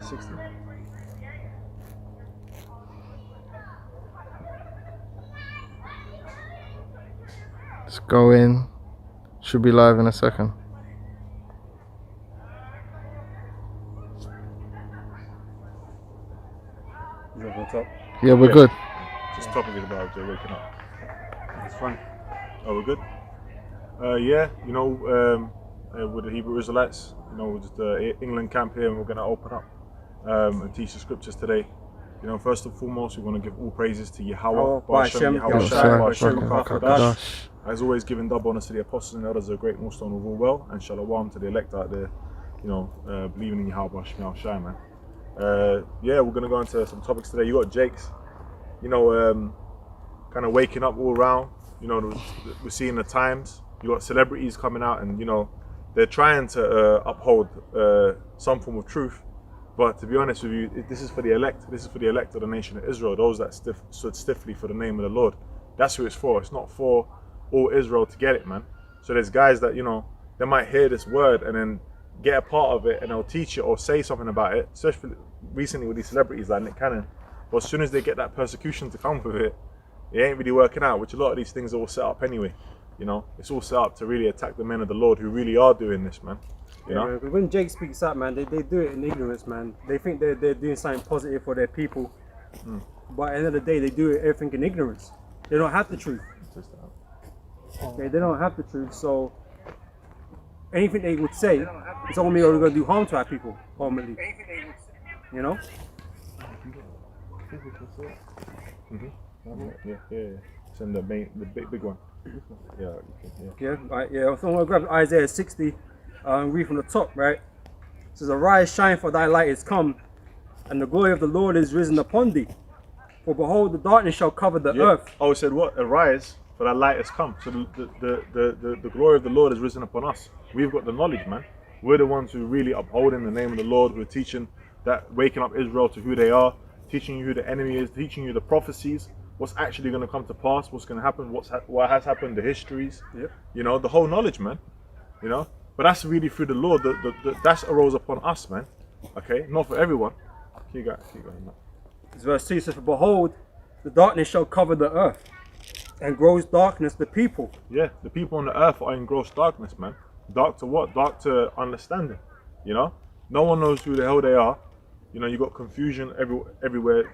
60. Let's go in. Should be live in a second. Is that on top? Yeah, we're good. Just topic about waking up. It's fine. Oh, we're good. Yeah, you know, with the Hebrew Israelites, you know, with the England camp here, and we're going to open up and teach the scriptures today. You know, first and foremost, we want to give all praises to Yahweh, as always, giving double honors to the apostles and elders of the great millstone of all well, and shalom to the elect out there, you know, believing in Yahweh, Shai, man. Yeah, we're going to go into some topics today. You got Jake's, you know, kind of waking up all around. You know, we're seeing the times. You got celebrities coming out, and you know, they're trying to uphold some form of truth. But to be honest with you, this is for the elect. This is for the elect of the nation of Israel, those that stood stiffly for the name of the Lord. That's who it's for. It's not for all Israel to get it, man. So there's guys that, you know, they might hear this word and then get a part of it, and they'll teach it or say something about it, especially recently with these celebrities like Nick Cannon. But as soon as they get that persecution to come with it, it ain't really working out, which a lot of these things are all set up anyway. You know, it's all set up to really attack the men of the Lord who really are doing this, man. You know? Man, when Jake speaks up, man, they do it in ignorance, man. They think they're doing something positive for their people. But at the end of the day, they do everything in ignorance. They don't have the truth. Okay, they don't have the truth, so anything they would say is only going to do harm to our people, ultimately. You know? Yeah. Send the big one. Right, yeah. So I'm going to grab Isaiah 60, read from the top, right? It says, "Arise, shine, for thy light is come, and the glory of the Lord is risen upon thee. For behold, the darkness shall cover the earth." Oh, it said what? Arise, for thy light has come. So the glory of the Lord is risen upon us. We've got the knowledge, man. We're the ones who really upholding the name of the Lord. We're teaching that, waking up Israel to who they are, teaching you who the enemy is, teaching you the prophecies, what's actually going to come to pass, what's going to happen, what has happened, the histories. Yep. You know, the whole knowledge, man. You know, but that's really through the Lord. That arose upon us, man. Okay, not for everyone. Keep going, man. It's verse 2 says, "For behold, the darkness shall cover the earth, and gross darkness the people." Yeah, the people on the earth are in gross darkness, man. Dark to what? Dark to understanding. You know, no one knows who the hell they are. You know, you got confusion everywhere.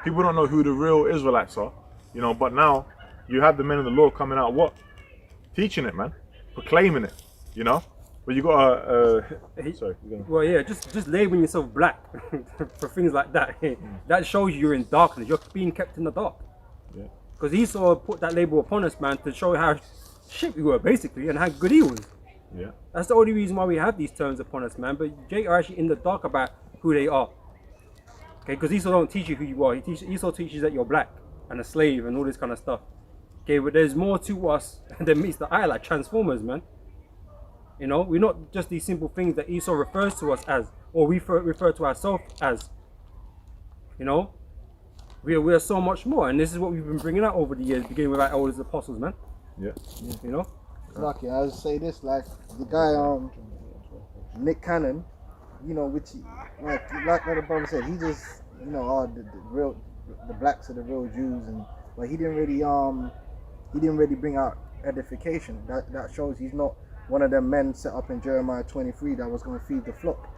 People don't know who the real Israelites are. You know, but now you have the men of the Lord coming out, what? Teaching it, man, proclaiming it. You know, but you got sorry. Well, yeah, just labeling yourself black for things like that. That shows you're in darkness. You're being kept in the dark. Yeah. Because Esau put that label upon us, man, to show how shit we were, basically, and how good he was. Yeah. That's the only reason why we have these terms upon us, man. But Jake are actually in the dark about who they are. Okay, because Esau don't teach you who you are. Esau teaches that you're black and a slave and all this kind of stuff. Okay, but there's more to us than meets the eye, like Transformers, man. You know, we're not just these simple things that Esau refers to us as, or we refer to ourselves as. You know, we are so much more, and this is what we've been bringing out over the years, beginning with our oldest apostles, man. Yeah. You know. Lucky, I'll say this, like the guy Nick Cannon, you know, which like the brother said, he just, you know, the blacks are the real Jews, and but he didn't really bring out edification. That shows he's not one of them men set up in Jeremiah 23 that was going to feed the flock.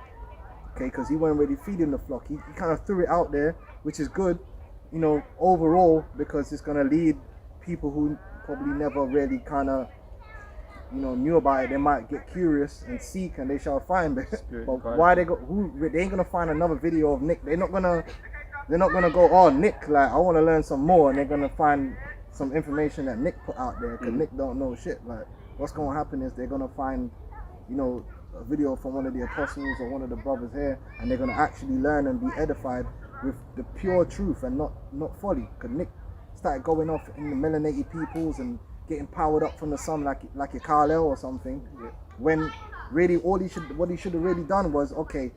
Okay, because he wasn't really feeding the flock. He kind of threw it out there, which is good, you know, overall, because it's going to lead people who probably never really kind of, you know, knew about it. They might get curious and seek, and they shall find it. But why they ain't gonna find another video of Nick. They're not gonna go, "Oh, Nick, like I want to learn some more," and they're gonna find some information that Nick put out there, because Nick don't know shit. Like, what's gonna happen is they're gonna find, you know, a video from one of the apostles or one of the brothers here, and they're gonna actually learn and be edified with the pure truth and not folly. Because Nick started going off in the melanated peoples and getting powered up from the sun like a Carlisle or something, when really what he should have really done was, okay,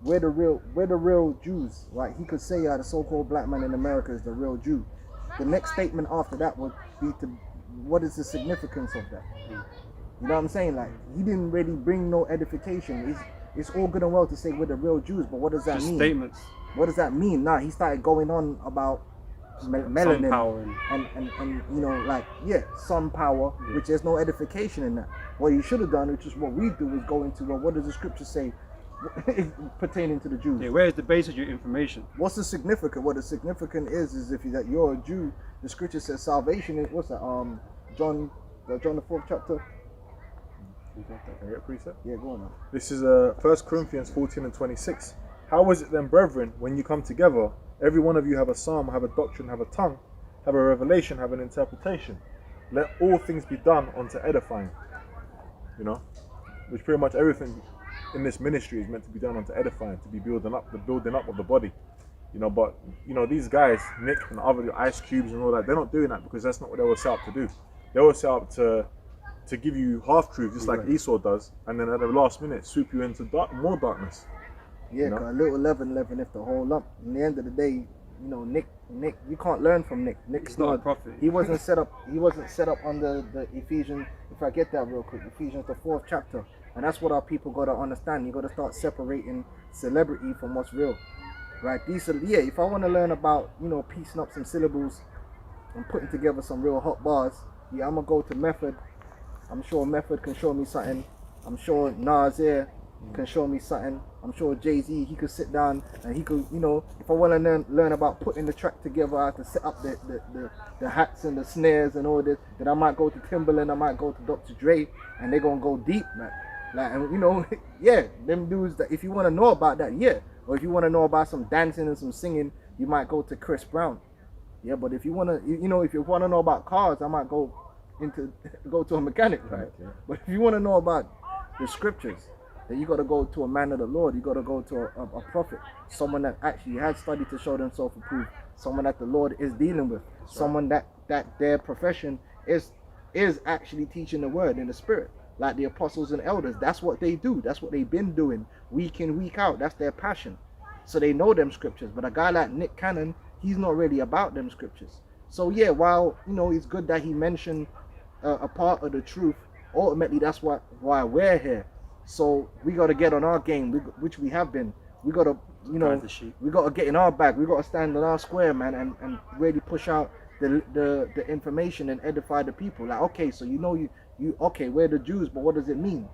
we're the real Jews, right? He could say the so-called black man in America is the real Jew. The next statement after that would be what is the significance of that? You know what I'm saying? Like, he didn't really bring no edification. it's all good and well to say we're the real Jews, but what does that Just mean? statements. What does that mean? Nah, he started going on about Sun melanin power and you know, like, yeah, sun power, which there's no edification in that. What you should have done, which is what we do, is go into, well, what does the scripture say pertaining to the Jews? Yeah, where is the base of your information? What's the significant? What the significant is if that you're a Jew, the scripture says salvation is, what's that? John the 4th chapter. Can I get a precept? Yeah, go on now. This is 1 Corinthians 14 and 26. How is it then, brethren, when you come together, every one of you have a psalm, have a doctrine, have a tongue, have a revelation, have an interpretation? Let all things be done unto edifying. You know, which pretty much everything in this ministry is meant to be done unto edifying, to be building up of the body. You know, but you know, these guys, Nick and other Ice Cubes and all that, they're not doing that because that's not what they were set up to do. They were set up to give you half truth, just like Esau does, and then at the last minute swoop you into more darkness. Yeah, You know? 'cause a little leaven if the whole lump. In the end of the day, you know, Nick, you can't learn from Nick. Nick's He's not a prophet. He wasn't set up. He wasn't set up under the Ephesians. If I get that real quick, Ephesians the 4th chapter, and that's what our people got to understand. You got to start separating celebrity from what's real, right? If I want to learn about, you know, piecing up some syllables and putting together some real hot bars, yeah, I'm gonna go to Method. I'm sure Method can show me something. I'm sure Nasir can show me something. I'm sure Jay-Z, he could sit down and he could, you know, if I want to learn about putting the track together, I have to set up the hats and the snares and all this, then I might go to Timberland, I might go to Dr. Dre, and they're going to go deep, man. Like, and you know, yeah, them dudes, that if you want to know about that, yeah. Or if you want to know about some dancing and some singing, you might go to Chris Brown. Yeah, but if you want to, you know, if you want to know about cars, I might go to a mechanic, right? Yeah. But if you want to know about the scriptures, then you got to go to a man of the Lord. You got to go to a prophet, someone that actually has studied to show themselves approved, someone that the Lord is dealing with, someone that their profession is actually teaching the word in the spirit, like the apostles and elders. That's what they do. That's what they've been doing week in, week out. That's their passion. So they know them scriptures. But a guy like Nick Cannon, he's not really about them scriptures. So yeah, while, you know, it's good that he mentioned a part of the truth, ultimately that's why we're here. So we got to get on our game, which we have been. We got to, you know, we got to get in our bag. We got to stand on our square, man, and really push out the information and edify the people. Like, okay, so you know, you okay, we're the Jews, but what does it mean?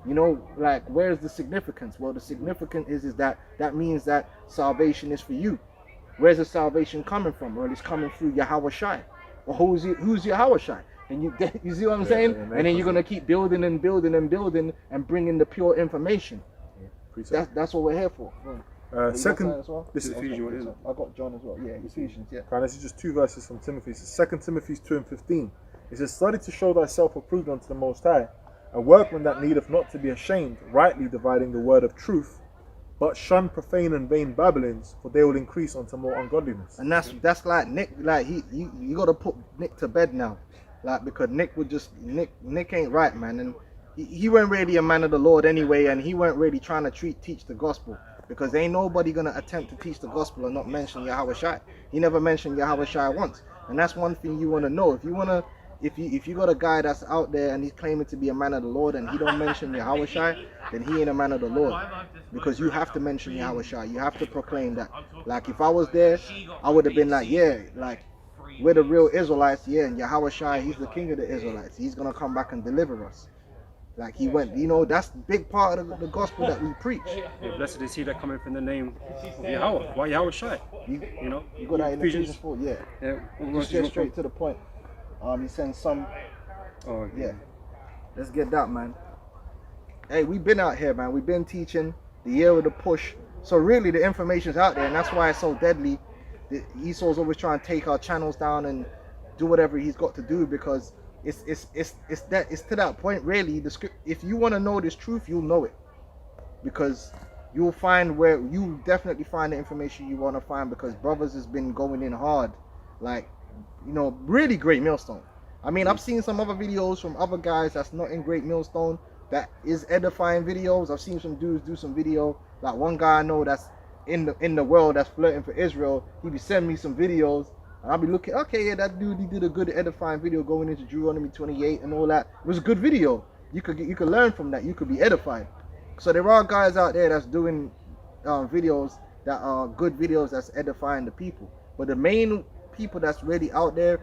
You know, like, where's the significance? Well, the significance is that means that salvation is for you. Where's the salvation coming from? Well, it's coming through Yahweh Shai. Well, who's Yahweh Shai? And you see what I'm saying? And then you're gonna keep building and building and building and bringing the pure information. That's what we're here for. Second, well? this is Ephesians. I got John as well. Yeah, Ephesians. Yeah. this is just 2 verses from Timothy. It's 2 Timothy 2 and 15. It says, "Study to show thyself approved unto the Most High, a workman that needeth not to be ashamed, rightly dividing the word of truth. But shun profane and vain babblings, for they will increase unto more ungodliness." And that's like Nick. Like you got to put Nick to bed now, like, because Nick ain't right, man, and he weren't really a man of the Lord anyway, and he weren't really trying to teach the gospel, because ain't nobody gonna attempt to teach the gospel and not mention Yahweh Shai. He never mentioned Yahweh Shai once, and that's one thing you want to know. If you got a guy that's out there and he's claiming to be a man of the Lord and he don't mention Yahweh Shai, then he ain't a man of the Lord. Because you have to mention Yahweh Shai. You have to proclaim that. Like, if I was there, I would have been like, yeah, like, we're the real Israelites, yeah, and Yahweh Shai, he's the king of the Israelites. He's gonna come back and deliver us. Like, he went, you know, that's a big part of the gospel that we preach. Yeah, blessed is he that cometh in the name of Yahweh. Why Yahweh Shai? You know, You got that in Ephesians 4, yeah. Yeah, Just get straight to the point. He sends some. Oh Yeah, let's get that, man. Hey, we've been out here, man. We've been teaching the year of the push. So really, the information's out there, and that's why it's so deadly. Esau's always trying to take our channels down and do whatever he's got to do, because it's to that point, really. The script. If you want to know this truth, you'll know it, because you'll find where you definitely find the information you want to find, because brothers has been going in hard, like, you know, really great millstone. I mean, I've seen some other videos from other guys that's not in great millstone that is edifying videos. I've seen some dudes do some video, like one guy I know that's in the world that's flirting for Israel. He be sending me some videos, and I'll be looking, okay, yeah, that dude, he did a good edifying video going into Deuteronomy 28 and all that. It was a good video. You could learn from that. You could be edified. So there are guys out there that's doing videos that are good videos that's edifying the people. But the main people that's really out there,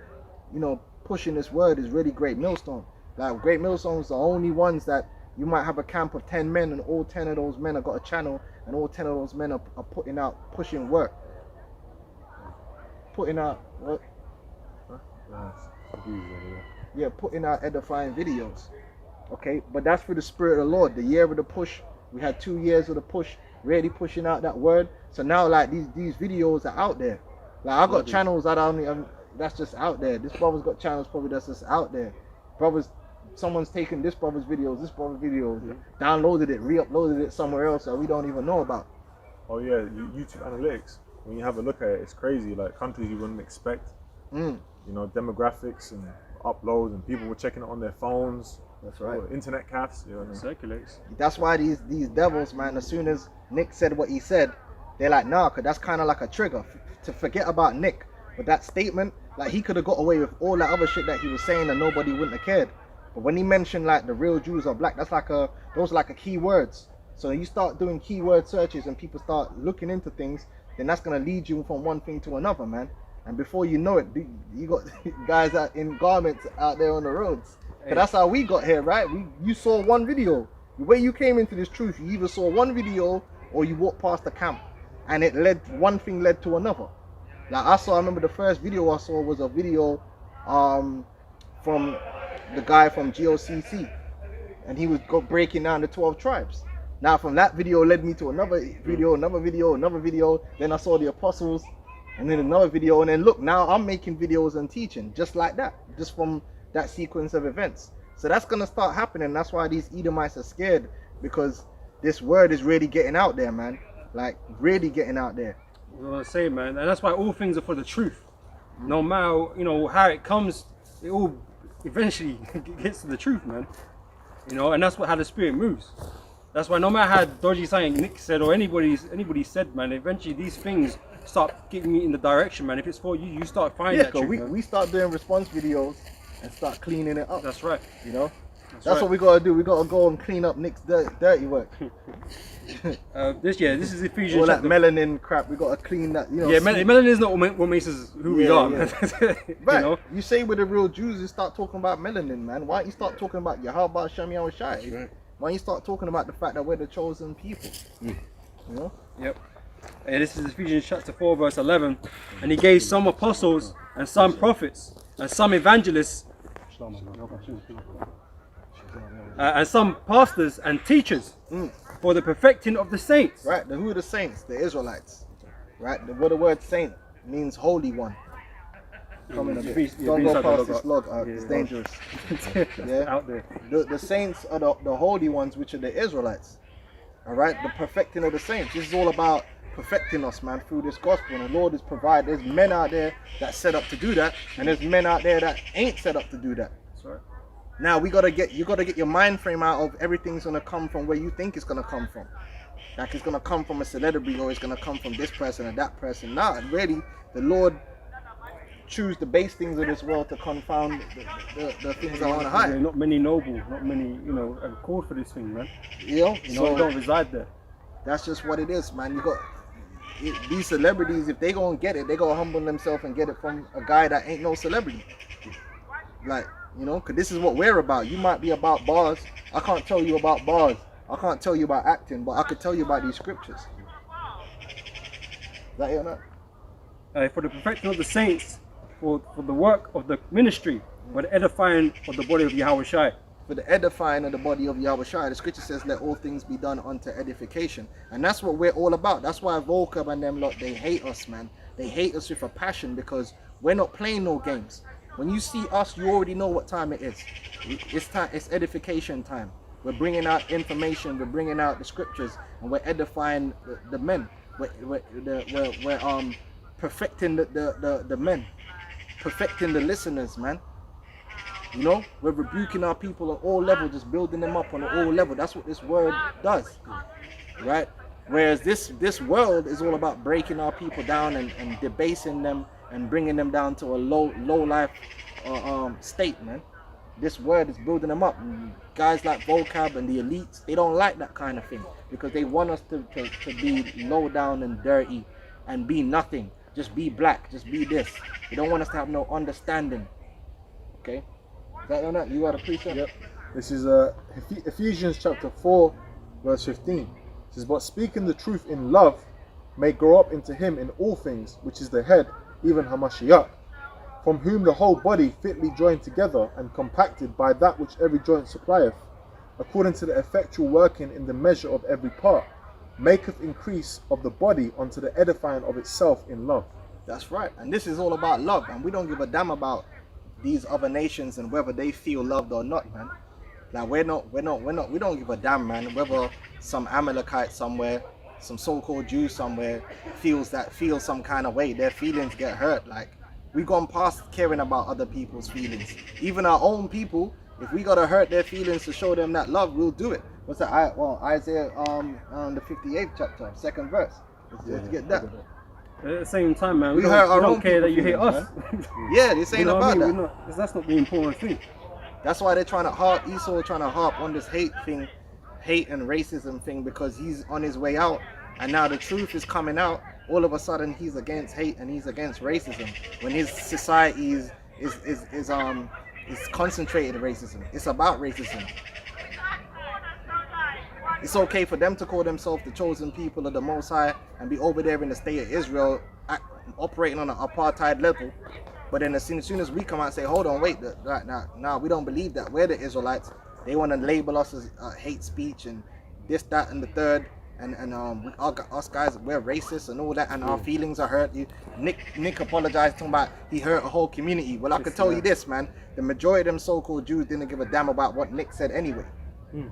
you know, pushing this word is really Great Millstone. Like Great Millstone's the only ones that you might have a camp of 10 men and all 10 of those men have got a channel and all 10 of those men are putting out, pushing work. Putting out what? Yeah, putting out edifying videos. Okay, but that's for the Spirit of the Lord. The year of the push, we had 2 years of the push, really pushing out that word. So now, like these videos are out there. Like I've got channels that that's just out there. This brother's got channels probably that's just out there. Brothers, someone's taken this brother's videos, downloaded it, re-uploaded it somewhere else that we don't even know about. Oh yeah, YouTube analytics. When you have a look at it, it's crazy. Like countries you wouldn't expect. You know, demographics and uploads, and people were checking it on their phones. That's right. Internet cafes. You know what I mean? Circulates. That's why these devils, man, as soon as Nick said what he said, they're like, nah, because that's kind of like a trigger to forget about Nick. But that statement, like he could have got away with all that other shit that he was saying and nobody wouldn't have cared. But when he mentioned like the real Jews are black, those are like a key words. So you start doing keyword searches and people start looking into things, then that's gonna lead you from one thing to another, man. And before you know it, you got guys out in garments out there on the roads. But that's how we got here, right? You saw one video. The way you came into this truth, you either saw one video or you walked past the camp, and one thing led to another. Like I remember the first video I saw was a video from the guy from GOCC, and he was breaking down the 12 tribes. Now from that video led me to another video, another video. Then I saw the apostles, and then another video, and then look, now I'm making videos and teaching just like that, just from that sequence of events. So that's gonna start happening. That's why these Edomites are scared, because this word is really getting out there, man. Like really getting out there. What I say, man, and that's why all things are for the truth. No matter how it comes, it all eventually gets to the truth, man. And that's how the Spirit moves. That's why no matter how dodgy something Nick said or anybody said, man, eventually these things start getting me in the direction, man. If it's for you, you start finding that truth, man. We start doing response videos and start cleaning it up. That's right. That's right. What we gotta do. We gotta go and clean up Nick's dirty work. This is Ephesians. All that melanin crap, we gotta clean that. Yeah, melanin is not what makes us who we are. Yeah. Right. You say with the real Jews, you start talking about melanin, man. Why don't you start talking about Yahweh Shem Yahushai? Right. Why don't you start talking about the fact that we're the chosen people? Yep. And this is Ephesians chapter 4 verse 11. And he gave some apostles and some prophets and some evangelists and some pastors and teachers for the perfecting of the saints. Right. Who are the saints? The Israelites. Right. What the word saint means, holy one. Don't go past this log. It's dangerous. Out there. The saints are the holy ones, which are the Israelites. All right. The perfecting of the saints. This is all about perfecting us, man, through this gospel. And the Lord is provided. There's men out there that set up to do that, and there's men out there that ain't set up to do that. That's right. Now you gotta get your mind frame out of everything's gonna come from where you think it's gonna come from. Like it's gonna come from a celebrity, or it's gonna come from this person or that person. Nah, really, the Lord choose the base things of this world to confound the things that are on high. Not many noble, not many, are called for this thing, man. So you don't reside there. That's just what it is, man. These celebrities, if they gonna get it, they gonna humble themselves and get it from a guy that ain't no celebrity. Like, because this is what we're about. You might be about bars. I can't tell you about bars. I can't tell you about acting, but I could tell you about these scriptures. Is that it or not? For the perfecting of the saints, for the work of the ministry, for the edifying of the body of Yahushai. For the edifying of the body of Yahushai. The scripture says, let all things be done unto edification. And that's what we're all about. That's why Volcab and them lot, they hate us, man. They hate us with a passion, because we're not playing no games. When you see us, you already know what time it is. It's time. It's edification time. We're bringing out information. We're bringing out the scriptures, and we're edifying the men. We're perfecting the men, perfecting the listeners, man. We're rebuking our people on all levels, just building them up on all level. That's what this word does, right? Whereas this world is all about breaking our people down and debasing them and bringing them down to a low life state, man. this word is building them up. And guys like Vocab and the elites, they don't like that kind of thing because they want us to be low down and dirty and be nothing. Just be black, just be this. They don't want us to have no understanding. Okay? Is that on that? You got a precept? Yep. This is Ephesians chapter 4, verse 15. It says, but speaking the truth in love may grow up into him in all things, which is the head, even Hamashiach, from whom the whole body fitly joined together and compacted by that which every joint supplieth, according to the effectual working in the measure of every part, maketh increase of the body unto the edifying of itself in love. That's right. And this is all about love. And we don't give a damn about these other nations and whether they feel loved or not, man. Like we don't give a damn, man, whether some Amalekite somewhere, some so-called Jew somewhere feels some kind of way. Their feelings get hurt. Like, we've gone past caring about other people's feelings. Even our own people, if we gotta hurt their feelings to show them that love, we'll do it. What's that? Well, Isaiah the 58th chapter, 2nd verse. Let's get that. At the same time, man, we don't care that you hate feelings, us. Yeah, this ain't You know what I about mean? that. That's not the important thing. That's why they're trying to harp, Esau trying to harp on this hate thing, hate and racism thing, because he's on his way out. And now the truth is coming out. All of a sudden he's against hate and he's against racism. When his society is concentrated racism. It's about racism. It's okay for them to call themselves the chosen people of the Most High and be over there in the state of Israel operating on an apartheid level. But then as soon as we come out and say, hold on, wait, now we don't believe that. We're the Israelites. They want to label us as hate speech and this, that, and the third. And us guys, we're racist and all that, and our feelings are hurt. Nick apologized, talking about he hurt a whole community. Well, I can tell you this, man. The majority of them so-called Jews didn't give a damn about what Nick said anyway.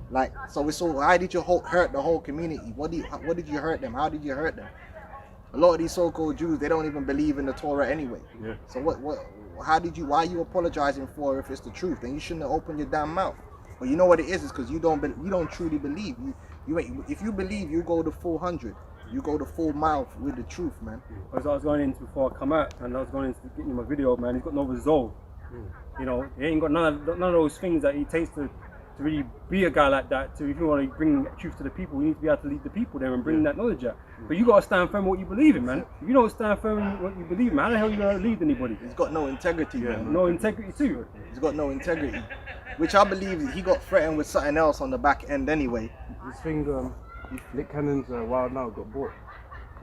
Like, so we saw, why did you hurt the whole community? What did you hurt them? How did you hurt them? A lot of these so-called Jews, they don't even believe in the Torah anyway. Yeah. So why are you apologizing for if it's the truth? Then you shouldn't have opened your damn mouth. But you know what it is because you don't truly believe. If you believe, you go the full 100. You go the full mile with the truth, man. As I was going into before I come out, and I was going into getting my video, man, he's got no resolve. You know, he ain't got none of those things that he takes to really be a guy like that. So if you want to bring truth to the people, you need to be able to lead the people there and bring that knowledge out. But you got to stand firm in what you believe in, man. If you don't stand firm in what you believe in, how the hell are you going to lead anybody? He's got no integrity, man. No integrity too. He's got no integrity. Which I believe he got threatened with something else on the back end anyway. This thing, Nick Cannon's Wild Now got bought.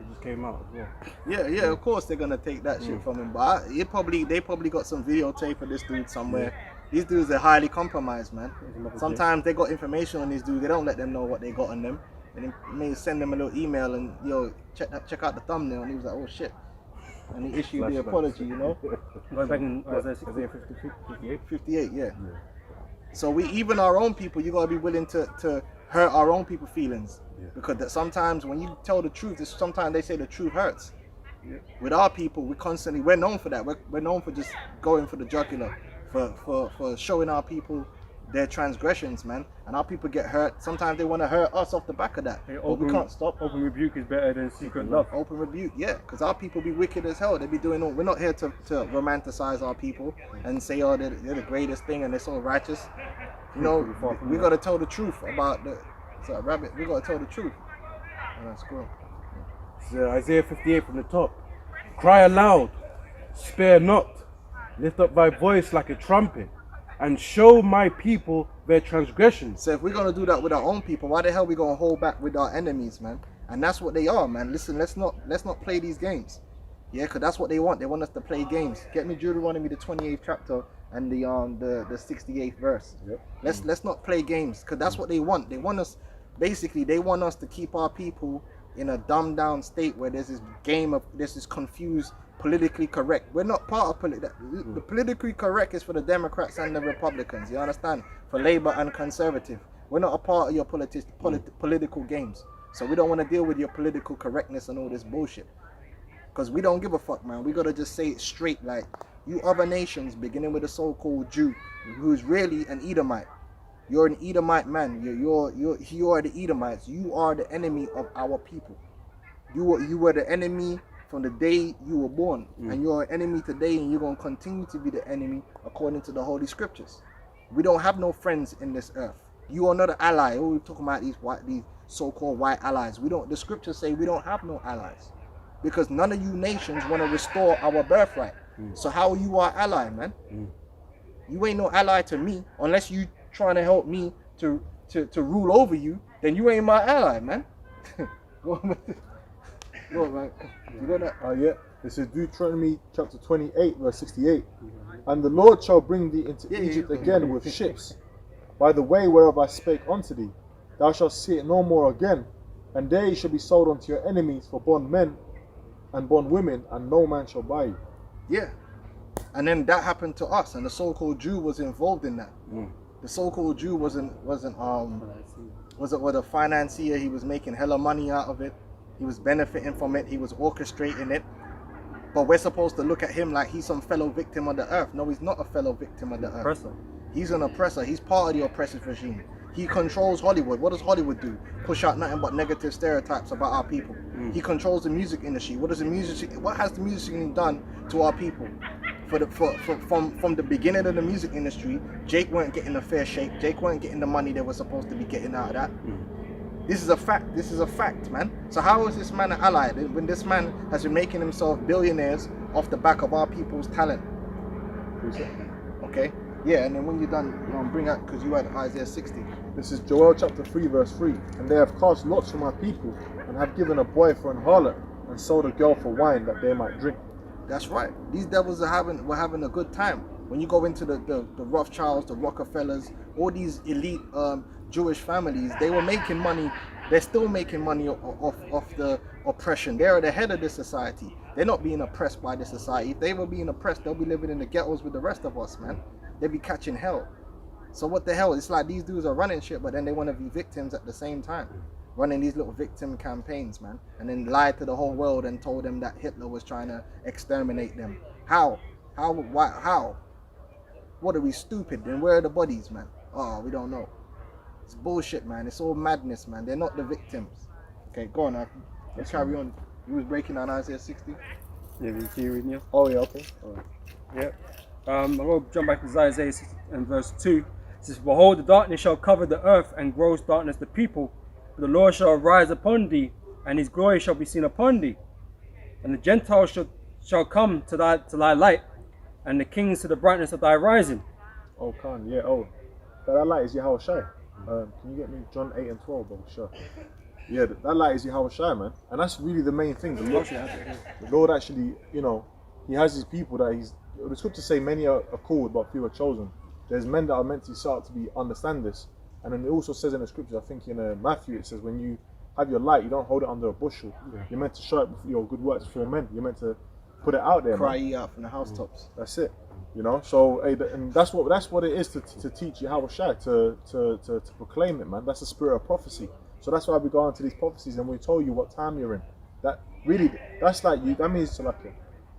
It just came out as well. Yeah, of course they're gonna take that shit from him. But they probably got some videotape of this dude somewhere. These dudes are highly compromised, man. Sometimes they got information on these dudes. They don't let them know what they got on them, and they may send them a little email and check out the thumbnail. And he was like, oh shit. And he issued the apology, you know. Going back in Isaiah 58, yeah. So even our own people, you gotta be willing to hurt our own people's feelings, because sometimes when you tell the truth, sometimes they say the truth hurts. With our people, we're known for that. We're known for just going for the jugular, for showing our people their transgressions, man. And our people get hurt. Sometimes they want to hurt us off the back of that. But we can't stop. Open rebuke is better than secret love. Open rebuke, yeah, because our people be wicked as hell. They be doing all. We're not here to romanticize our people and say, oh, they're the greatest thing and they're so righteous. You know, we got to tell the truth about rabbit. We got to tell the truth. And that's cool. It's Isaiah 58 from the top. Cry aloud, spare not, lift up thy voice like a trumpet, and show my people their transgressions. So if we're gonna do that with our own people, why the hell we gonna hold back with our enemies, man? And that's what they are, man. Listen, let's not play these games. Yeah, because that's what they want. They want us to play games. Get me Deuteronomy the 28th chapter and the 68th verse. Let's not play games, because that's what they want. They want us to keep our people in a dumbed down state where there's this confused politically correct. We're not part of the politically correct is for the Democrats and the Republicans, you understand? For Labour and Conservative. We're not a part of your political games. So we don't want to deal with your political correctness and all this bullshit. Because we don't give a fuck, man. We gotta just say it straight, like, you other nations, beginning with the so-called Jew, who's really an Edomite. You're an Edomite man. You are the Edomites. You are the enemy of our people. You were the enemy from the day you were born, and you're an enemy today, and you're gonna continue to be the enemy according to the Holy Scriptures. We don't have no friends in this earth. You are not an ally. Oh, we're talking about these so-called white allies. We don't. The scriptures say we don't have no allies, because none of you nations want to restore our birthright. So how are you our ally, man? You ain't no ally to me unless you trying to help me to rule over you. Then you ain't my ally, man. Go on, man. Go on, man. You got that? Yeah. This is Deuteronomy chapter 28, verse 68. And the Lord shall bring thee into Egypt again with ships, by the way whereof I spake unto thee. Thou shalt see it no more again, and there ye shall be sold unto your enemies for bondmen and bondwomen, and no man shall buy you. Yeah. And then that happened to us, and the so-called Jew was involved in that. The so-called Jew was a financier. He was making hella money out of it. He was benefiting from it. He was orchestrating it. But we're supposed to look at him like he's some fellow victim of the earth. No, he's not a fellow victim of the earth. Oppressor. He's an oppressor. He's part of the oppressive regime. He controls Hollywood. What does Hollywood do? Push out nothing but negative stereotypes about our people. He controls the music industry. What has the music industry done to our people? From the beginning of the music industry, Jake weren't getting a fair shake. Jake weren't getting the money they were supposed to be getting out of that. This is a fact. This is a fact, man. So how is this man an ally when this man has been making himself billionaires off the back of our people's talent? Okay. Yeah, and then when you're done, bring out, because you had Isaiah 60. This is Joel chapter 3, verse 3. And they have cast lots for my people, and have given a boy for an harlot, and sold a girl for wine that they might drink. That's right. These devils were having a good time. When you go into the Rothschilds, the Rockefellers, all these elite Jewish families, they were making money. They're still making money off the oppression. They're the head of this society. They're not being oppressed by this society. If they were being oppressed, they'll be living in the ghettos with the rest of us, man. They'd be catching hell. So what the hell? It's like these dudes are running shit, but then they want to be victims at the same time. Running these little victim campaigns, man. And then lied to the whole world and told them that Hitler was trying to exterminate them. How? Why? How? What are we, stupid? Then where are the bodies, man? Oh, we don't know. It's bullshit, man. It's all madness, man. They're not the victims. Okay, go on now. Let's carry on. You was breaking down Isaiah 60. Yeah, you keep reading, yeah? Oh, yeah, okay. All right. Yeah. I'm going to jump back to Isaiah 6 and verse 2. It says, behold, the darkness shall cover the earth, and gross darkness the people. But the Lord shall arise upon thee, and his glory shall be seen upon thee. And the Gentiles shall come to thy light, and the kings to the brightness of thy rising. Oh, Khan, yeah, oh. That light is Yahweh Shai. Can you get me John 8 and 12, bro? Sure. Yeah, that light is Yahweh Shai, man. And that's really the main thing. The Lord actually, he has his people that the scriptures say many are called, but few are chosen. There's men that are meant to start to understand this. And then it also says in the scriptures, I think in Matthew, it says when you have your light, you don't hold it under a bushel. Yeah. You're meant to show it your good works before men. You're meant to put it out there. Cry ye out from the housetops. That's it. So and that's what it is to teach you Yahweh Shai, to proclaim it, man. That's the spirit of prophecy. So that's why we go into these prophecies and we told you what time you're in. That really, that's like you. That means like it.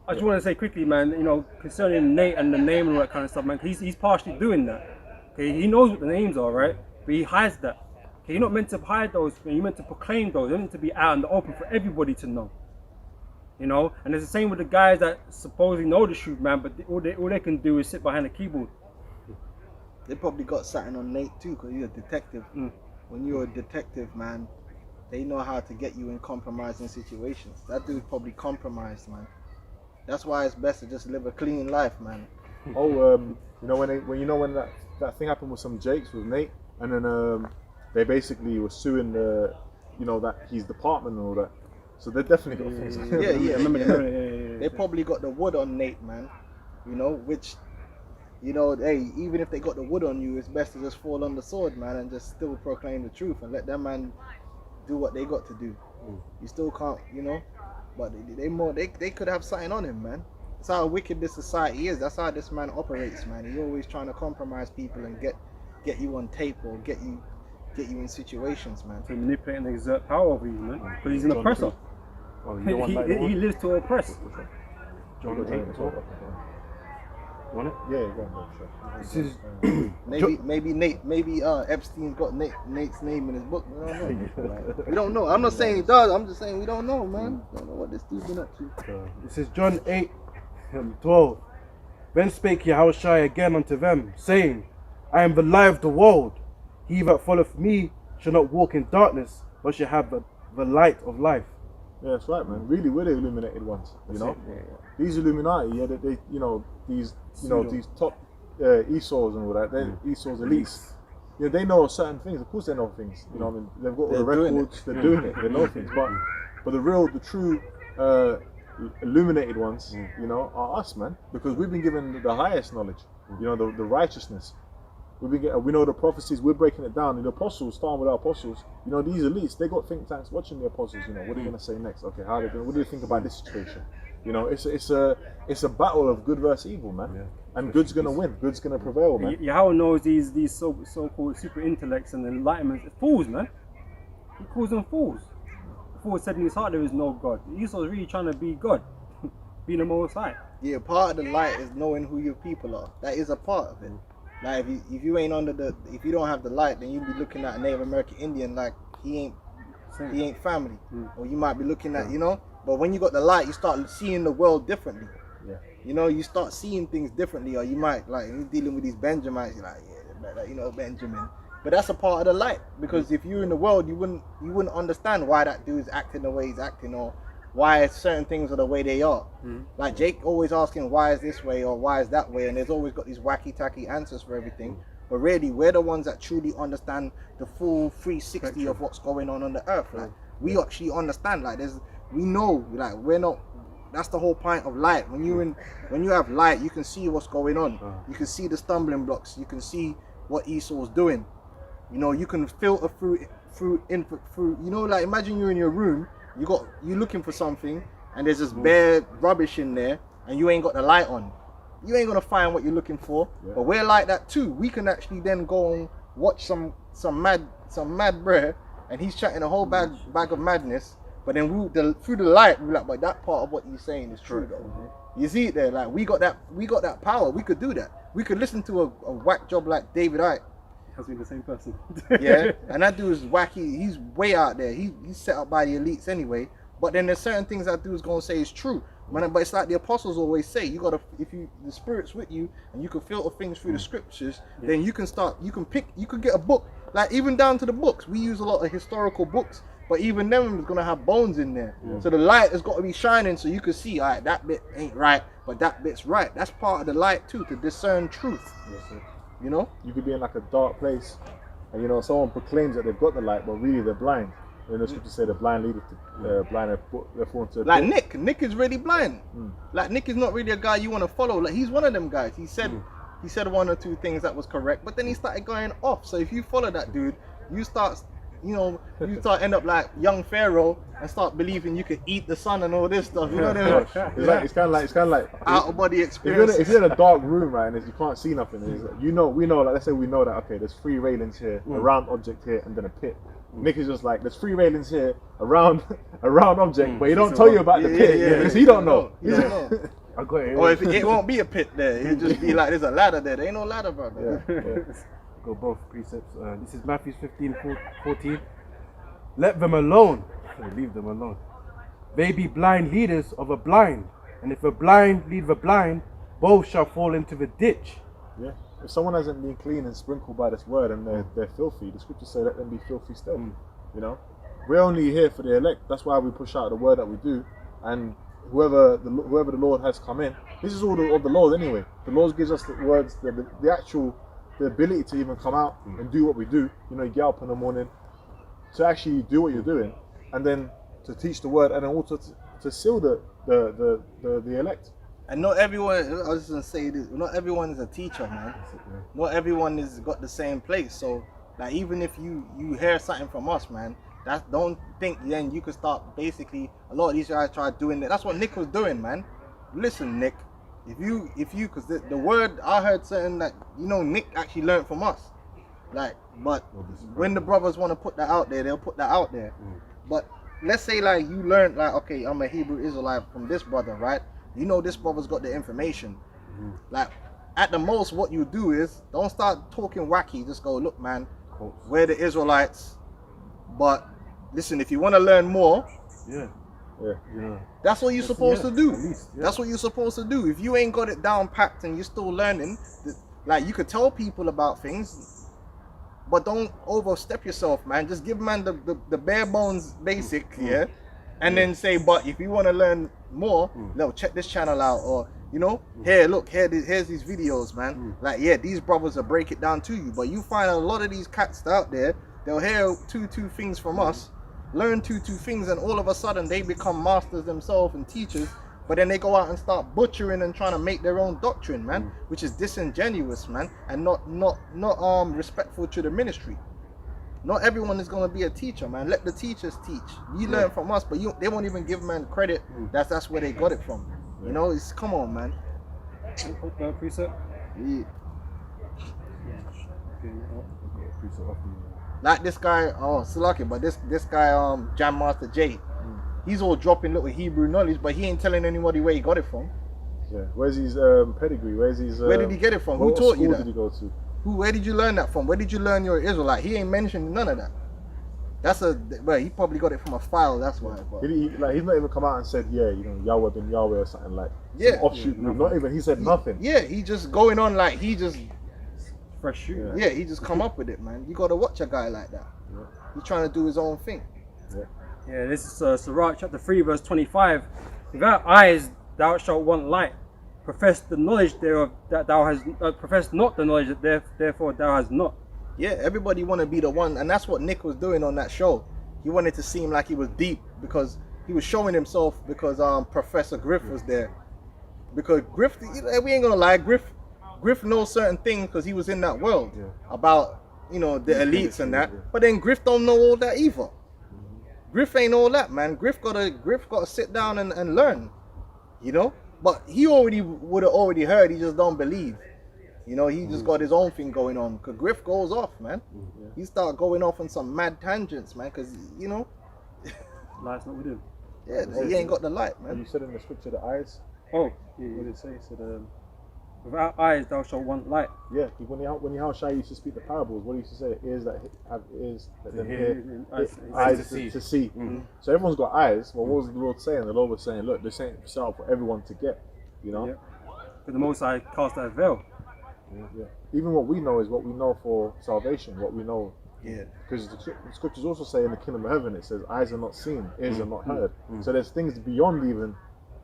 I just want to say quickly, man, concerning Nate and the name and all that kind of stuff, man, he's partially doing that. Okay, he knows what the names are, right? But he hides that. Okay, you're not meant to hide those, you're meant to proclaim those. They're meant to be out in the open for everybody to know. And it's the same with the guys that supposedly know the truth, man, but all they can do is sit behind a keyboard. They probably got something on Nate too, because he's a detective. When you're a detective, man, they know how to get you in compromising situations. That dude probably compromised, man. That's why it's best to just live a clean life, man. Oh, when that thing happened with some Jakes with Nate, and then they basically were suing that his department and all that. So they definitely got things. Yeah. They probably got the wood on Nate, man. Which, hey, even if they got the wood on you, it's best to just fall on the sword, man, and just still proclaim the truth and let them man do what they got to do. You still can't, but they could have something on him, man. That's how wicked this society is. That's how this man operates, man. He's always trying to compromise people and get you on tape or get you in situations, man. To manipulate and exert power over you, man. Because he's an oppressor. Oh, he lives to oppress. John 8 and 12. Want it? Yeah, go on, sure. This is maybe Epstein's got Nate's name in his book. We don't know. We don't know. I'm not saying he does. I'm just saying we don't know, man. Don't know what this dude's been up to. This is John 8 and 12. Then spake Yahweh Shai again unto them, saying, I am the light of the world. He that followeth me shall not walk in darkness, but shall have the light of life. Yeah, that's right, man. Really, we're the illuminated ones. You know, these Illuminati, yeah, they you know, these top Esau's and all that. They're Esau's elites. Yeah, they know certain things. Of course, they know things. You know, what I mean, they've got all the records. They're doing it. They know things. But the true illuminated ones, you know, are us, man. Because we've been given the highest knowledge. You know, the righteousness. We know the prophecies. We're breaking it down. And the apostles, starting with our apostles, you know, these elites, they got think tanks watching the apostles. You know, what are they going to say next? Okay, what do they think about this situation? You know, it's a battle of good versus evil, man. Yeah. And good's going to win. Good's going to prevail, man. Yahweh knows these so-called super intellects and enlightenment fools, man. He calls them fools. The fool said in his heart there is no God. Esau's really trying to be God, be the Most High. Yeah, part of the light is knowing who your people are. That is a part of it. Like if you ain't if you don't have the light, then you'll be looking at a Native American Indian like he ain't family. Or you might be looking at, you know. But when you got the light, you start seeing the world differently. Yeah. You know, you start seeing things differently. Or you might, like, you're dealing with these Benjamites, you're like, yeah, you know, Benjamin. But that's a part of the light, because if you're in the world, you wouldn't understand why that dude's acting the way he's acting, or why certain things are the way they are. Like Jake always asking why is this way or why is that way, and there's always got these wacky tacky answers for everything. But really, we're the ones that truly understand the full 360 of what's going on the earth. Like we actually understand. Like we know. Like we're not. That's the whole point of light. When you have light, you can see what's going on. You can see the stumbling blocks. You can see what Esau's doing. You know, you can filter through. You know, like imagine you're in your room. You looking for something, and there's this bare rubbish in there, and you ain't got the light on. You ain't gonna find what you're looking for. Yeah. But we're like that too. We can actually then go and watch some mad bruh, and he's chatting a whole bag of madness. But then through the light, we're like, but that part of what he's saying is true though. You see it there, like we got that power. We could do that. We could listen to a whack job like David Icke. Has been the same person. Yeah, and that dude is wacky. He's way out there. He's set up by the elites anyway. But then there's certain things that dude's gonna say is true. Man, but it's like the apostles always say, the Spirit's with you and you can filter things through the scriptures, then you can get a book. Like even down to the books. We use a lot of historical books, but even them is gonna have bones in there. So the light has got to be shining so you can see, all right, that bit ain't right, but that bit's right. That's part of the light too, to discern truth. Yes, sir. You know? You could be in like a dark place and you know someone proclaims that they've got the light, but really they're blind. You know, the scripture say the blind leadeth to blind they're fallen to like Nick is really blind. Like Nick is not really a guy you want to follow. Like he's one of them guys. He said one or two things that was correct, but then he started going off. So if you follow that dude, you start end up like young Pharaoh and start believing you could eat the sun and all this stuff. You know what I mean? It's kind of like out of body experience. If you're in a dark room, right, and you can't see nothing, we know. Like, let's say we know that okay, there's 3 railings here, a round object here, and then a pit. Nick is just like, there's 3 railings here, a round object, but he don't tell you about the pit because he don't know. I got it. Or if it won't be a pit there, it'll just be like there's a ladder there. There ain't no ladder, brother. Go both precepts. This is Matthew 15:14. Let them alone. Leave them alone. They be blind leaders of a blind, and if a blind lead the blind, both shall fall into the ditch. Yeah. If someone hasn't been clean and sprinkled by this word and they're filthy, the scriptures say let them be filthy still. You know, we're only here for the elect. That's why we push out the word that we do. And whoever the Lord has come in, this is all of the Lord anyway. The Lord gives us the words, the ability to even come out and do what we do. You know, you get up in the morning to actually do what you're doing, and then to teach the word, and then also to seal the elect. And not everyone, I was just gonna say this, not everyone is a teacher, man. Not everyone is got the same place. So like even if you hear something from us, man, don't think then you could start basically, a lot of these guys try doing it. That's what Nick was doing, man. Listen, Nick, if you because the word I heard certain that, you know, Nick actually learned from us. Like, but when the brothers want to put that out there, they'll put that out there. But let's say like you learned like, okay, I'm a Hebrew Israelite from this brother, right? You know this brother's got the information. Like at the most what you do is don't start talking wacky, just go, look man, we're the Israelites, but listen, if you want to learn more, that's what you're supposed to do. That's what you're supposed to do. If you ain't got it down packed and you're still learning, Like you could tell people about things, but don't overstep yourself, man. Just give man the bare bones basic, yeah, and then say, but if you want to learn more, no, check this channel out, or you know, here, look, here's these videos, man. Like, yeah, these brothers will break it down to you, but you find a lot of these cats out there, they'll hear two things from us, learn two things, and all of a sudden they become masters themselves and teachers. But then they go out and start butchering and trying to make their own doctrine, man, which is disingenuous, man, and not respectful to the ministry. Not everyone is gonna be a teacher, man. Let the teachers teach. You learn from us, but they won't even give man credit. That's where they got it from. You know, it's come on, man. Precept. Yeah. Like this guy, Salaki, but this guy, Jam Master J. He's all dropping little Hebrew knowledge, but he ain't telling anybody where he got it from. Yeah. Where's his pedigree? Where's his? Where did he get it from? Who What taught you school that? did he go to? Where did you learn that from? Where did you learn your Israelite? He ain't mentioned none of that. Well, he probably got it from a file. That's why. But. He's not even come out and said, yeah, you know, Yahweh bin Yahweh or something like. Yeah. Some offshoot group. Not even. He said nothing. Yeah, he just going on like he just. Fresh shoe. Yeah, he just come up with it, man. You gotta watch a guy like that. Yeah. He's trying to do his own thing. Yeah. Yeah, this is Sirach chapter 3 verse 25. Without eyes thou shalt want light. Profess the knowledge thereof that thou hast profess not the knowledge that therefore thou hast not. Yeah, everybody want to be the one, and that's what Nick was doing on that show. He wanted to seem like he was deep because he was showing himself because Professor Griff was there. Because Griff, we ain't gonna lie, Griff knows certain things because he was in that world about, you know, the elites and that. But then Griff don't know all that either. Griff ain't all that, man. Griff gotta sit down and learn, you know. But he would have already heard. He just don't believe, you know. He just got his own thing going on. Cause Griff goes off, man. He start going off on some mad tangents, man. Cause you know, Light's not with him. yeah, he ain't got the light, And you man. said in the scripture the eyes. Oh, yeah, what did it say? It said, without eyes thou shalt want light. Yeah, when Yahushua used to speak the parables, what he used to say? Ears that have ears that then hear, eyes to see. So everyone's got eyes. Well, what was the Lord saying? The Lord was saying, look, this ain't set up for everyone to get. You know. Yeah. But the Most High cast that veil. Yeah. Even what we know is what we know for salvation. What we know. Yeah. Because the scriptures also say in the kingdom of heaven, it says eyes are not seen, ears are not heard. So there's things beyond even.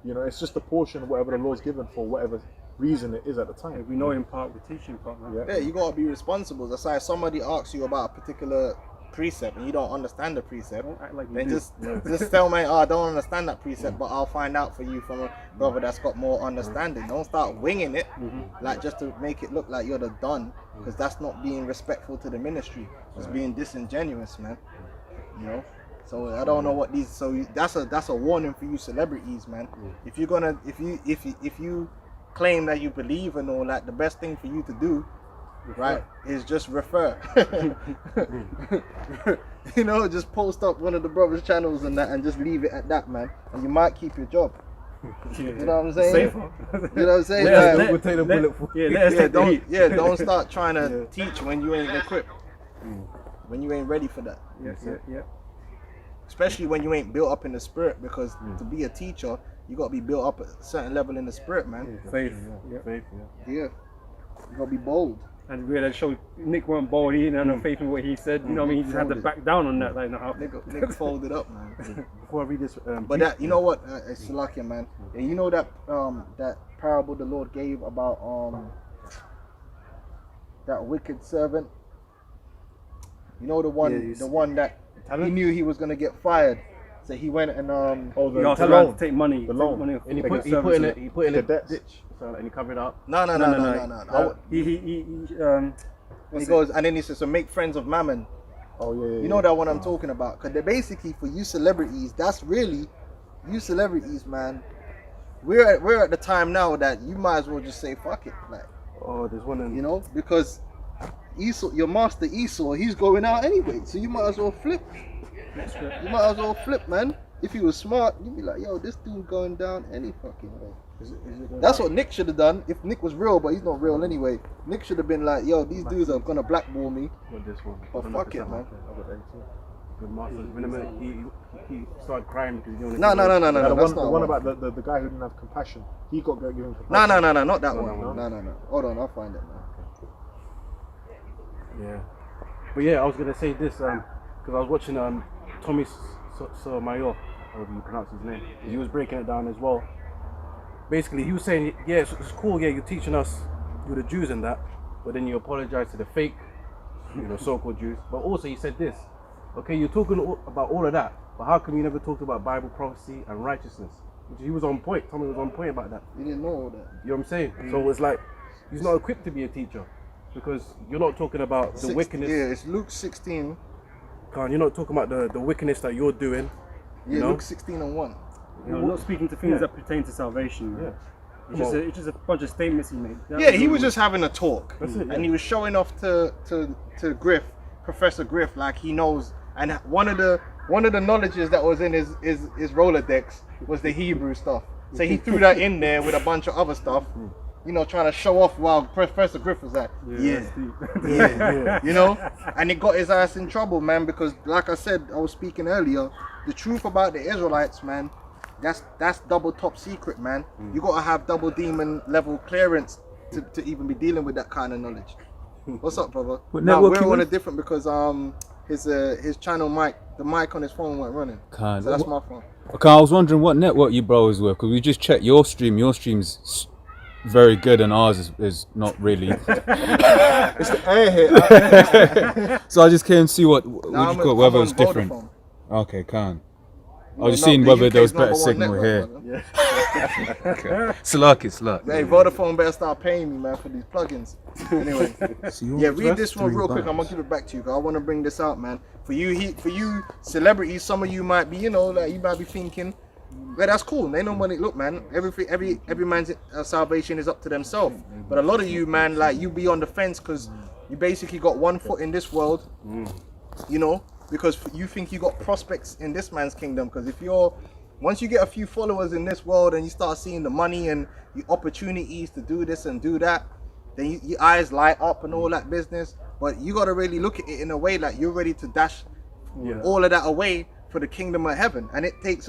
You know, it's just a portion of whatever the Lord's given for whatever reason it is at the time. We know in part, we teach in part, man. Yeah, you gotta be responsible. That's like somebody asks you about a particular precept and you don't understand the precept. Don't act like you Then do. just tell me, I don't understand that precept, but I'll find out for you from a brother that's got more understanding. Don't start winging it, like just to make it look like you're the done, because that's not being respectful to the ministry. It's being disingenuous, man. You know. So I don't know what these. So that's a warning for you celebrities, man. If you're gonna, if you claim that you believe and all that, the best thing for you to do, right, is just refer. You know, just post up one of the brothers' channels and that, and just leave it at that, man. And you might keep your job. You know what I'm saying? Safer. You know what I'm saying? We'll take the bullet for Don't start trying to teach when you ain't equipped. When you ain't ready for that. Yeah. Especially when you ain't built up in the spirit, because to be a teacher, you gotta be built up at a certain level in the spirit, man. Faith. Faith, Yeah. You gotta be bold. And we had to show Nick weren't bold. He didn't have no faith in what he said. You know what I mean? He just had to back down on that. Like, no, Nick folded up, man. Before I read this, But that, you know what, it's lucky, man. And you know that that parable the Lord gave about that wicked servant. You know the one that he knew he was gonna get fired, so he went and he asked the man to take money. The loan. Money and he take put service in a The debts. ditch, so and he covered it up. No. He goes and then he says, so make friends of Mammon. Oh yeah. You know that one I'm talking about, because they're basically for you celebrities. That's really you celebrities, man. We're at the time now that you might as well just say fuck it, like, Oh, there's one in, you know, because your master Esau, he's going out anyway, so you might as well flip. You might as well flip, man. If he was smart, you'd be like, yo, this dude going down any fucking way. That's what Nick should have done. If Nick was real, but he's not real anyway. Nick should have been like, yo, these dudes are gonna blackball me. Not this one. But fuck it, man. The master, remember, he started crying because he wanted No, that's The not one about the guy who didn't have compassion. He got given compassion. No, not that No, one. no. No. Hold on, I'll find it now. Yeah. But yeah, I was gonna say this because I was watching Tommy Sotomayor, however you pronounce his name. He was breaking it down as well. Basically, he was saying, yeah, it's cool, yeah, you're teaching us, you're the Jews and that, but then you apologize to the fake, so-called Jews. But also, he said this, okay, you're talking about all of that, but how come you never talked about Bible prophecy and righteousness? Which he was on point. Tommy was on point about that. You didn't know all that. You know what I'm saying? So it's like he's not equipped to be a teacher because you're not talking about the wickedness. Yeah, it's Luke 16. You're not talking about the wickedness that you're doing. Yeah, Luke 16:1. Not speaking to things that pertain to salvation. Right? Yeah. It's just a bunch of statements he made. Yeah, he was just having a talk, That's it, and he was showing off to Griff, Professor Griff, like he knows. And one of the knowledges that was in his Rolodex was the Hebrew stuff. So he threw that in there with a bunch of other stuff, trying to show off while Professor Griff was like, and it got his ass in trouble, man, because like I said, I was speaking earlier, the truth about the Israelites, man, that's double top secret, man. You gotta have double demon level clearance to even be dealing with that kind of knowledge. What's up, brother? No, we're on a different because his channel mic, the mic on his phone weren't running. So that's my phone. Okay, I was wondering what network you bros were, because we just checked your stream. Your stream's very good and ours is not really. It's the air here. So I just came to see whether it was different. Vodafone. Okay, Khan. I was just seeing whether there was better signal here. Slug. Hey, Vodafone better start paying me, man, for these plugins. Anyway, read this one real quick. I'm gonna give it back to you, 'cause I want to bring this out, man. For you celebrities, some of you might be, like you might be thinking, well, that's cool. Ain't no money. Look, man, every man's salvation is up to themselves. But a lot of you, man, like you be on the fence because you basically got one foot in this world, because you think you got prospects in this man's kingdom. Because once you get a few followers in this world and you start seeing the money and the opportunities to do this and do that, then your eyes light up and all that business. But you got to really look at it in a way like you're ready to dash all of that away for the kingdom of heaven. And it takes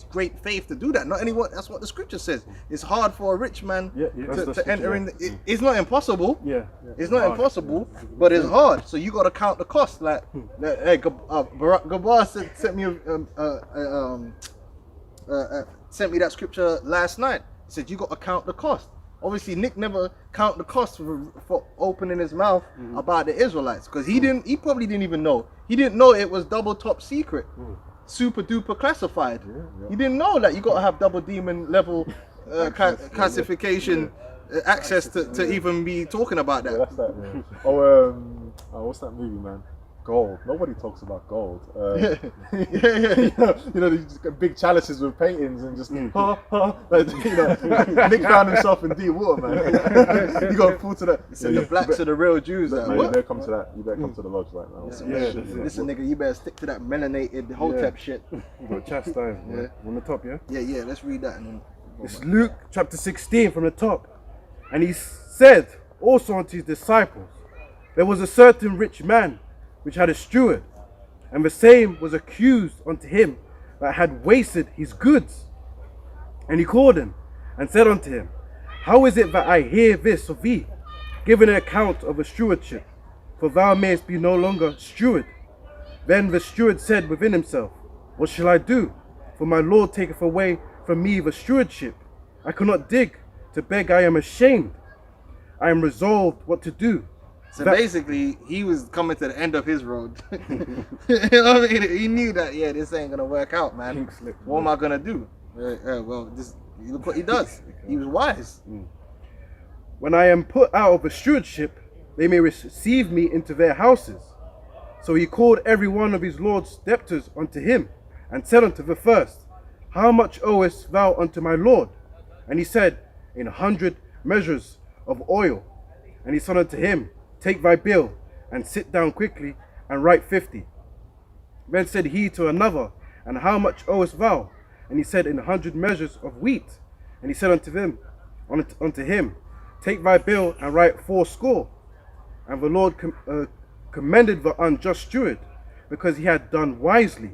great faith to do that. Not anyone. That's what the scripture says. It's hard for a rich man to enter in. It's not impossible. It's not impossible, but it's hard. So you got to count the cost. Like, hey, Gabar sent me that scripture last night. He said you got to count the cost. Obviously, Nick never count the cost for opening his mouth about the Israelites, because he probably didn't even know. He didn't know it was double top secret, super duper classified. He didn't know that you got to have double demon level classification access to even be talking about that. Yeah, that's that. What's that movie, man? Gold. Nobody talks about gold. These big chalices with paintings and just Nick found himself in deep water, man. You got to fall to that. So the blacks are the real Jews. Man, you better come to that. You better come to the lodge right now. Listen, nigga, you better stick to that melanated hotep shit. You got chastised, man. On the top, yeah? Yeah. Let's read that. And then it's Luke chapter 16 from the top. And he said also unto his disciples, there was a certain rich man which had a steward, and the same was accused unto him that had wasted his goods. And he called him and said unto him, how is it that I hear this of thee, giving an account of a stewardship? For thou mayest be no longer steward. Then the steward said within himself, what shall I do? For my Lord taketh away from me the stewardship. I cannot dig, to beg I am ashamed. I am resolved what to do. So basically, he was coming to the end of his road. You know what I mean? He knew that, this ain't gonna work out, man. What am I gonna do? Look what he does. He was wise. When I am put out of the stewardship, they may receive me into their houses. So he called every one of his Lord's debtors unto him, and said unto the first, how much owest thou unto my Lord? And he said, 100 measures of oil. And he said unto him, take thy bill, and sit down quickly, and write 50. Then said he to another, and how much owest thou? And he said, 100 measures of wheat. And he said unto him, take thy bill, and write 80. And the Lord commended the unjust steward, because he had done wisely.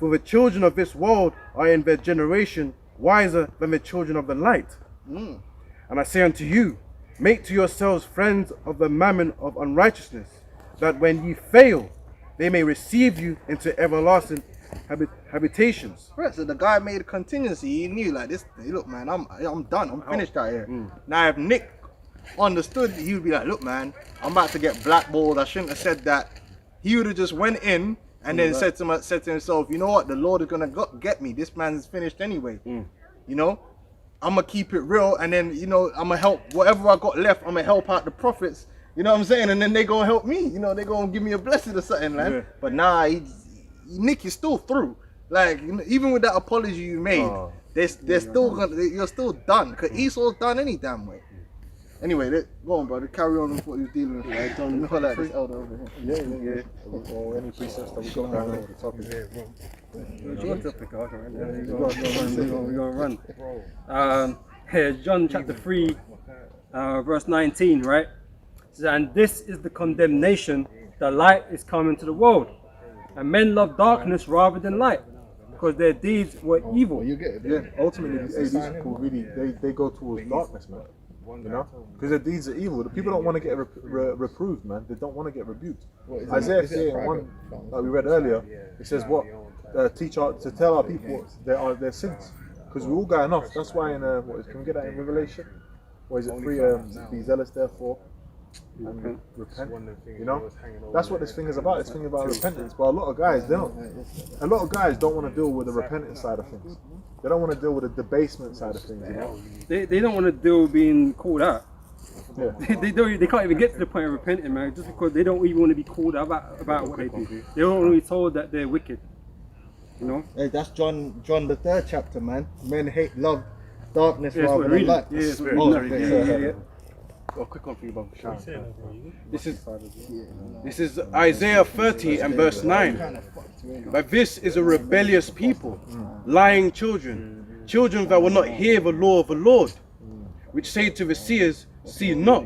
For the children of this world are in their generation wiser than the children of the light. And I say unto you, Make to yourselves friends of the mammon of unrighteousness, that when ye fail, they may receive you into everlasting habitations. Right, so the guy made a contingency. He knew like this. Look, man, I'm done. I'm finished out here. Now, if Nick understood, he would be like, look, man, I'm about to get blackballed. I shouldn't have said that. He would have just went in and then said to himself, you know what? The Lord is gonna get me. This man's finished anyway. You know, I'm gonna keep it real, and then I'm gonna help whatever I got left. I'm gonna help out the prophets. You know what I'm saying? And then they gonna help me. You know, they gonna give me a blessing or something, man. Yeah. But nah, Nick is still through. Like, even with that apology you made, they're still you're still done. Cause Esau's done any damn way. Anyway, go on, brother. Carry on with what you're dealing with. Like, don't know like this elder over here. Yeah. Or any precepts that we got down over the topic. We're gonna run. Here, John chapter 3, verse 19, right? And this is the condemnation: the light is coming to the world, and men love darkness rather than light, because their deeds were evil. You get it? Yeah, ultimately, these people really they go towards darkness, man. You know, because their deeds are evil. The people don't want to get reproved, man. They don't want to get rebuked. Isaiah 58:1, like we read earlier, it says what to tell our people their sins, because we're all going off. That's why can we get that in Revelation? Or is it 3? Be zealous therefore and repent. You know, that's what this thing is about. This thing about repentance. But a lot of guys don't want to deal with the repentance side of things. They don't want to deal with the debasement side of things. You know, they don't want to deal with being called out. Yeah. They can't even get to the point of repenting, man, just because they don't even want to be called out about what they do. They don't want to be told that they're wicked. You know. Hey, that's John the 3rd chapter, man. Men love darkness rather than light. Yeah. Oh, quick one for you, brother. This is Isaiah 30 and verse 9. But this is a rebellious people, lying children that will not hear the law of the Lord, which say to the seers, see not,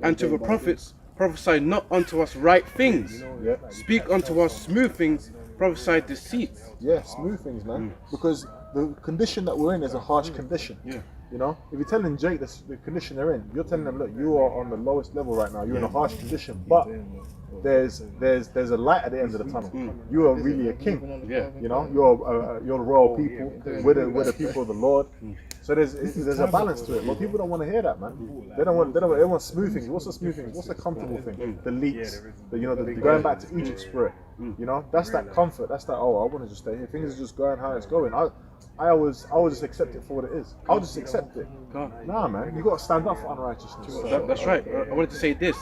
and to the prophets, prophesy not unto us right things. Speak unto us smooth things, prophesy deceits. Yeah, smooth things, man. Because the condition that we're in is a harsh condition. Yeah. You know, if you're telling Jake the condition they're in, you're telling them, look, you are on the lowest level right now. You're in a harsh condition, but there's a light at the end of the tunnel. You are really a king. Yeah. You know, you're the royal people. We're the people of the Lord. So there's a balance to it. But people don't want to hear that, man. They want smooth things. What's the smooth things? What's the comfortable thing? The leaks. The going back to Egypt spirit. You know, that's that comfort. That's that. Oh, I want to just stay here. Things are just going how it's going. I always just accept it for what it is. I'll just accept it. Nah, man, you got to stand up for unrighteousness. That's right. I wanted to say this.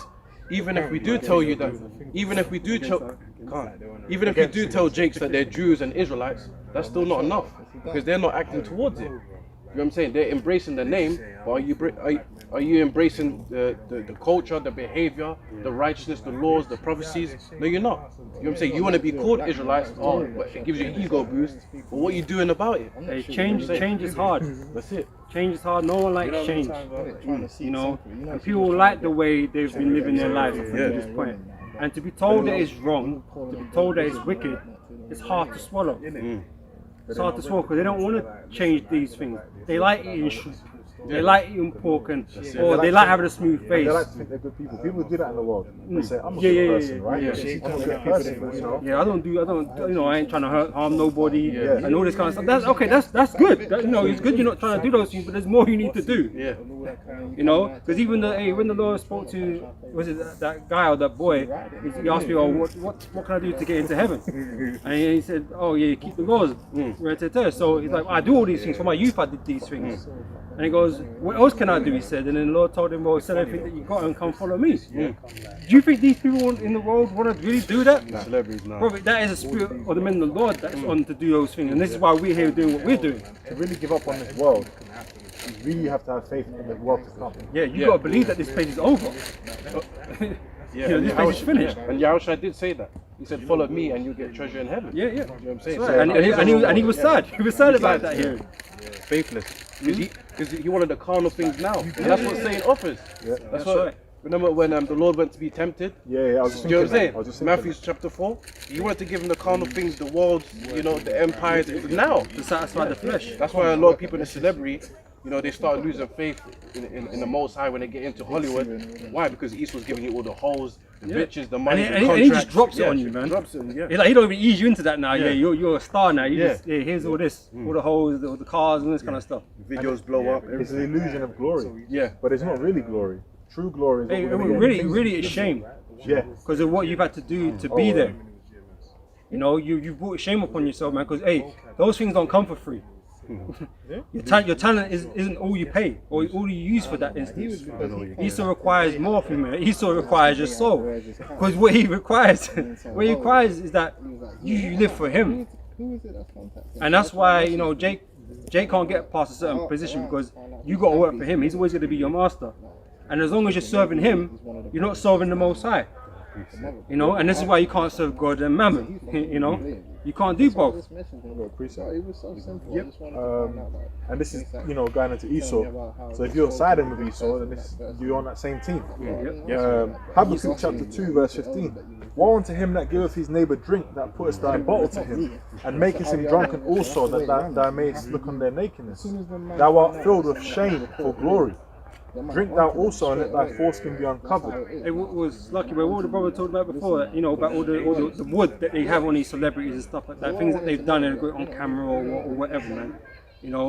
Even if we do tell you that, even if you do tell Jakes that they're Jews and Israelites, that's still not enough, because they're not acting towards it. You know what I'm saying? They're embracing the name, but are you embracing the culture, the behavior, the righteousness, the laws, the prophecies? No, you're not. You know what I'm saying? You want to be called Israelites, but it gives you an ego boost. But what are you doing about it? Hey, change is hard. That's it. Change is hard. No one likes change. You know, and people like the way they've been living their lives up to this point. And to be told that it's wrong, to be told that it's wicked, it's hard to swallow. It's hard to swallow because they don't want to change these things. They like eating soup. They like eating pork, or they like having a smooth face. They like to think they're good people. People do that in the world. They say, I'm a good person, right? I'm a good person, you know? Yeah, I ain't trying to harm nobody and all this kind of stuff. That's okay, that's good. It's good you're not trying to do those things, but there's more you need to do. Yeah. You know, because even when the Lord spoke to, was it that guy or that boy, he asked me, what can I do to get into heaven? And he said, oh yeah, keep the laws. So he's like, I do all these things. For my youth I did these things. And he goes, what else can I do? He said, and then the Lord told him, well, sell everything that you got and come follow me. Do you think these people in the world want to really do that? Celebrities, no. Brother, that is a spirit of the men of the Lord that's on to do those things. And this is why we're here doing what we're doing. To really give up on this world, you really have to have faith in the world to come. Yeah, you got to believe that this place is over. This place is finished. And Yahushua did say that. He said, follow me and you get treasure in heaven. Yeah. You know what I'm saying? Right. And he was sad. He was sad about that hearing. Faithless. Because he wanted the carnal things now. And that's what Satan offers. Yeah. That's what. Remember when the Lord went to be tempted? Yeah, I was just Do you know what I'm thinking that. saying? I was just thinking Matthew chapter 4. He wanted to give him the carnal things, the world, the empires. Now, To satisfy the flesh. that's why a lot of people in the celebrity, they start losing faith in the Most High when they get into Hollywood. Why? Because Esau's giving you all the hoes, the riches, the money, And the he contracts. just drops it on you, man. Drops it, yeah. He don't even ease you into that now. Yeah, you're a star now. You Yeah. just here's all this, all the hoes, all the cars, and this kind of stuff. Videos blow up. it's the illusion of glory. Yeah. But it's not really glory. True glory is what Hey, we're gonna get. really, it's shame Yeah. because of what you've had to do to be there. You brought shame upon yourself, man. Because those things don't come for free. Your talent isn't all you pay or all you use for that instance. Esau requires more from you. Esau requires your soul, because what he requires is that you live for him, and that's why Jake can't get past a certain position because you got to work for him. He's always going to be your master, and as long as you're serving him, you're not serving the Most High. And this is why you can't serve God and Mammon. You can't do both. And this is, going into Esau. So if you're siding with Esau, then you're on that same team. Habakkuk chapter 2 verse 15. Woe unto him that giveth his neighbour drink, that puttest thy bottle to him, and makest him drunken also, that thou mayest look on their nakedness. Thou art filled with shame for glory. Drink thou also, and let thy foreskin be uncovered. It was lucky, but what the brother talked about before, about all the wood that they have on these celebrities and stuff like that, things that they've done and got on camera or whatever, man.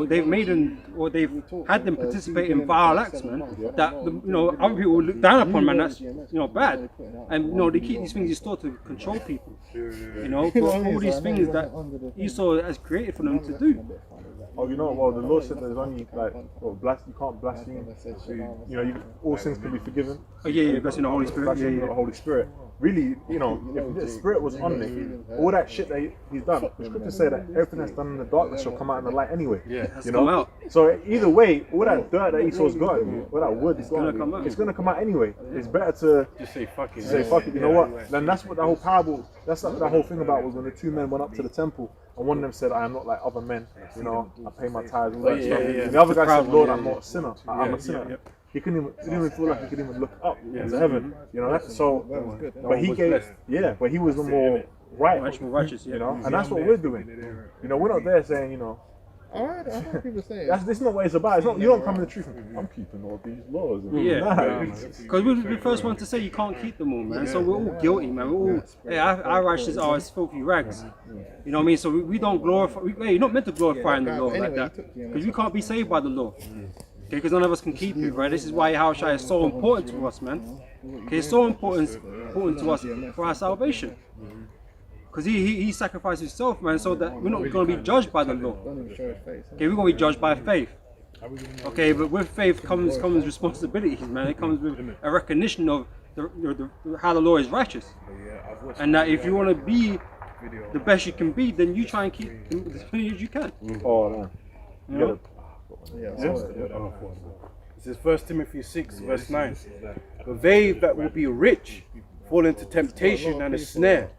They've made them, or they've had them participate in vile acts, man. That other people look down upon, man. That's bad, and they keep these things in store to control people. For all these things that Esau has created for them to do. Oh, well, the Lord said there's only you can't blaspheme. All sins can be forgiven. Oh yeah, blessing the Holy Spirit. Blaspheme the Holy Spirit. Really, if the Spirit was on me, all that shit that he's done, the scriptures say that everything that's done in the darkness shall come out in the light anyway. Yeah, come out. So either way, all that dirt that Esau's got, all that wood, it's gonna come out. It's gonna come out anyway. It's better to Just say fuck it. say fuck it. You know what? Then that's what the whole parable. That's what the whole thing about was when the two men went up to the temple. And one of them said, I am not like other men, I pay my tithes, all that stuff. And the other guy said, Lord, I'm not a sinner, I'm a sinner. He didn't even feel like he could even look up into heaven, so, but he gave, but he was the more righteous, and that's what we're doing. We're not there saying, Alright, I heard people saying this is not what it's about. It's not, you don't come in the truth and I'm keeping all these laws. Because we're the first one to say you can't keep them all, man. So we're all guilty, man. We're all, our righteousures are as filthy rags. You know what I mean? So we don't glorify. You're not meant to glorify in the law like that, because we can't be saved by the law. Okay, because none of us can keep it, right? This is why Yahushua is so important to us, man. Okay, it's so important to us for our salvation. Because he sacrificed himself, man, so that we're not going to be judged by the law. Okay, we're going to be judged by faith. Okay, but with faith comes responsibilities, man. It comes with a recognition of how the law is righteous. And that if you want to be the best you can be, then you try and keep as many as you can. Oh, no. This is 1 Timothy 6 verse 9. But they that will be rich fall into temptation and a snare,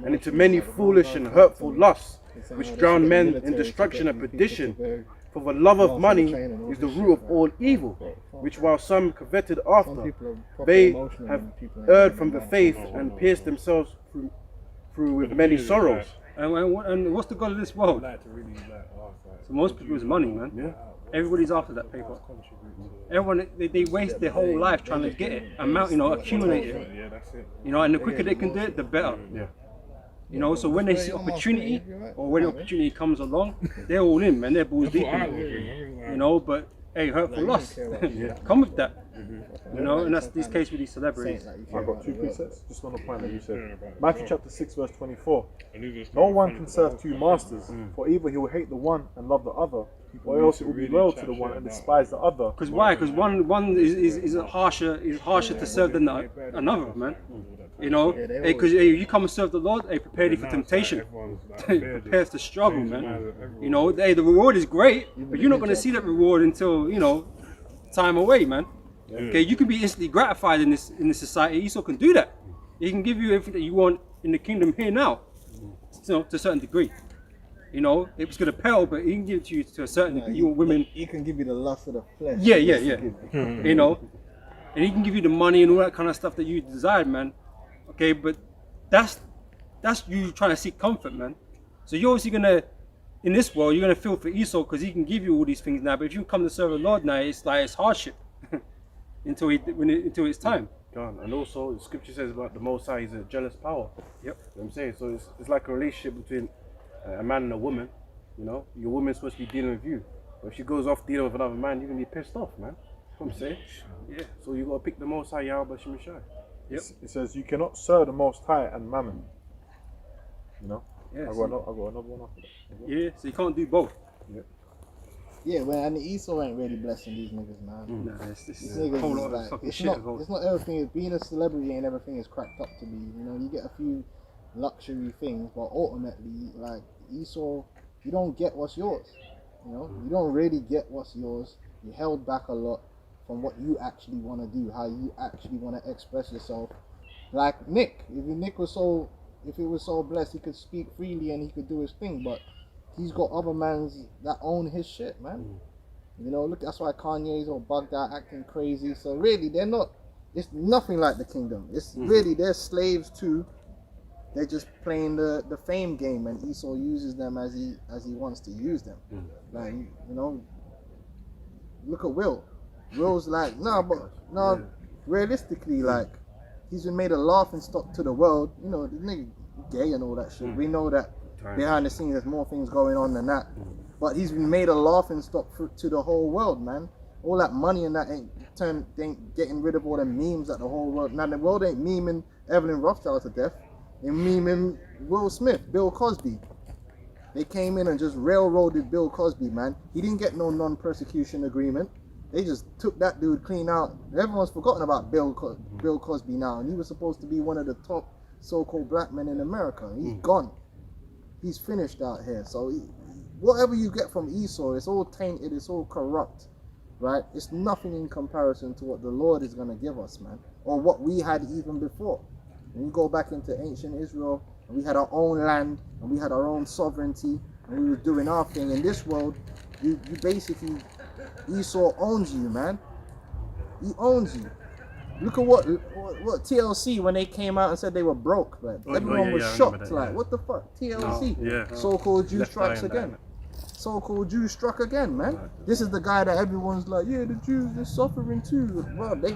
and into many foolish and hurtful lusts, which drown men in destruction and perdition. For the love of money is the root of all evil, which while some coveted after, they have erred from the faith and pierced themselves through with many sorrows. And what's the God of this world? So most people is money, man. Yeah. Everybody's after that paper. Everyone, they waste their whole life trying to get it, accumulate it. And the quicker they can do it, the better. Yeah. So when they see opportunity, or when the opportunity comes along, they're all in, man. They're balls deep in it. But hey, hurtful loss. Come with that. And that's this case with these celebrities. I've got two precepts, just on the point that you said. Matthew chapter 6 verse 24. No one can serve two masters, for either he will hate the one and love the other, or else it will be loyal to the one and despise the other. Because why? Because one is harsher to serve than another, man. Because you come and serve the Lord, prepare you for temptation. Prepare to struggle, man. The reward is great, but you're not going to see that reward until time away, man. Okay, you can be instantly gratified in this society. Esau can do that. He can give you everything that you want in the kingdom here now, to a certain degree. It was going to pale, but he can give it to you to a certain degree. You want women. He can give you the lust of the flesh. Yeah. and he can give you the money and all that kind of stuff that you desired, man. Okay, but that's you trying to seek comfort, man. So you're obviously gonna, in this world, you're gonna feel for Esau because he can give you all these things now. But if you come to serve the Lord now, it's like it's hardship until it's time. Gone. And also, the scripture says about the Most High is a jealous power. Yep. You know what I'm saying? So it's like a relationship between a man and a woman. You know, your woman's supposed to be dealing with you. But if she goes off dealing with another man, you're going to be pissed off, man. You know what I'm saying? Yeah. So you got to pick the Most High, Yahweh Shemashai. Yep. It says you cannot serve the Most High and Mammon. You know. Yeah, I got another one after that. Yeah. So you can't do both. Yeah, well, and Esau ain't really blessing these niggas, man. Nah, it's These a niggas whole is lot of like, fucking it's shit. not everything. Being a celebrity ain't everything is cracked up to be. You know, you get a few luxury things, but ultimately, like Esau, you don't get what's yours. You know, you don't really get what's yours. You held back a lot from what you actually want to do, how you actually want to express yourself. Like Nick, if it was so blessed, he could speak freely and he could do his thing, but he's got other mans that own his shit, man. You know, look, that's why Kanye's all bugged out, acting crazy. So really, they're not. It's nothing like the kingdom. It's really they're slaves too. They're just playing the fame game, and Esau uses them as he wants to use them. Like, you know, look at Will. Will's like, realistically, like, he's been made a laughing stock to the world. You know, the nigga gay and all that shit. We know that behind the scenes there's more things going on than that. But he's been made a laughing stock to the whole world, man. All that money and that ain't getting rid of all the memes that the whole world. Now the world ain't memeing Evelyn Rothschild to death. They're memeing Will Smith, Bill Cosby. They came in and just railroaded Bill Cosby, man. He didn't get no non-persecution agreement. They just took that dude clean out. Everyone's forgotten about Bill Cosby now, and he was supposed to be one of the top so-called black men in America. He's gone. He's finished out here. So whatever you get from Esau, it's all tainted, it's all corrupt, right? It's nothing in comparison to what the Lord is going to give us, man, or what we had even before. When you go back into ancient Israel, and we had our own land, and we had our own sovereignty, and we were doing our thing. In this world, you basically, Esau owns you, man. He owns you. Look at what TLC, when they came out and said they were broke, man. Everyone was shocked, that, like, what the fuck? TLC, yeah. so-called Jew Left strikes eye and again. So-called Jew struck again, man. This is the guy that everyone's like, yeah, the Jews, they're suffering too. Well, they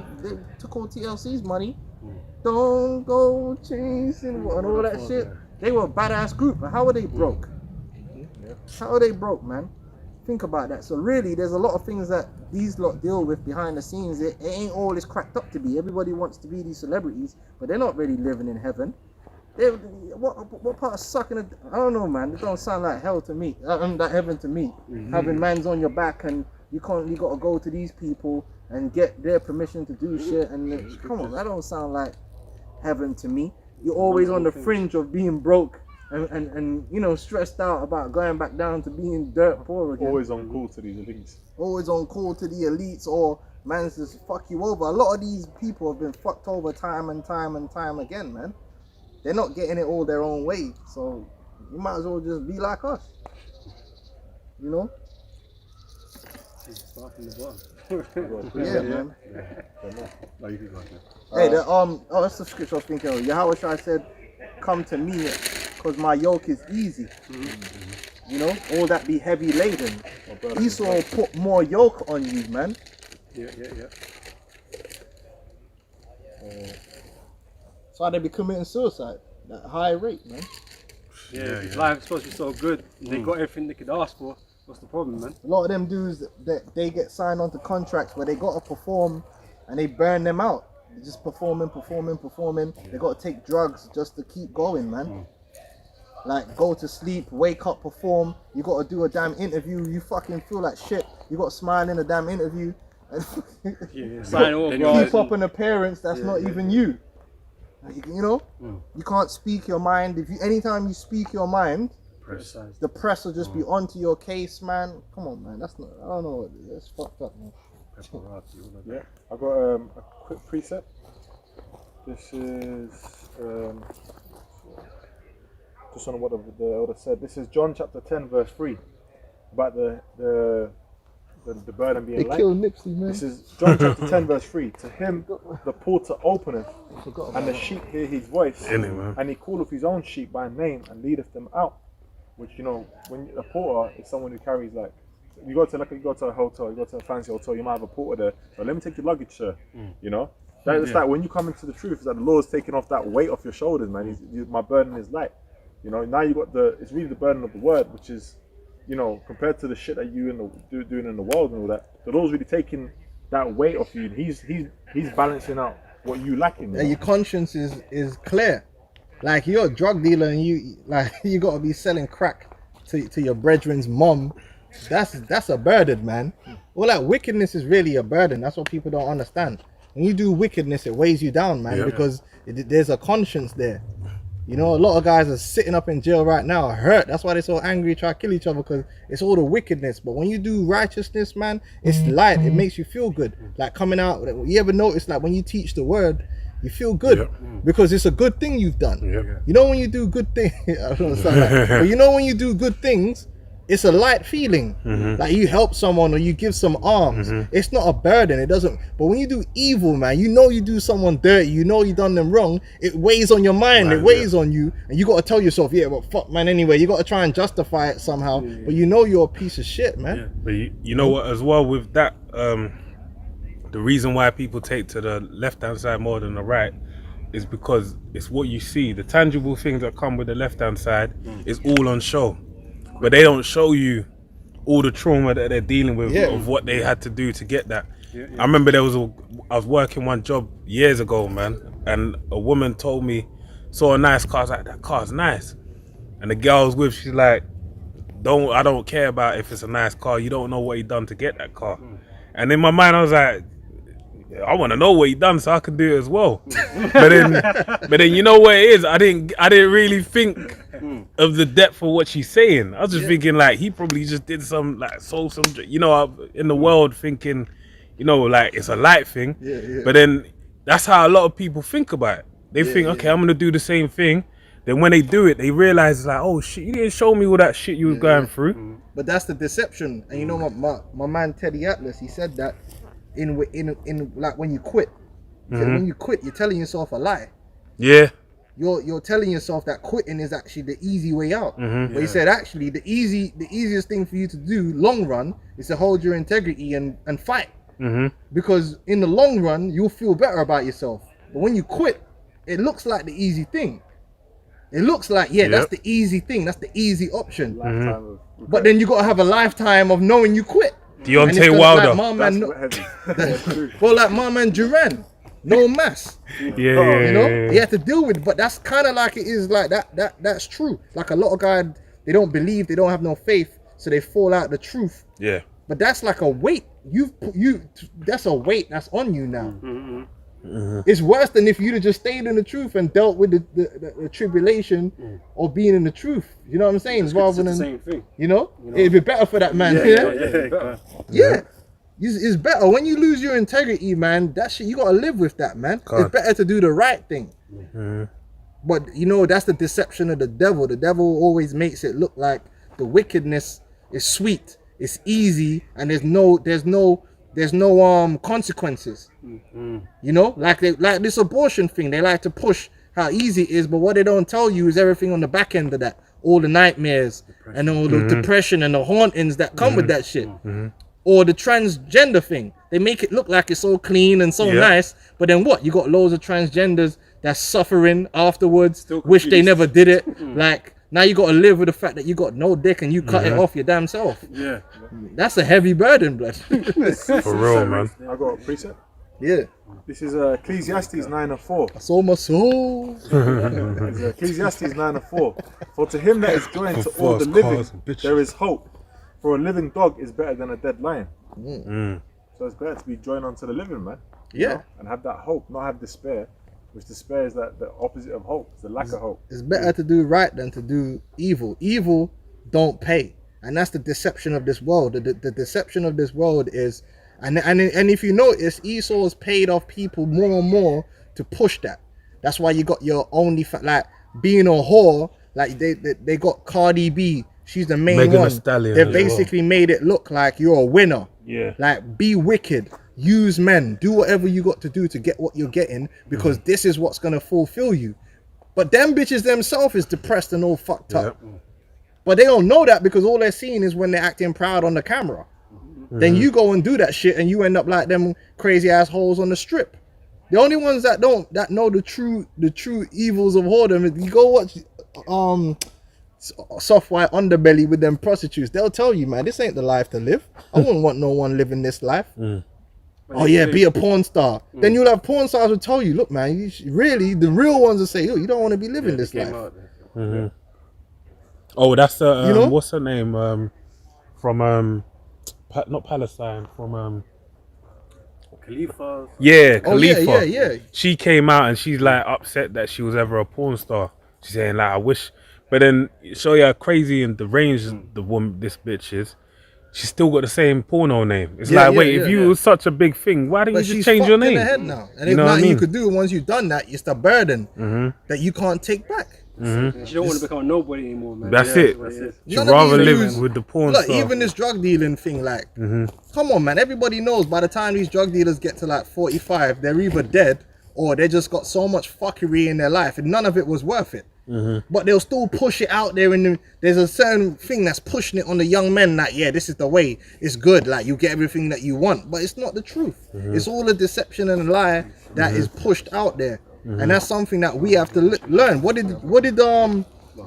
took all TLC's money. Don't go chasing and all that shit. They were a badass group, but how are they broke? How are they broke, man? Think about that. So really, there's a lot of things that these lot deal with behind the scenes. It ain't all it's cracked up to be. Everybody wants to be these celebrities, but they're not really living in heaven. What part of sucking it? I don't know, man. It don't sound like hell to me. That heaven to me. Having mans on your back and you got to go to these people and get their permission to do shit. And come on, that don't sound like heaven to me. You're always on the fringe of being broke and you know, stressed out about going back down to being dirt poor again. Always on call to these elites. Always on call to the elites, or man's just fuck you over. A lot of these people have been fucked over time and time and time again, man. They're not getting it all their own way, so you might as well just be like us, you know? Start from the bottom. Yeah, man. No, you can go ahead. Hey, that's the scripture I was thinking of. Yahweh Shai said, "Come to me, because my yoke is easy." You know, all that be heavy laden. Esau put more yoke on you, man. Yeah. That's why they be committing suicide at a high rate, man. Yeah, his life is supposed to be so good. They got everything they could ask for. What's the problem, man? A lot of them dudes that they get signed onto contracts where they got to perform and they burn them out. They're just performing. They got to take drugs just to keep going, man. Like, go to sleep, wake up, perform. You got to do a damn interview. You fucking feel like shit. You got to smile in a damn interview. Sign autographs. Keep up an appearance that's not even you. You know, you can't speak your mind. Anytime you speak your mind, the press will just be onto your case, man. Come on, man. That's not. I don't know. That's fucked up, man. Yeah, I got a quick precept. This is just on what the elder said. This is John chapter 10 verse 3 about the the burden being They light. killed Nipsey, man. This is John chapter 10 verse 3. To him the porter openeth, and the sheep hear his voice, and he calleth his own sheep by name and leadeth them out. Which, you know, when a porter is someone who carries, like, you go to a hotel, you go to a fancy hotel, you might have a porter there. So let me take your luggage, sir. You know, it's like when you come into the truth, it's like the Lord's taking off that weight off your shoulders, man. My burden is light. You know, now you got it's really the burden of the word, which is, you know, compared to the shit that you doing in the world and all that. The Lord's really taking that weight off you. And he's balancing out what you lacking. And your conscience is clear. Like, you're a drug dealer and you gotta be selling crack to your brethren's mom. That's a burden, man. All that wickedness is really a burden. That's what people don't understand. When you do wickedness, it weighs you down, man, because there's a conscience there. You know, a lot of guys are sitting up in jail right now, hurt. That's why they're so angry, try to kill each other, because it's all the wickedness. But when you do righteousness, man, it's light. It makes you feel good. Like coming out, you ever notice, like when you teach the word, you feel good because it's a good thing you've done. You know, when you do good things, I don't understand that. But you know, when you do good things, it's a light feeling. Like you help someone or you give some alms. It's not a burden. It doesn't. But when you do evil, man, you know you do someone dirty. You know you done them wrong. It weighs on your mind. It weighs on you, and you got to tell yourself, yeah, but fuck, man. Anyway, you got to try and justify it somehow. But you know you're a piece of shit, man. But you know what? As well with that, the reason why people take to the left-hand side more than the right is because it's what you see. The tangible things that come with the left-hand side is all on show. But they don't show you all the trauma that they're dealing with of what they had to do to get that. I remember I was working one job years ago, man, and a woman told me, saw a nice car. I was like, that car's nice. And the girl I was with, she's like, I don't care about if it's a nice car. You don't know what he done to get that car. And in my mind, I was like, I want to know what he done so I can do it as well. but then you know what it is? I didn't really think of the depth of what she's saying. I was just thinking, like, he probably just did some, like, sold some, you know, in the world thinking, you know, like, it's a light thing. But then that's how a lot of people think about it. They think, okay, I'm gonna do the same thing. Then when they do it, they realize it's like, oh shit, you didn't show me all that shit you was going through. But that's the deception. And you know, my man Teddy Atlas, he said that in like when you quit, he said when you quit, you're telling yourself a lie. You're telling yourself that quitting is actually the easy way out. But he said actually the easiest thing for you to do long run is to hold your integrity and fight. Because in the long run you'll feel better about yourself. But when you quit, it looks like the easy thing. It looks like, that's the easy thing, that's the easy option. But then you gotta have a lifetime of knowing you quit. Deontay Wilder. Like my man Duran, no mass. You know, he had to deal with it, but that's kind of like it is like that. That's true. Like a lot of guys, they don't believe, they don't have no faith, so they fall out the truth. But that's like a weight. That's a weight that's on you now. It's worse than if you'd have just stayed in the truth and dealt with the tribulation of being in the truth. You know what I'm saying? Rather than the same thing. You know, it'd be better for that man. It's better when you lose your integrity, man. That shit, you gotta live with that, man. It's better to do the right thing. But you know, that's the deception of the devil. The devil always makes it look like the wickedness is sweet, it's easy, and there's no consequences. You know, like this abortion thing, they like to push how easy it is, but what they don't tell you is everything on the back end of that, all the nightmares and all the depression and the hauntings that come with that shit. Or the transgender thing, they make it look like it's so clean and so nice, but then what, you got loads of transgenders that's suffering afterwards, wish they never did it. Like, now you got to live with the fact that you got no dick and you cut it off your damn self. That's a heavy burden, blood. For real, man. I got a precept. This is Ecclesiastes 9:4. I saw my soul. It's Ecclesiastes 9:4. For to him that is joined to all the living, there is hope. For a living dog is better than a dead lion. So it's better to be joined unto the living, man. You know? And have that hope, not have despair. Which despair is that the opposite of hope. It's the lack of hope. It's better to do right than to do evil. Evil don't pay. And that's the deception of this world. The deception of this world is, and if you notice, Esau's paid off people more and more to push that. That's why you got your only, like being a whore, like they got Cardi B. She's the main Megan one. Thee Stallion They basically made it look like you're a winner. Yeah. Like, be wicked, use men, do whatever you got to do to get what you're getting, because this is what's gonna fulfill you. But them bitches themselves is depressed and all fucked up. But they don't know that, because all they're seeing is when they're acting proud on the camera. Then you go and do that shit and you end up like them crazy assholes on the strip. The only ones that know the true evils of whoredom, you go watch Soft White Underbelly with them prostitutes. They'll tell you, man, this ain't the life to live. I wouldn't want no one living this life. Oh yeah, be a porn star. Then you'll have porn stars who tell you, look, man, really the real ones will say, oh, you don't want to be living this life. Oh, that's You know? what's her name? From not Palestine, from Khalifa. yeah, Oh yeah, Khalifa. yeah. She came out and she's like upset that she was ever a porn star. She's saying like, I wish, but then show you how crazy and deranged the woman, this bitch is. She's still got the same porno name. It's like, wait, if you was such a big thing, why didn't But you she's just change your fucked in name? the head now. And You there's know what I nothing you mean? could do. Once you've done that, it's the burden that you can't take back. She don't want to become a nobody anymore, man. That's it. She'd None of rather these live dudes- with the porn Look, star. even this drug dealing thing, like, come on, man. Everybody knows by the time these drug dealers get to like 45, they're either dead or they just got so much fuckery in their life and none of it was worth it. But they'll still push it out there, and there's a certain thing that's pushing it on the young men that, yeah, this is the way, it's good, like you get everything that you want, but it's not the truth. It's all a deception and a lie that is pushed out there, and that's something that we have to learn. What did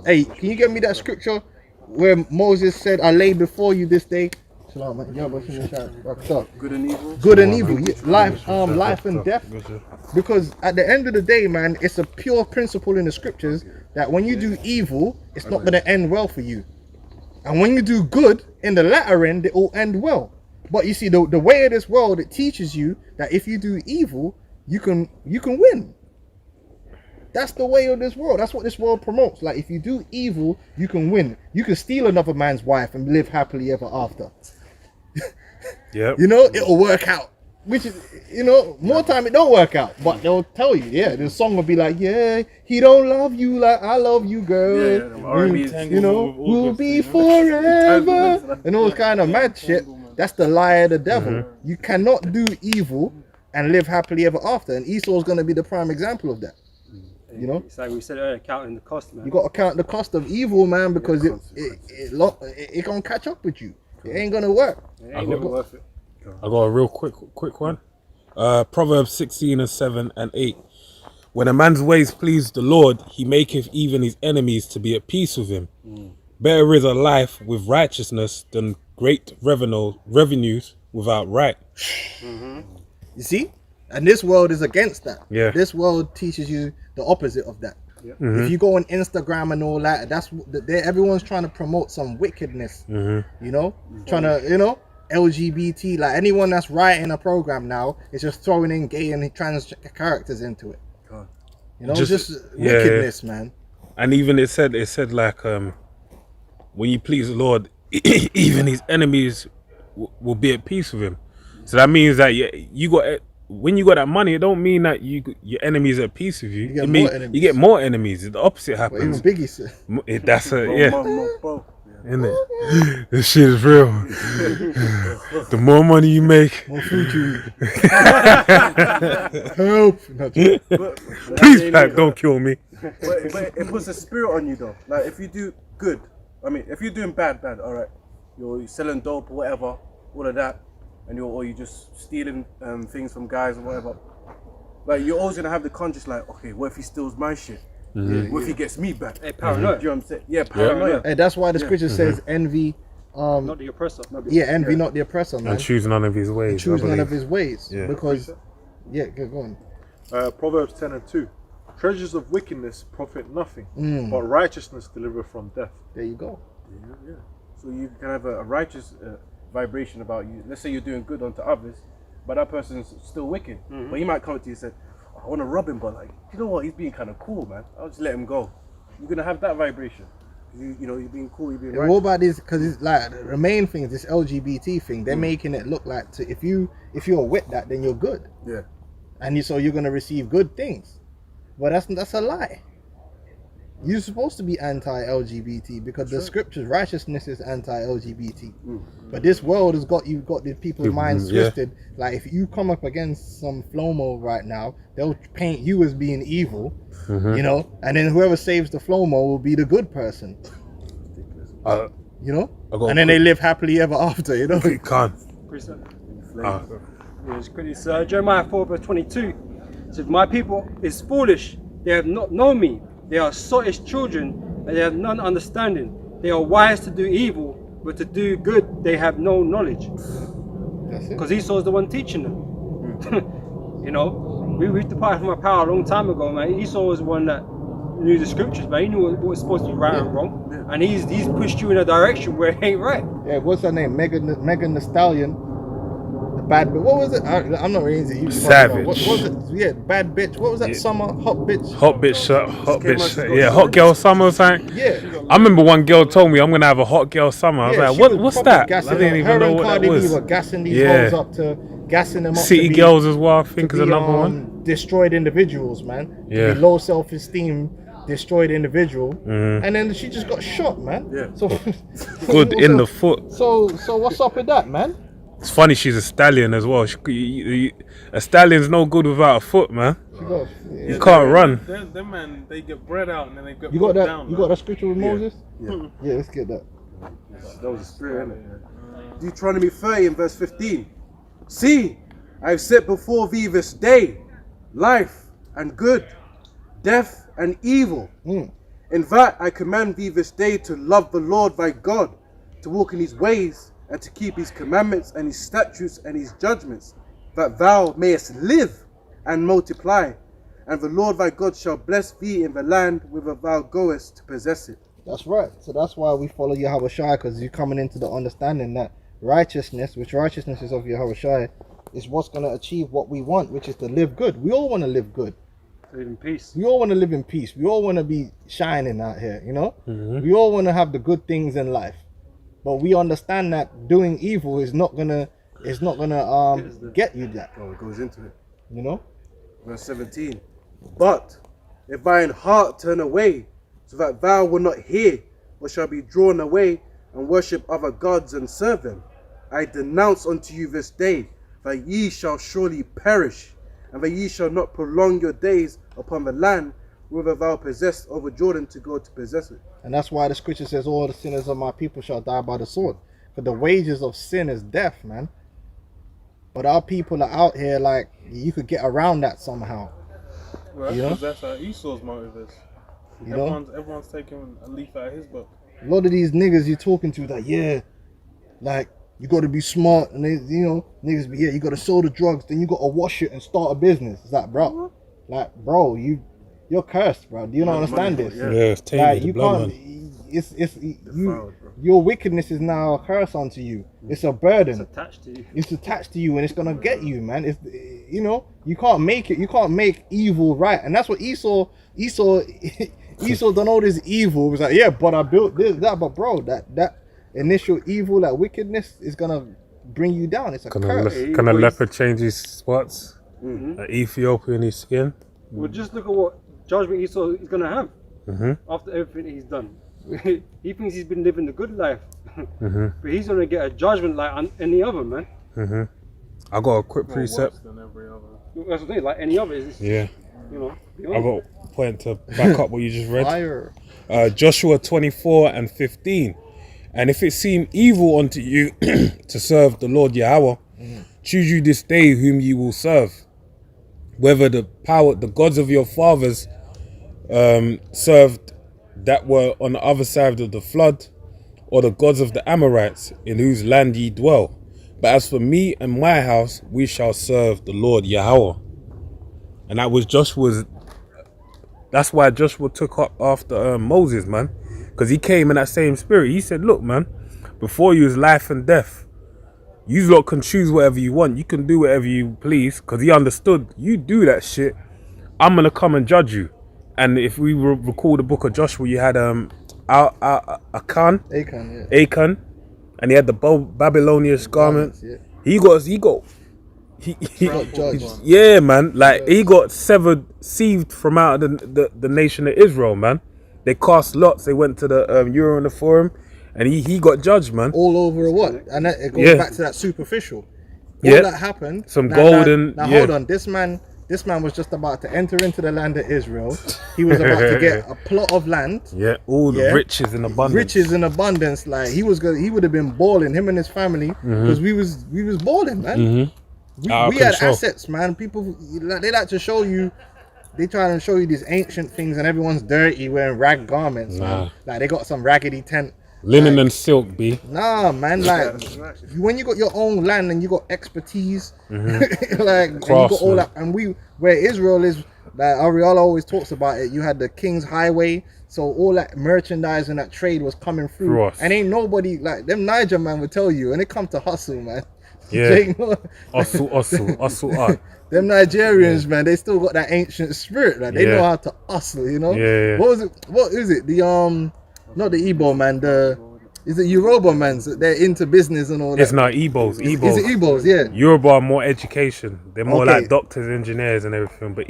hey, can you get me that scripture where Moses said, I lay before you this day good and evil. Good and evil, yeah, life and death. Because at the end of the day, man, it's a pure principle in the scriptures that when you do evil, it's not going to end well for you. And when you do good, in the latter end, it will end well. But you see, the way of this world, it teaches you that if you do evil, you can win. That's the way of this world. That's what this world promotes. Like, if you do evil, you can win. You can steal another man's wife and live happily ever after. Yep. You know, it'll work out. Which is, you know, more time it don't work out. But they'll tell you, yeah, the song will be like, yeah, he don't love you like I love you, girl. You know, we'll be forever. And all kind of mad shit. That's the lie of the devil. You cannot do evil and live happily ever after. And Esau's going to be the prime example of that. You know, it's like we said earlier, counting the cost, man. you got to count the cost of evil, man, because it gonna catch up with you. It ain't gonna work. It ain't never worth it. I got a real quick one. Proverbs 16:7-8. When a man's ways please the Lord, he maketh even his enemies to be at peace with him. Better is a life with righteousness than great revenues without right. You see? And this world is against that. Yeah. This world teaches you the opposite of that. If you go on Instagram and all that, everyone's trying to promote some wickedness. You know, trying to, you know, LGBT, like anyone that's writing a program now is just throwing in gay and trans characters into it. You know, just wickedness, man. And even it said like when you please the Lord, even his enemies will be at peace with him. So that means that you got. When you got that money, it don't mean that your enemies are at peace with you. It means you get more enemies. The opposite happens. Even Biggie said. That's a Isn't it? This shit is real. The more money you make, more food you eat. Help. please, Pat, don't kill me. But it puts a spirit on you though. Like if you do good, I mean, if you're doing bad, all right, you're selling dope or whatever, all of that. And you're just stealing things from guys or whatever. Like you're always gonna have the conscious like, okay, what if he steals my shit? What if he gets me back? Hey, paranoia. Do you know what I'm saying? Yeah, paranoia. Hey, that's why the scripture says envy. Not the oppressor. Envy, not the oppressor, man. And choose none of his ways. Choose none of his ways, Yeah. because go on. Proverbs 10:2. Treasures of wickedness profit nothing, but righteousness deliver from death. There you go. Yeah. So you can have a righteous vibration about you. Let's say you're doing good unto others, but that person's still wicked. But he might come to you and say, oh, I want to rob him, but like, you know what? He's being kind of cool, man. I'll just let him go. You're gonna have that vibration. You know, you're being cool. You're being What about this? Because it's like the main thing is this LGBT thing. They're making it look like if you're with that, then you're good. Yeah. And so you're gonna receive good things. But that's a lie. You're supposed to be anti-LGBT because the scriptures, righteousness is anti-LGBT. But this world has got the people's minds twisted. Like if you come up against some Flomo right now, they'll paint you as being evil, you know, and then whoever saves the Flomo will be the good person. You know, and then they live happily ever after. You know, You can't. It's pretty, Jeremiah 4 verse 22 says, my people is foolish, they have not known me, they are sottish children, and they have none understanding. They are wise to do evil, but to do good they have no knowledge. that's it. Because Esau's the one teaching them. You know, we've departed from our power a long time ago, man. Esau was the one that knew the scriptures, man. He knew what was supposed to be right and wrong, and he's pushed you in a direction where it ain't right. Yeah, what's her name? Megan Thee Stallion. The bad bitch. What was it? I'm not really into you. Savage. What was it? Yeah, bad bitch. What was that? Summer hot bitch. Hot bitch, yeah, hot girl summer or something. Yeah. I remember one girl told me I'm gonna have a hot girl summer. I was Yeah, like, she what? was What's proper that? gassing I didn't her. even Her know and what that Cardi B was. were gassing these Yeah. hoes up to gassing them up. City to be, girls as well, I think to is be, another one. destroyed individuals, man. Yeah. To be low self-esteem, destroyed individual, and then she just got shot, man. Yeah. So Good in the foot. So what's up with that, man? It's funny she's a stallion as well. A stallion's no good without a foot, man. She got, You can't run. Them man, they get bred out and then they get you got put that? down. You got that scripture with Moses? Yeah. Yeah, let's get that. That was a spirit, innit? Deuteronomy 30 and verse 15. See, I have set before thee this day life and good, death and evil. In that I command thee this day to love the Lord thy God, to walk in his ways, and to keep his commandments and his statutes and his judgments, that thou mayest live and multiply. And the Lord thy God shall bless thee in the land whither thou goest to possess it. That's right. So that's why we follow Yahweh Shai, because you're coming into the understanding that righteousness, which righteousness is of Yahweh Shai, is what's going to achieve what we want, which is to live good. We all want to live good. Live in peace. We all want to live in peace. We all want to be shining out here, you know? We all want to have the good things in life. But we understand that doing evil is not gonna get you that, Oh, it goes into it. you know? Verse 17. But if thine heart turn away, so that thou wilt not hear, or shall be drawn away and worship other gods and serve them, I denounce unto you this day that ye shall surely perish, and that ye shall not prolong your days upon the land whither thou possessed over Jordan to go to possess it. And that's why the scripture says all the sinners of my people shall die by the sword. For the wages of sin is death, man. But our people are out here like you could get around that somehow. Well, You know? that's how Esau's motive is. You know? Everyone's taking a leaf out of his book. A lot of these niggas you're talking to, like, yeah, like you got to be smart, and they, you know, niggas be, yeah, you got to sell the drugs, then you got to wash it and start a business. It's like, bro, you're cursed, bro. Do you not understand this? Yeah, it's tainted Like the you blood, can't. man. Your wickedness is now a curse unto you. It's a burden. It's attached to you. It's attached to you, and it's gonna get you, man. It's, you know, you can't make it. You can't make evil right, and that's what Esau done all this evil. It was like, yeah, but I built this, that, but bro, that initial evil, that wickedness is gonna bring you down. It's a curse. Can a leopard change his spots? An Ethiopian his skin? Well, just look at what judgment Esau is going to have after everything he's done. He thinks he's been living the good life, but he's going to get a judgment like any other, man. I got a quick More precept. worse than every other. That's what it is, like any other. It's, Yeah, you know, be I honest. got a point to back up what you just read. Fire. Joshua 24 and 15. And if it seem evil unto you to serve the Lord Yahweh, choose you this day whom you will serve. Whether the gods of your fathers served that were on the other side of the flood, or the gods of the Amorites in whose land ye dwell. But as for me and my house, we shall serve the Lord Yahweh. And that was Joshua's. That's why Joshua took up after Moses, man, because he came in that same spirit. He said, "Look, man, before you is life and death. You lot can choose whatever you want. You can do whatever you please." Because he understood, you do that shit, I'm gonna come and judge you. And if we recall the book of Joshua, you had Achan, Achan, yeah. Achan, and he had the Babylonian garment. Yeah. He got judged. yeah, man. Like he got severed from out of the nation of Israel, man. They cast lots. They went to the Euro and the Forum, and he got judged, man. All over what? And it goes Yeah. back to that superficial. Yeah. All that happened. Some gold and- now yeah. hold on. This man was just about to enter into the land of Israel. He was about to get a plot of land. Yeah, all the Yeah. riches in abundance. Riches in abundance. Like he would have been balling, him and his family, because we was balling, man. Out of We had control. assets, man. People they like to show you. They try to show you these ancient things, and everyone's dirty wearing rag garments, man. Like they got some raggedy tent. Linen and silk, B. Nah, man. Like when you got your own land and you got expertise, like and you got all that, and where Israel is, like Ariella always talks about it. You had the King's Highway, so all that merchandise and that trade was coming through, Through us. and ain't nobody like them. Niger man would tell you, and it come to hustle, man. Yeah. Jake, Hustle. them Nigerians, man, they still got that ancient spirit. Like they Yeah. know how to hustle, you know. Yeah. What was it? What is it? The not the Igbo man. Is it Yoruba man? So they're into business and all that. It's not Igbos. Is it Igbos? Yeah. Yoruba are more education. They're more Okay. like doctors, engineers, and everything. But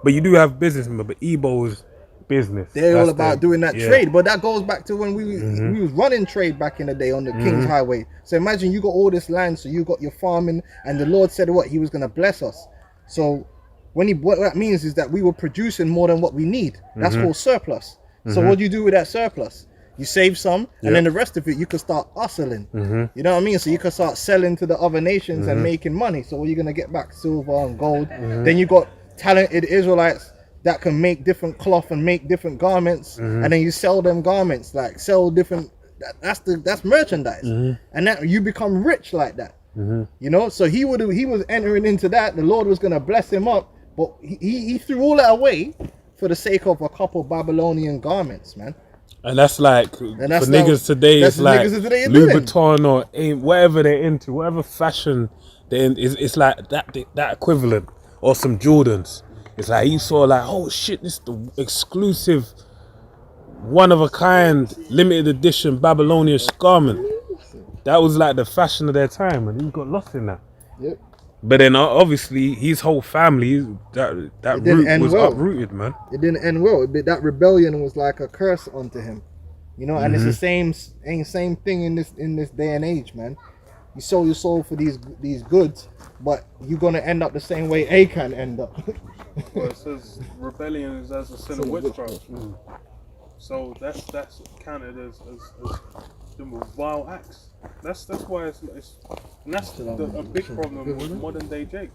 but you do have businessmen. But Igbo's business. They're all That's about doing that yeah. trade, but that goes back to when we was running trade back in the day on the King's Highway. So imagine you got all this land, so you got your farming, and the Lord said what He was gonna bless us. So what that means is that we were producing more than what we need. That's called surplus. So what do you do with that surplus? You save some, and then the rest of it you could start hustling. You know what I mean? So you could start selling to the other nations and making money. So what are you gonna get back? Silver and gold. Then you got talented Israelites that can make different cloth and make different garments, and then you sell them garments, like sell different. That's merchandise, and that you become rich like that. You know, so he was entering into that. The Lord was gonna bless him up, but he threw all that away for the sake of a couple Babylonian garments, man. And that's like that's for niggas today. that's It's what like niggas today are Louis doing. Vuitton or whatever they're into, whatever fashion they're in. It's like that equivalent, or some Jordans. It's like he saw like, oh shit, this is the exclusive, one of a kind, limited edition Babylonian garment. That was like the fashion of their time, and he got lost in that. Yep. But then obviously his whole family, that didn't root end was well. uprooted, man. It didn't end well. That rebellion was like a curse onto him, you know. And it's the same thing in this day and age, man. You sold your soul for these goods, but you're gonna end up the same way Achan end up. Well, it says rebellion is as a sin of witchcraft. So that's counted as the vile acts. That's why it's and that's a big problem with modern day Jake.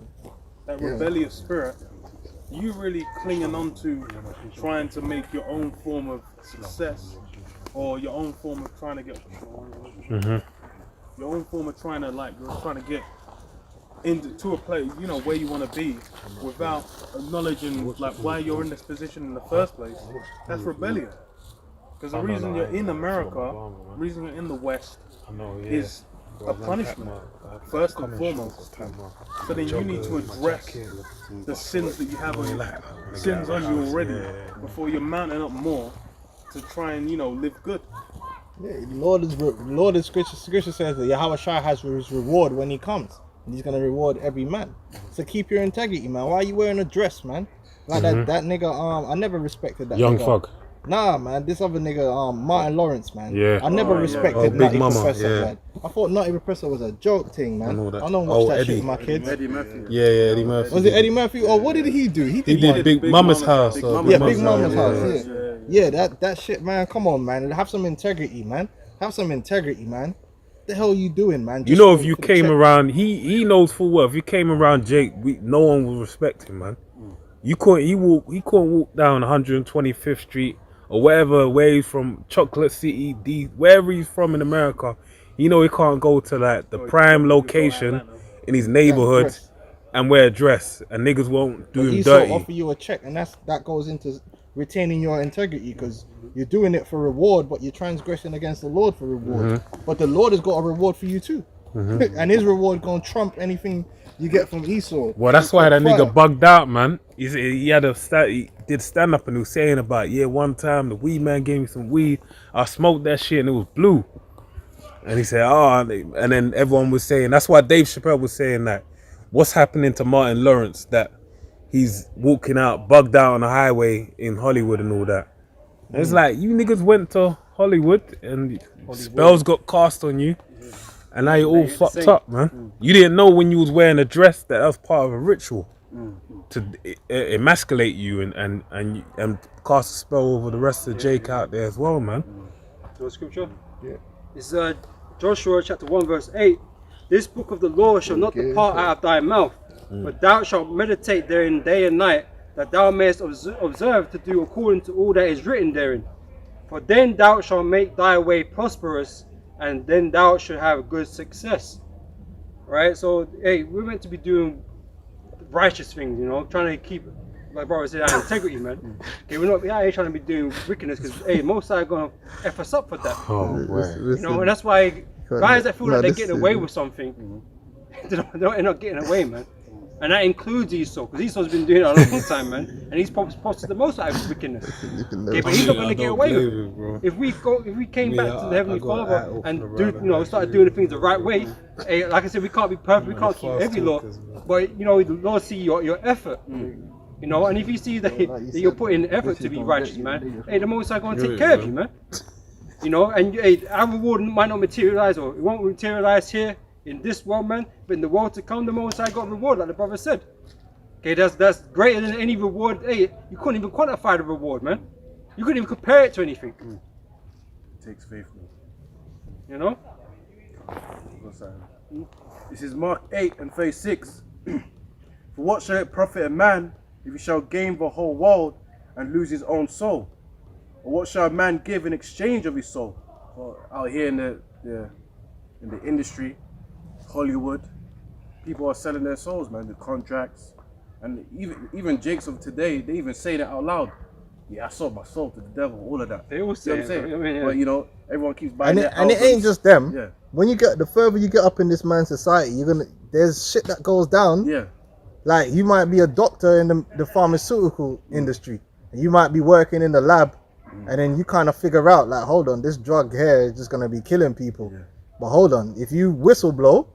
That rebellious spirit. You really clinging on to trying to make your own form of success, or your own form of trying to get your own form of trying to get into a place, you know, where you want to be, without acknowledging like why you're in this position in the first place. That's rebellion. Because the reason you're in America, the reason you're in the West, is a punishment, first and foremost. So then you need to address the sins that you have on you, sins on you already, before you're mounting up more to try and, you know, live good. Yeah, Lord is scripture says that Yahweh Shai has his reward when he comes, and he's gonna reward every man. So keep your integrity, man. Why are you wearing a dress, man? Like that nigga. I never respected that. Young nigga. Thug. Nah, man. This other nigga, Martin Lawrence, man. Yeah. I never respected Big Nutty Mama, Professor, yeah. man. I thought Nutty Professor was a joke thing, man. I know that. I don't watch Oh, that Eddie. shit with my kids. Eddie Murphy. Yeah, Eddie Murphy. Was it Eddie Murphy? Or what did he do? He did Big Mama's House. Big or Yeah, Mama's Big Mama's House, house. Yeah, that shit, man. Come on, man. Have some integrity, man. Have some integrity, man. What the hell are you doing, man? You Just know, if for- you for the came check. around, he knows full well. If you came around Jake, no one would respect him, man. You couldn't. He couldn't walk down 125th Street or wherever where he's from, Chocolate City, wherever he's from in America. You know, he can't go to like the prime location in his neighborhood dress. and wear a dress, and niggas won't do But him Esau dirty. offer you a check, and that goes into retaining your integrity, because you're doing it for reward, but you're transgressing against the Lord for reward. But the Lord has got a reward for you too, and His reward gonna trump anything you get from Esau. Well, that's why that Fire. nigga bugged out, man. He did stand up and he was saying about, one time the weed man gave me some weed. I smoked that shit and it was blue. And he said, and then everyone was saying, that's why Dave Chappelle was saying that. What's happening to Martin Lawrence, that he's walking out, bugged out on the highway in Hollywood and all that. And it's like you niggas went to Hollywood and spells got cast on you, and now you're all fucked up, man. You didn't know when you was wearing a dress that was part of a ritual to emasculate you and cast a spell over the rest of Jake out there as well, man. The scripture? Yeah. It's Joshua chapter 1 verse 8. This book of the law shall not depart out of thy mouth, but thou shalt meditate therein day and night, that thou mayest observe to do according to all that is written therein. For then thou shalt make thy way prosperous, and then thou shalt have good success. Right? So, hey, we're meant to be doing righteous things, you know, trying to keep, like brother said, our integrity, man. Okay, we're not out here trying to be doing wickedness, because, hey, most are going to F us up for that. Oh, you know, and that's why guys that feel like they're getting away with something, they don't end up getting away, man. And that includes Esau, because Esau's been doing it a long time, man. And he's posted the most out of his wickedness. Okay, but he's not going to get away with it. If we came back to the Heavenly Father and started doing the things the right way, hey, like I said, we can't be perfect, we can't keep every law, but you know, the Lord see your effort. You know, and if he sees that you're putting effort to be righteous, man, hey, the Most High going to take care of you, man. You know, and hey, our reward might not materialize, or it won't materialize here in this world, man, but in the world to come, the Most High got reward, like the brother said. Okay, that's greater than any reward. Hey, you couldn't even quantify the reward, man. You couldn't even compare it to anything. It takes faith, man. You know? This is Mark 8 and verse 6. For what shall it profit a man if he shall gain the whole world and lose his own soul? Or what shall a man give in exchange of his soul? Well, out here in the industry, Hollywood, people are selling their souls, man. The contracts, and even Jakes of today, they even say that out loud. Yeah, I sold my soul to the devil. All of that. They all say it. I mean, yeah. But you know, everyone keeps buying and it ain't just them. Yeah. When the further you get up in this man's society, there's shit that goes down. Yeah. Like you might be a doctor in the pharmaceutical industry, and you might be working in the lab, and then you kind of figure out like, hold on, this drug here is just gonna be killing people. Yeah. But hold on, if you whistle blow,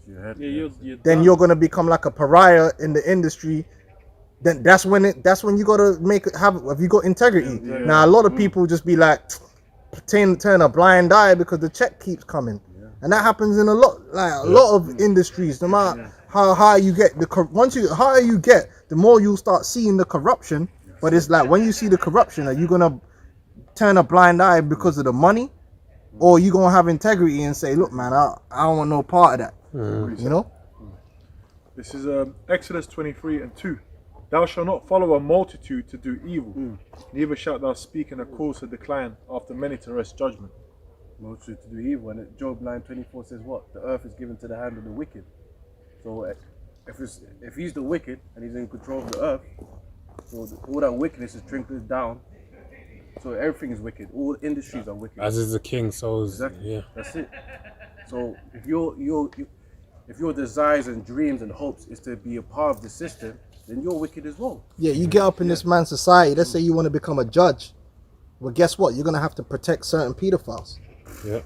then you're gonna become like a pariah in the industry. Then that's when you gotta have you got integrity. Yeah. Now a lot of people just be like turn a blind eye because the check keeps coming, and that happens in a lot of industries. No matter how high you get the higher you get, the more you'll start seeing the corruption. But it's like when you see the corruption, are you gonna turn a blind eye because of the money, or you gonna have integrity and say, look, man, I don't want no part of that. You know. This is Exodus 23 and 2. Thou shalt not follow a multitude to do evil, neither shalt thou speak in a cause to decline after many to wrest judgment. Multitude to do evil, and Job 9:24 says what? The earth is given to the hand of the wicked. So if he's the wicked and he's in control of the earth, so all that wickedness is trickled down. So everything is wicked. All industries are wicked. As is the king, so is exactly. That's it. So if your desires and dreams and hopes is to be a part of the system, then you're wicked as well. Yeah, you get up in this man's society. Let's say you want to become a judge. Well, guess what? You're gonna have to protect certain pedophiles. Yeah.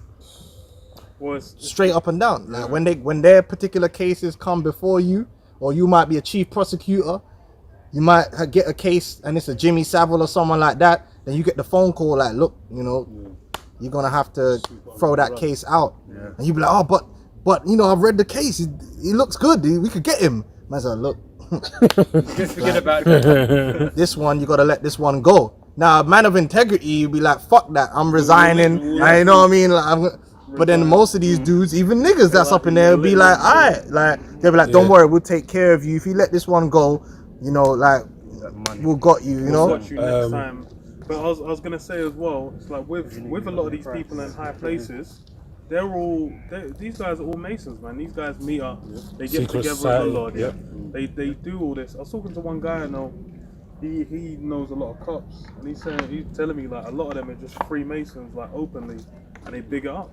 Straight up and down. Like when their particular cases come before you, or you might be a chief prosecutor, you might get a case and it's a Jimmy Savile or someone like that. Then you get the phone call like, look, you know, you're gonna have to throw that case out. Yeah. And you be like, oh, but you know, I've read the case. He looks good. We could get him. Man said, look. Forget about it. This one, you gotta let this one go. Now, a man of integrity, you'd be like, fuck that, I'm resigning. I know what I mean. Like, but then most of these dudes, even niggas that's up in there, will be like, alright, like they'll be like, don't worry, we'll take care of you. If you let this one go, you know, like we'll got you. You know. We'll watch you next time. But I was gonna say as well, it's like with a lot of these people in high places, these guys are all Masons, man. These guys meet up, they get Secret together society, with the Lord. yep. They do all this. I was talking to one guy I know. He knows a lot of cops, and he's telling me like a lot of them are just Freemasons, like openly, and they big it up.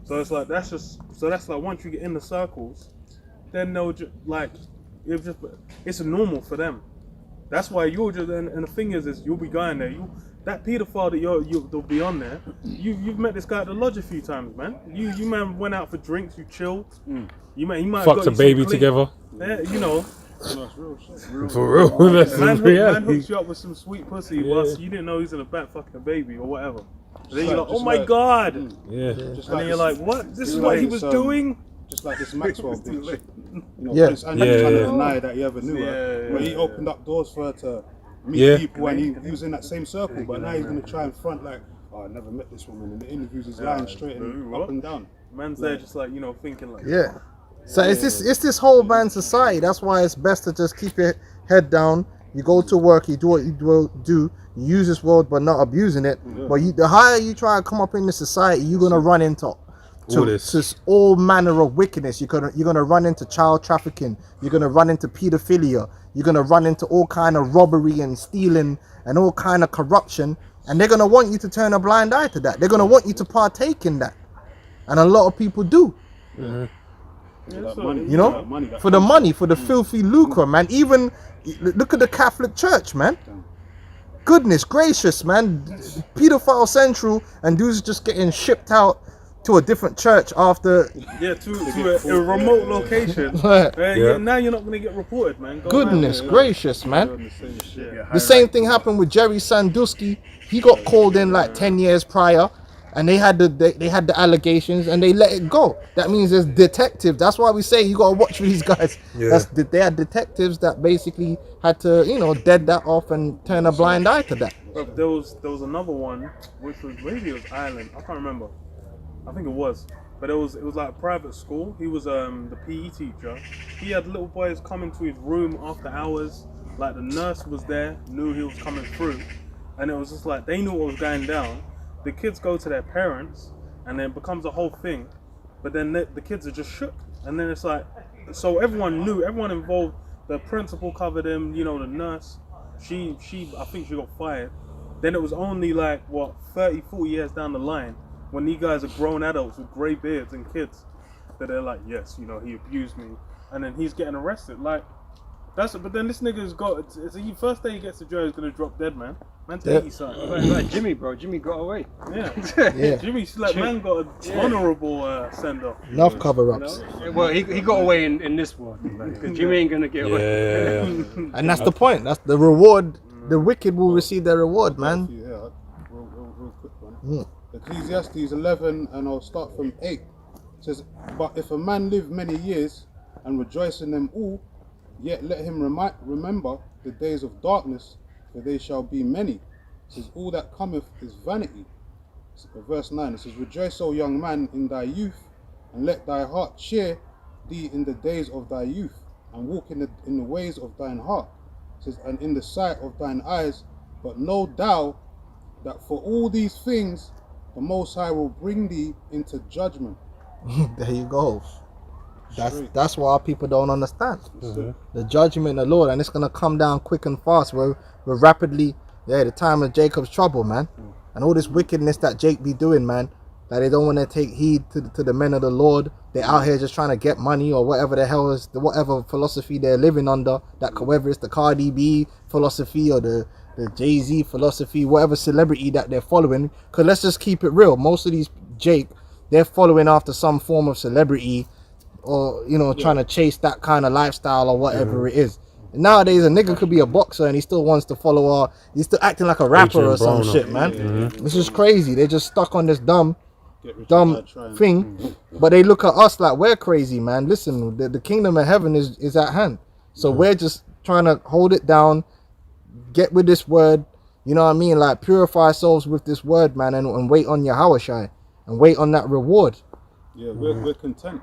So it's like that's like once you get in the circles, then they'll just like it's a normal for them. That's why you're just and the thing is you'll be going there. That paedophile that you'll be on there. You've met this guy at the lodge a few times, man. You man went out for drinks, you chilled. He might have fucked got a baby together. Yeah, you know. No, it's real shit. For real, that's the Man reality. hooks you up with some sweet pussy whilst you didn't know he's in the back fucking a baby or whatever. And then you're like, oh my god! Yeah. And then you're like, what? This is what he was doing? Just like this Maxwell bitch. You know, Yeah. Prince Andrew Yeah. trying to deny that he ever knew Yeah, her. yeah, But he yeah. opened up doors for her to meet Yeah. people and he was in that same circle. But now he's going to try and front like, oh, I never met this woman. In the interviews, he's lying straight and what? up and down. Man's there just like, thinking like, Yeah. So it's this whole man society. That's why it's best to just keep your head down. You go to work, you do what you do. You use this world, but not abusing it. But the higher you try to come up in the society, you're gonna run into all manner of wickedness. You're gonna run into child trafficking. You're gonna run into pedophilia. You're gonna run into all kind of robbery and stealing and all kind of corruption. And they're gonna want you to turn a blind eye to that. They're gonna want you to partake in that, and a lot of people do. Money, You know, for the money, for the filthy lucre, man. Even look at the Catholic Church, man. Goodness gracious, man. Pedophile central, and dudes just getting shipped out to a different church after. yeah, to a remote location. Yeah. Now you're not gonna get reported, man. Go Goodness man. gracious, man. Doing the same shit. The same thing happened with Jerry Sandusky. He got called in like 10 years prior, and they had the allegations, and they let it go. That means there's detectives. That's why we say you gotta watch for these guys. Yeah. They had detectives that basically had to, dead that off and turn a blind eye to that. But there was another one which was maybe it was Ireland. I can't remember. I think it was. But it was like a private school. He was the PE teacher. He had little boys come into his room after hours. Like the nurse was there, knew he was coming through, and it was just like they knew what was going down. The kids go to their parents, and then it becomes a whole thing. But then the kids are just shook, and then it's like, so everyone knew, everyone involved. The principal covered him, the nurse. She I think she got fired. Then it was only like 30, 40 years down the line, when these guys are grown adults with grey beards and kids, that they're like, yes, he abused me, and then he's getting arrested. Like, but then this nigga's got. It's the first day he gets to jail, he's gonna drop dead, man. Man, take something. Like Jimmy, bro. Jimmy got away. Yeah, Yeah. Jimmy's like, man got an honourable send off. Enough cover-ups. Well, he got away in this one. Because Jimmy ain't gonna get away. Yeah. And that's the point. That's the reward. The wicked will receive their reward, man. Yeah, real quick one. Ecclesiastes 11, and I'll start from 8. It says, but if a man live many years and rejoice in them all, yet let him remember the days of darkness, for they shall be many. It says, all that cometh is vanity. Verse 9, it says, rejoice, O young man, in thy youth, and let thy heart cheer thee in the days of thy youth, and walk in the ways of thine heart. It says, and in the sight of thine eyes, but know thou that for all these things the Most High will bring thee into judgment. There you go. That's why people don't understand the judgment of the Lord, and it's gonna come down quick and fast. We're rapidly, the time of Jacob's trouble, man, and all this wickedness that Jake be doing, man. That they don't want to take heed to the men of the Lord. They're out here just trying to get money or whatever the hell is whatever philosophy they're living under. That whether it's the Cardi B philosophy or the Jay-Z philosophy, whatever celebrity that they're following. Because let's just keep it real. Most of these Jake, they're following after some form of celebrity, or trying to chase that kind of lifestyle or whatever it is. Nowadays a nigga could be a boxer and he still wants to follow he's still acting like a rapper Adrian or some Broner. shit, man. This is crazy. They're just stuck on this dumb trying. thing, but they look at us like we're crazy, man. Listen, the kingdom of heaven is at hand, so we're just trying to hold it down, get with this word, like purify ourselves with this word, man, and wait on Yahushua and wait on that reward. Yeah, we're content.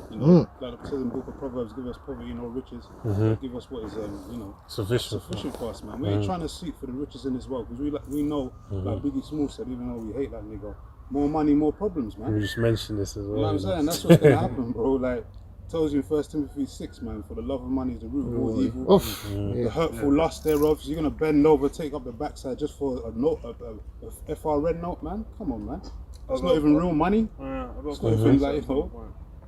Like it says in the book of Proverbs, give us poverty, no riches. Give us what is Sufficient. for us, man. We ain't trying to seek for the riches in this world, because we know, like Biggie Small said, even though we hate that nigga, more money, more problems, man. You just mentioned this as well. You know what I'm saying? That's what's gonna happen, bro. Like tells you in 1 Timothy 6, man, for the love of money is the root of all evil. The hurtful lust thereof. So you're gonna bend over, take up the backside just for a note, a FRN note, man. Come on, man. It's not even real money. It's not even like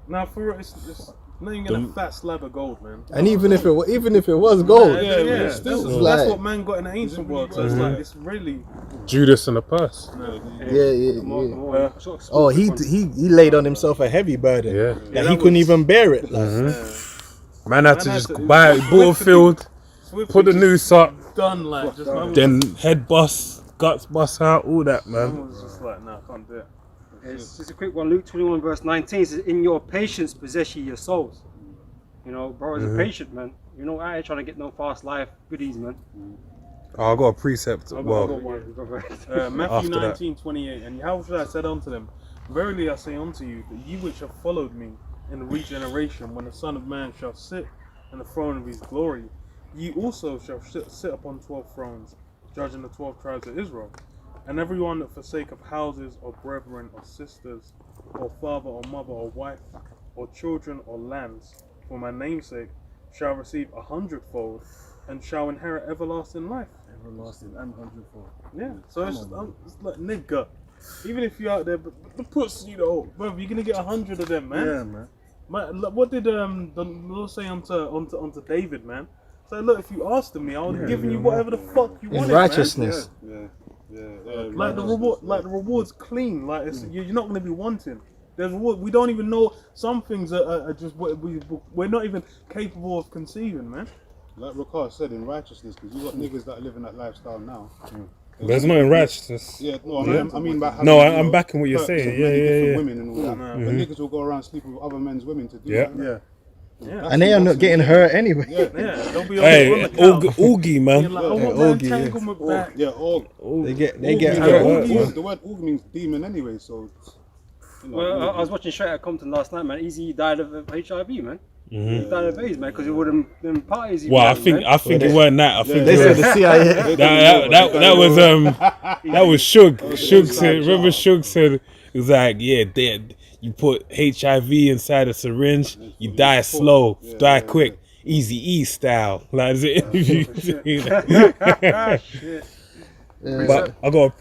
Now for real, it's not even a fat slab of gold, man. And even if it was gold, Yeah, still, that's like, what man got in the ancient world. So it's like it's really. Judas and the purse. yeah. Oh, he laid on himself a heavy burden Yeah. that he couldn't even bear it. Like. Man had to just buy it, bought a field, put the noose up, Done like just man. then head bust, guts bust out, all that, Man man. was just like, nah, I can't do it. It's just a quick one. Luke 21 verse 19 says, "In your patience possess ye your souls." You know, bro is a patient man. You're not out here trying to get no fast life goodies, man. Oh, I got a precept. I got Well, one. Matthew After that. 19:28, and how should I said unto them, verily I say unto you, that ye which have followed me in the regeneration, when the Son of Man shall sit in the throne of his glory, ye also shall sit upon 12 thrones, judging the 12 tribes of Israel. And everyone that forsake of houses, or brethren, or sisters, or father, or mother, or wife, or children, or lands, for my name's sake, shall receive 100-fold, and shall inherit everlasting life. Everlasting and 100-fold. Yeah, so it's like nigga. Even if you're out there, but puts, you know, bro, you're gonna get 100 of them, man. Yeah, man. Man, like, what did the Lord say unto David, man? So look, if you asked of me, I would have given you whatever the fuck you wanted, In righteousness. man. Like the reward's clean. Like you're not gonna be wanting. There's reward. We don't even know. Some things are just we're not even capable of conceiving, man. Like Ricard said, in righteousness, because you got niggas that are living that lifestyle now. but it's not in righteousness. Yeah, no, I mean by having, No, you I'm know, backing what you're perks saying. of Yeah, many yeah, different yeah. women and all that. But niggas will go around sleeping with other men's women to do Yeah. that. man. Yeah. And they are not getting hurt anyway. Yeah, don't be on Hey, the couch. Oogie, You're man. like, I want Yeah, my Oogie, yeah. entanglement back. Yeah, or They get Org hurt. means, the word org means demon anyway, so you know, Well, I was watching Straight Outta Compton last night, man. Easy died of HIV, man. He died of AIDS, man, because it would them parties. he Well, I went, think man. it weren't that. I think They it said was, the CIA. that was Suge. Suge said. Remember, Suge said it was like, yeah, you put HIV inside a syringe, you die slow, die quick, Easy E style. Like is it interview? But I got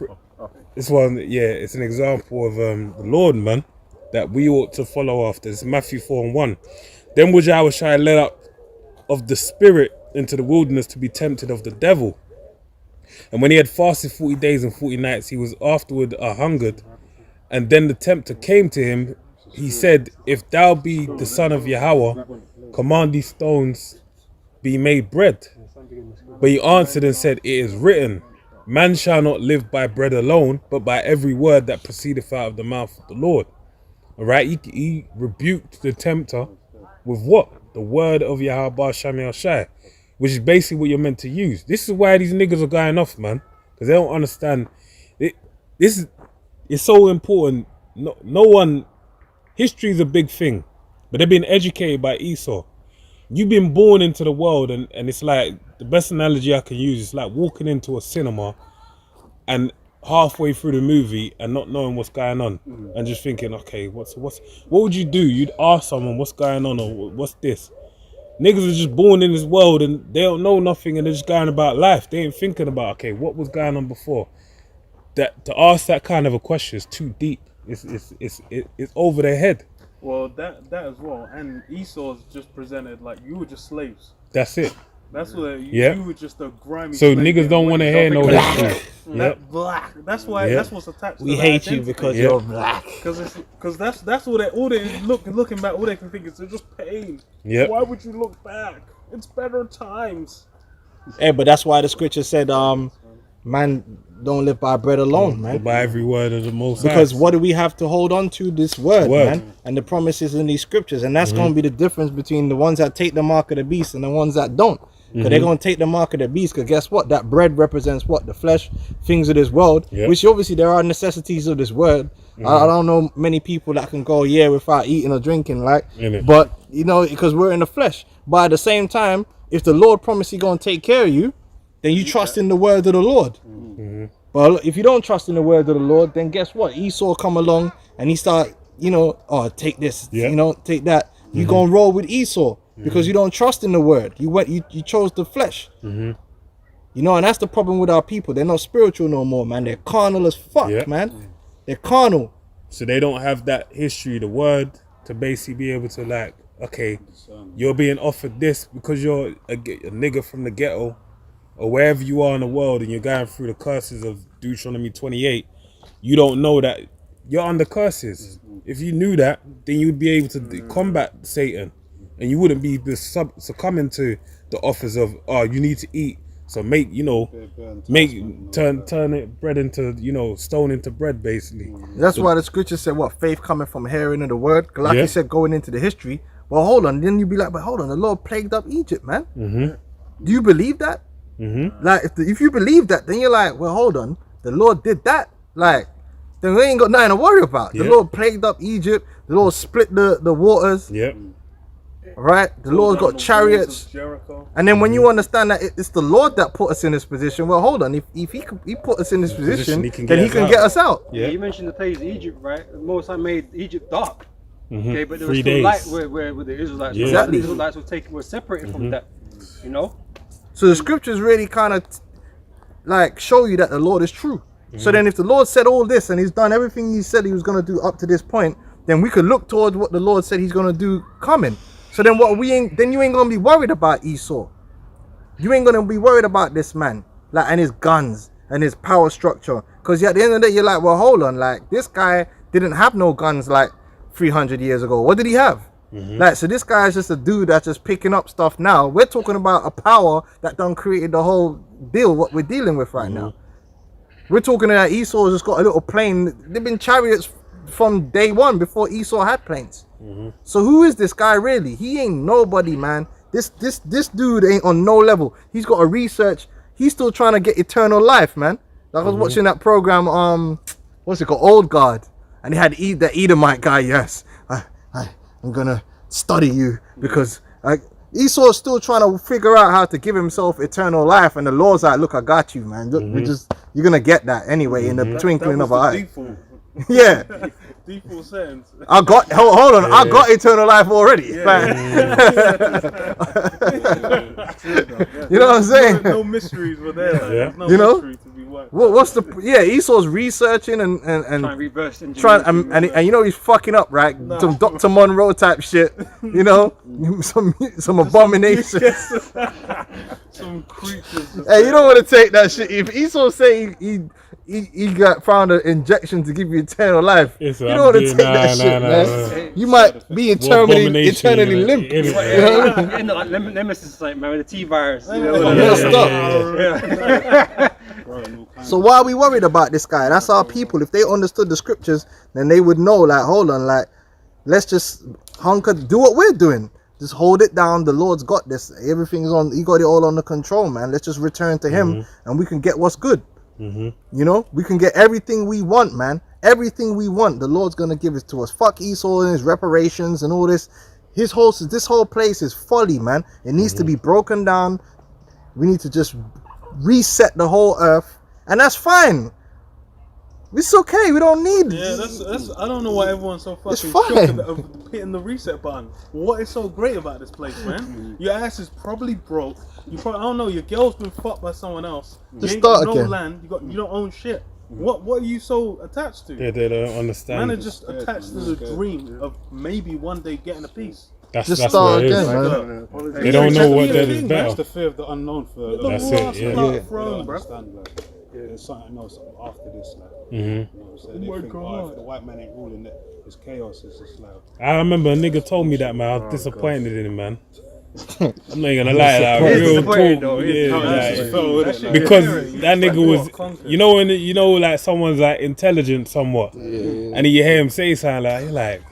this one. Yeah, it's an example of the Lord, man, that we ought to follow after. It's Matthew 4:1. Then would Yahushua led up of the spirit into the wilderness to be tempted of the devil. And when he had fasted 40 days and 40 nights, he was afterward hungered. And then the tempter came to him. He said, if thou be the son of Yahweh, command these stones be made bread. But he answered and said, it is written, man shall not live by bread alone, but by every word that proceedeth out of the mouth of the Lord. All right, he rebuked the tempter with what? The word of Yahweh Shem Shai, which is basically what you're meant to use. This is why these niggas are going off, man, because they don't understand. It's so important. No one. History is a big thing, but they've been educated by Esau. You've been born into the world, and it's like the best analogy I can use is like walking into a cinema and halfway through the movie and not knowing what's going on and just thinking, okay, what would you do? You'd ask someone what's going on or what's this. Niggas are just born in this world and they don't know nothing and they're just going about life. They ain't thinking about, okay, what was going on before. That to ask that kind of a question is too deep. It's over their head. Well, that as well. And Esau's just presented like you were just slaves. That's it. That's what Yeah. you were just a grimy. So slave niggas in don't a way. want to hear no Don't think history. that black. That's why. Yeah. That's what's attached. We to hate that you identity. because Yeah. you're black. Because that's all they looking back. All they can think is just pain. Yep. Why would you look back? It's better times. Hey, but that's why the scripture said, man, don't live by bread alone, man. By every word of the Most Because High. what do we have to hold on to? This word, Word. man, and the promises in these scriptures, and that's going to be the difference between the ones that take the mark of the beast and the ones that don't. Because they're going to take the mark of the beast. Because guess what? That bread represents what? The flesh, things of this world. Yep. Which obviously there are necessities of this world. I don't know many people that can go a year without eating or drinking, right? Innit? But you know, because we're in the flesh. But at the same time, if the Lord promised He's going to take care of you, then you trust in the word of the Lord. But if you don't trust in the word of the Lord, then guess what? Esau come along and he start, you know, oh, take this, Yeah. you know, take that. You gonna roll with Esau because you don't trust in the word. You chose the flesh. You know, and that's the problem with our people. They're not spiritual no more, man. They're carnal as fuck, Yeah. man. They're carnal. So they don't have that history, the word, to basically be able to like, okay, you're being offered this because you're a nigga from the ghetto or wherever you are in the world and you're going through the curses of Deuteronomy 28. You don't know that you're under curses. If you knew that, then you'd be able to combat Satan and you wouldn't be succumbing to the offers of, oh, you need to eat, so make, you know, turn it bread into, you know, stone into bread, basically. That's why the scripture said, what, faith coming from hearing of the word. Like Yeah. you said, going into the history. Well, hold on. Then you'd be like, but hold on, the Lord plagued up Egypt, man. Do you believe that? Like, if you believe that, then you're like, well, hold on, the Lord did that. Like, then we ain't got nothing to worry about. The Yeah. Lord plagued up Egypt. The Lord split the waters. Yep. Right? The Lord's got chariots. Jericho. And then when you understand that it's the Lord that put us in this position, well, hold on. If he put us in this position, then he can get us out. Yeah. You mentioned the place Egypt, right? The Most High made Egypt dark. Okay, but there was 3 still days. light where the Israelites Yeah. were. Exactly. The Israelites were separated from that. You know? So the scriptures really kind of like show you that the Lord is true. So then if the Lord said all this and he's done everything he said he was going to do up to this point, then we could look towards what the Lord said he's going to do coming. So then you ain't going to be worried about Esau. You ain't going to be worried about this man, like, and his guns and his power structure. Because at the end of the day, you're like, well, hold on, like, this guy didn't have no guns like 300 years ago. What did he have? Like, so this guy is just a dude that's just picking up stuff now. We're talking about a power that done created the whole deal, what we're dealing with right now. We're talking that Esau's just got a little plane. They've been chariots from day one before Esau had planes. So who is this guy really? He ain't nobody, man. This dude ain't on no level. He's got a research. He's still trying to get eternal life, man. Like I was watching that program, what's it called, Old Guard, and they had the Edomite guy. Yes, I'm gonna study you because Esau's still trying to figure out how to give himself eternal life, and the Lord's like, look, I got you, man. Look, you're gonna get that anyway in the twinkling of an eye. Yeah. Default settings. I got hold on, I got eternal life already. Like, you know what I'm saying? No mysteries were there. Like, there's no You know? mystery to be worked. What's the Esau's researching and Trying to reverse engineer. and you know he's fucking up, right? Some Dr. Monroe type shit, you know, some abominations. Some creatures. Hey, you don't want to take that shit. If Esau say he got found an injection to give you eternal life, you don't want to take that shit, man. You might be eternally limp. You know what I mean? Like Nemesis, like, man, with the T-virus. You know? So why are we worried about this guy? That's our people. If they understood the scriptures, then they would know, like, hold on, like, let's just do what we're doing. Just hold it down. The Lord's got this. Everything's on. He got it all under control, man. Let's just return to him and we can get what's good. You know, we can get everything we want, man. Everything we want, the Lord's gonna give it to us. Fuck Esau and his reparations and all this. This whole place is folly, man. It needs to be broken down. We need to just reset the whole earth, and that's fine. It's okay. We don't need. Yeah, that's. I don't know why everyone's so fucking fine. shocked of hitting the reset button. What is so great about this place, man? Your ass is probably broke. You probably, I don't know. Your girl's been fucked by someone else. You Just ain't got start no again. land. You don't own shit. What are you so attached to? Yeah, they don't understand. Man are just attached to the dream of maybe one day getting a piece. That's Just what start it is. again, man. They don't know what that is That's better. the fear of the unknown for That's them. it, yeah. They don't Throne, bro. understand, like, there's something else after this, like, you know what I'm saying? They my think, God. if the white man ain't ruling it, it's chaos, it's just like, I remember a nigga told me that, man. I was disappointed in him, man. I'm not gonna lie, like, real disappointed, talk. though. Yeah, just like, fell with it, like, because Yeah, that nigga was, conquered. you know, when you know, like someone's like intelligent somewhat, and then you hear him say something like, you're like,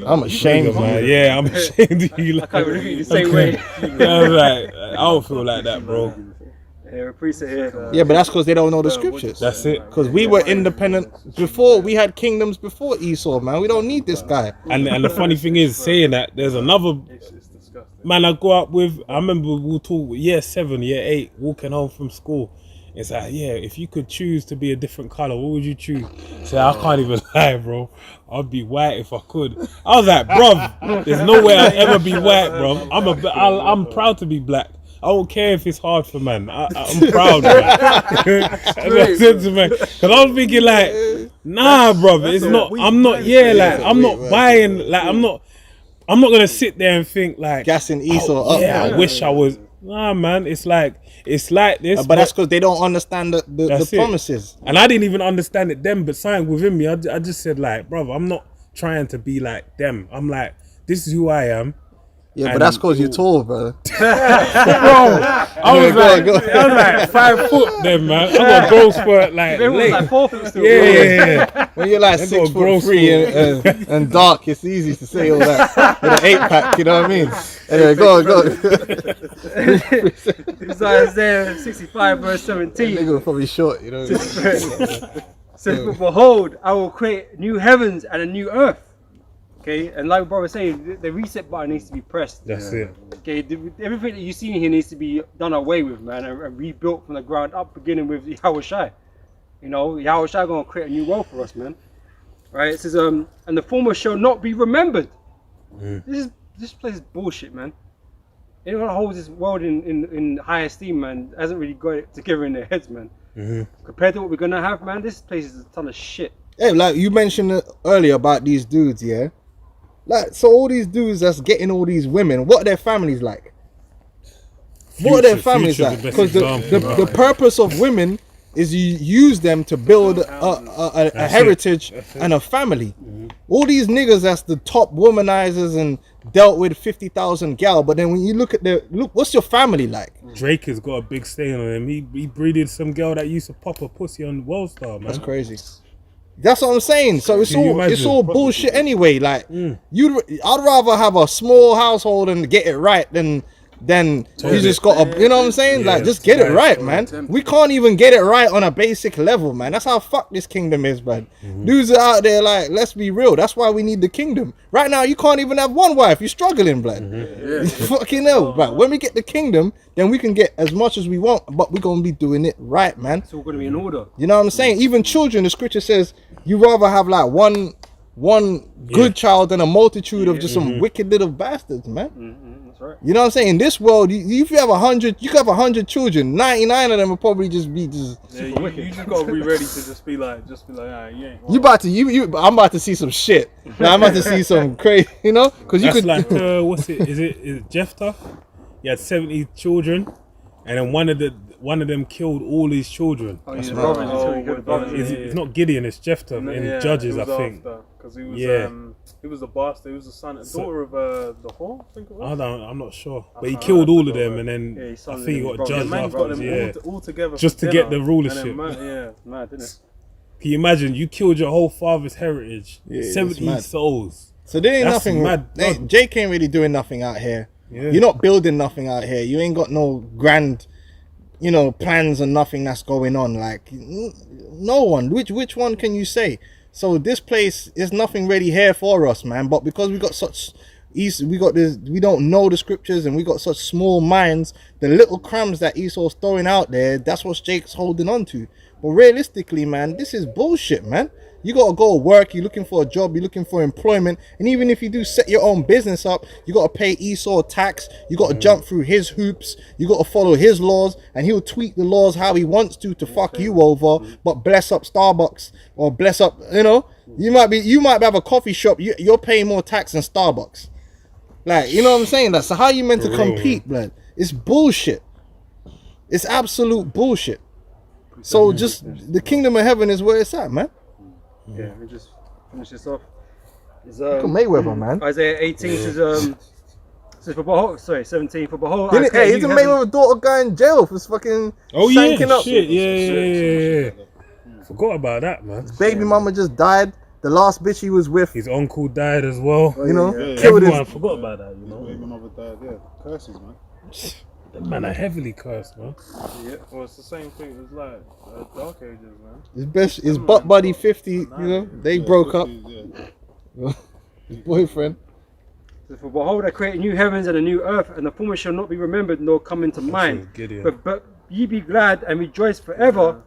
I'm ashamed, nigga, man. man. Yeah, I'm ashamed of you. I Like, can't really the same way. yeah, I was like, I don't feel like that, bro. Yeah, priest here. Yeah, but that's because they don't know the scriptures. That's it. Because we were independent before. We had kingdoms before Esau, man. We don't need this guy. And the funny thing is, saying that, there's another man I grew up with. I remember we'll talk year 7, year 8, walking home from school. It's like, yeah, if you could choose to be a different color, what would you choose? Say, I can't even lie, bro. I'd be white if I could. I was like, bruv, there's no way I'd ever be white, bro. I'm proud to be black. I don't care if it's hard for man. I'm proud, man. That's what I said to man. Because I was thinking like, nah, bruv, it's not. I'm not. Yeah, like I'm not buying. Like I'm not gonna sit there and think like Gassing Esau up. yeah, I wish I was. Nah, man. It's like this. But that's because they don't understand the That's it. promises. And I didn't even understand it then, but something within me, I just said like, bruv, I'm not trying to be like them. I'm like, this is who I am. Yeah, but And that's because you're tall, bro. I was like 5 foot then, man. I got growth spurt like Everyone's late. like 4 foot still. Yeah. When you're like I got 6'3" and dark, it's easy to say all that with an 8-pack. You know what I mean? Anyway, go on. It's Isaiah 65 verse 17. Nigga was probably short, you know. Says, but behold, I will create new heavens and a new earth. Okay, and like brother was saying, the reset button needs to be pressed. That's it. Okay, everything that you see here needs to be done away with, man, and rebuilt from the ground up, beginning with Yahweh Shai. You know, Yahweh Shai gonna create a new world for us, man. Right? It says, and the former shall not be remembered. This place is bullshit, man. Anyone who holds this world in high esteem, man, hasn't really got it together in their heads, man. Compared to what we're gonna have, man, this place is a ton of shit. Hey, like you mentioned earlier about these dudes, yeah? Like, so all these dudes that's getting all these women, what are their families like? What are their families like? Because the purpose of women is you use them to build a heritage and a family. All these niggas that's the top womanizers and dealt with 50,000 gal, but then when you look at what's your family like? Drake has got a big stain on him. He breeded some girl that used to pop a pussy on World Star, man. That's crazy. That's what I'm saying. So it's all bullshit anyway. Like I'd rather have a small household and get it right than you just got to, you know what I'm saying? Yeah, like just get it right, man. We can't even get it right on a basic level, man. That's how fucked this kingdom is, man. Dudes are out there like, let's be real. That's why we need the kingdom. Right now, you can't even have one wife. You're struggling, blood. Fucking hell, right? When we get the kingdom, then we can get as much as we want, but we're gonna be doing it right, man. It's all gonna be in order. You know what I'm saying? Even children, the scripture says you rather have like one good child than a multitude of just some wicked little bastards, man. That's right. You know what I'm saying? In this world, if you have 100, you can have 100 children. 99 of them will probably just be just. Yeah, you just gotta be ready to just be like, alright, you ain't. I'm about to see some shit. Now I'm about to see some crazy, you know? Because you That's could. like what's it? Is it Jephthah? He had 70 children, and then one of them killed all his children. Oh, yeah, brothers. It's not Gideon, it's Jephthah in Judges, I think. Because he was, he was a bastard. He was the son and daughter of the whore, I think it was. I'm not sure, but he killed all of them, and then I think he got judged afterwards. All together just to get the rulership. Mad, didn't it? Can you imagine? You killed your whole father's heritage, 70 souls. So there ain't That's nothing. mad. Jake ain't really doing nothing out here. Yeah. You're not building nothing out here. You ain't got no grand, plans and nothing that's going on. Like no one. Which one can you say? So this place is nothing really here for us, man. But because we got we don't know the scriptures and we got such small minds, the little crumbs that Esau's throwing out there, that's what Jake's holding on to. But realistically, man, this is bullshit, man. You gotta go to work, you're looking for a job, you're looking for employment, and even if you do set your own business up, you gotta pay Esau tax, you gotta jump through his hoops, you gotta follow his laws, and he'll tweak the laws how he wants to fuck you over, but bless up Starbucks or bless up, you might have a coffee shop, you're paying more tax than Starbucks. Like, you know what I'm saying? That's how you meant to compete, blood. It's bullshit. It's absolute bullshit. So just the kingdom of heaven is where it's at, man. Yeah, let me just finish this off. It's, Mayweather, man. Isaiah 18 says for behold, 17 for behold. Isn't Mayweather's daughter guy in jail for fucking shanking up? Shit, yeah. Forgot about that, man. His baby mama just died. The last bitch he was with, his uncle died as well. killed Everyone forgot about that, Baby mother died, curses, man. That man are heavily cursed, man. Yeah, well, it's the same thing as like Dark Ages, man. his butt buddy 50, they broke up. His boyfriend. For behold, I create new heavens and a new earth, and the former shall not be remembered nor come into mind. But ye be glad and rejoice forever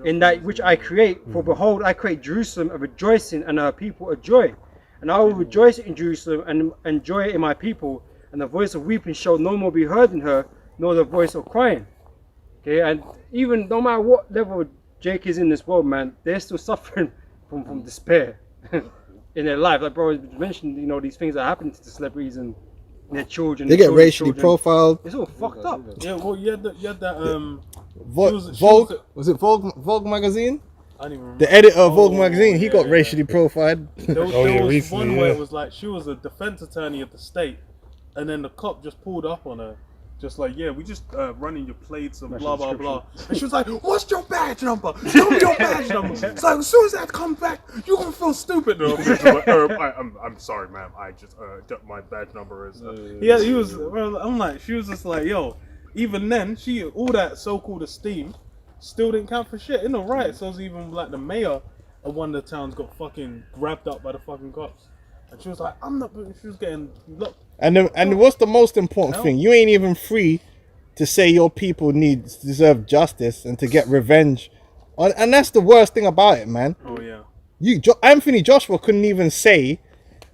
in that which I create. For behold, I create Jerusalem a rejoicing and her people a joy. And I will rejoice in Jerusalem and joy in my people. And the voice of weeping shall no more be heard in her, nor the voice of crying. Okay, and even no matter what level Jake is in this world, man, they're still suffering from despair in their life. Like bro mentioned, these things that happen to the celebrities and their children. They get racially profiled. It's all fucked up. Yeah, well, you had that Vogue, was it Vogue magazine? I don't even remember. The editor of Vogue magazine, he got racially profiled. There was one where it was like she was a defense attorney of the state, and then the cop just pulled up on her. Just like, yeah, we just running your plates and blah, blah, blah. And she was like, what's your badge number? Tell me your badge number. It's like, as soon as that comes back, you're going to feel stupid. And I'm sorry, ma'am. I just, my badge number is... Yeah, he was, I'm like, she was just like, yo, even then, all that so-called esteem still didn't count for shit. In the riot, so even like the mayor of one of the towns got fucking grabbed up by the fucking cops. And she was like, I'm not, she was getting locked. And what's the most important thing? You ain't even free to say your people deserve justice and to get revenge. And that's the worst thing about it, man. Oh, yeah. Anthony Joshua couldn't even say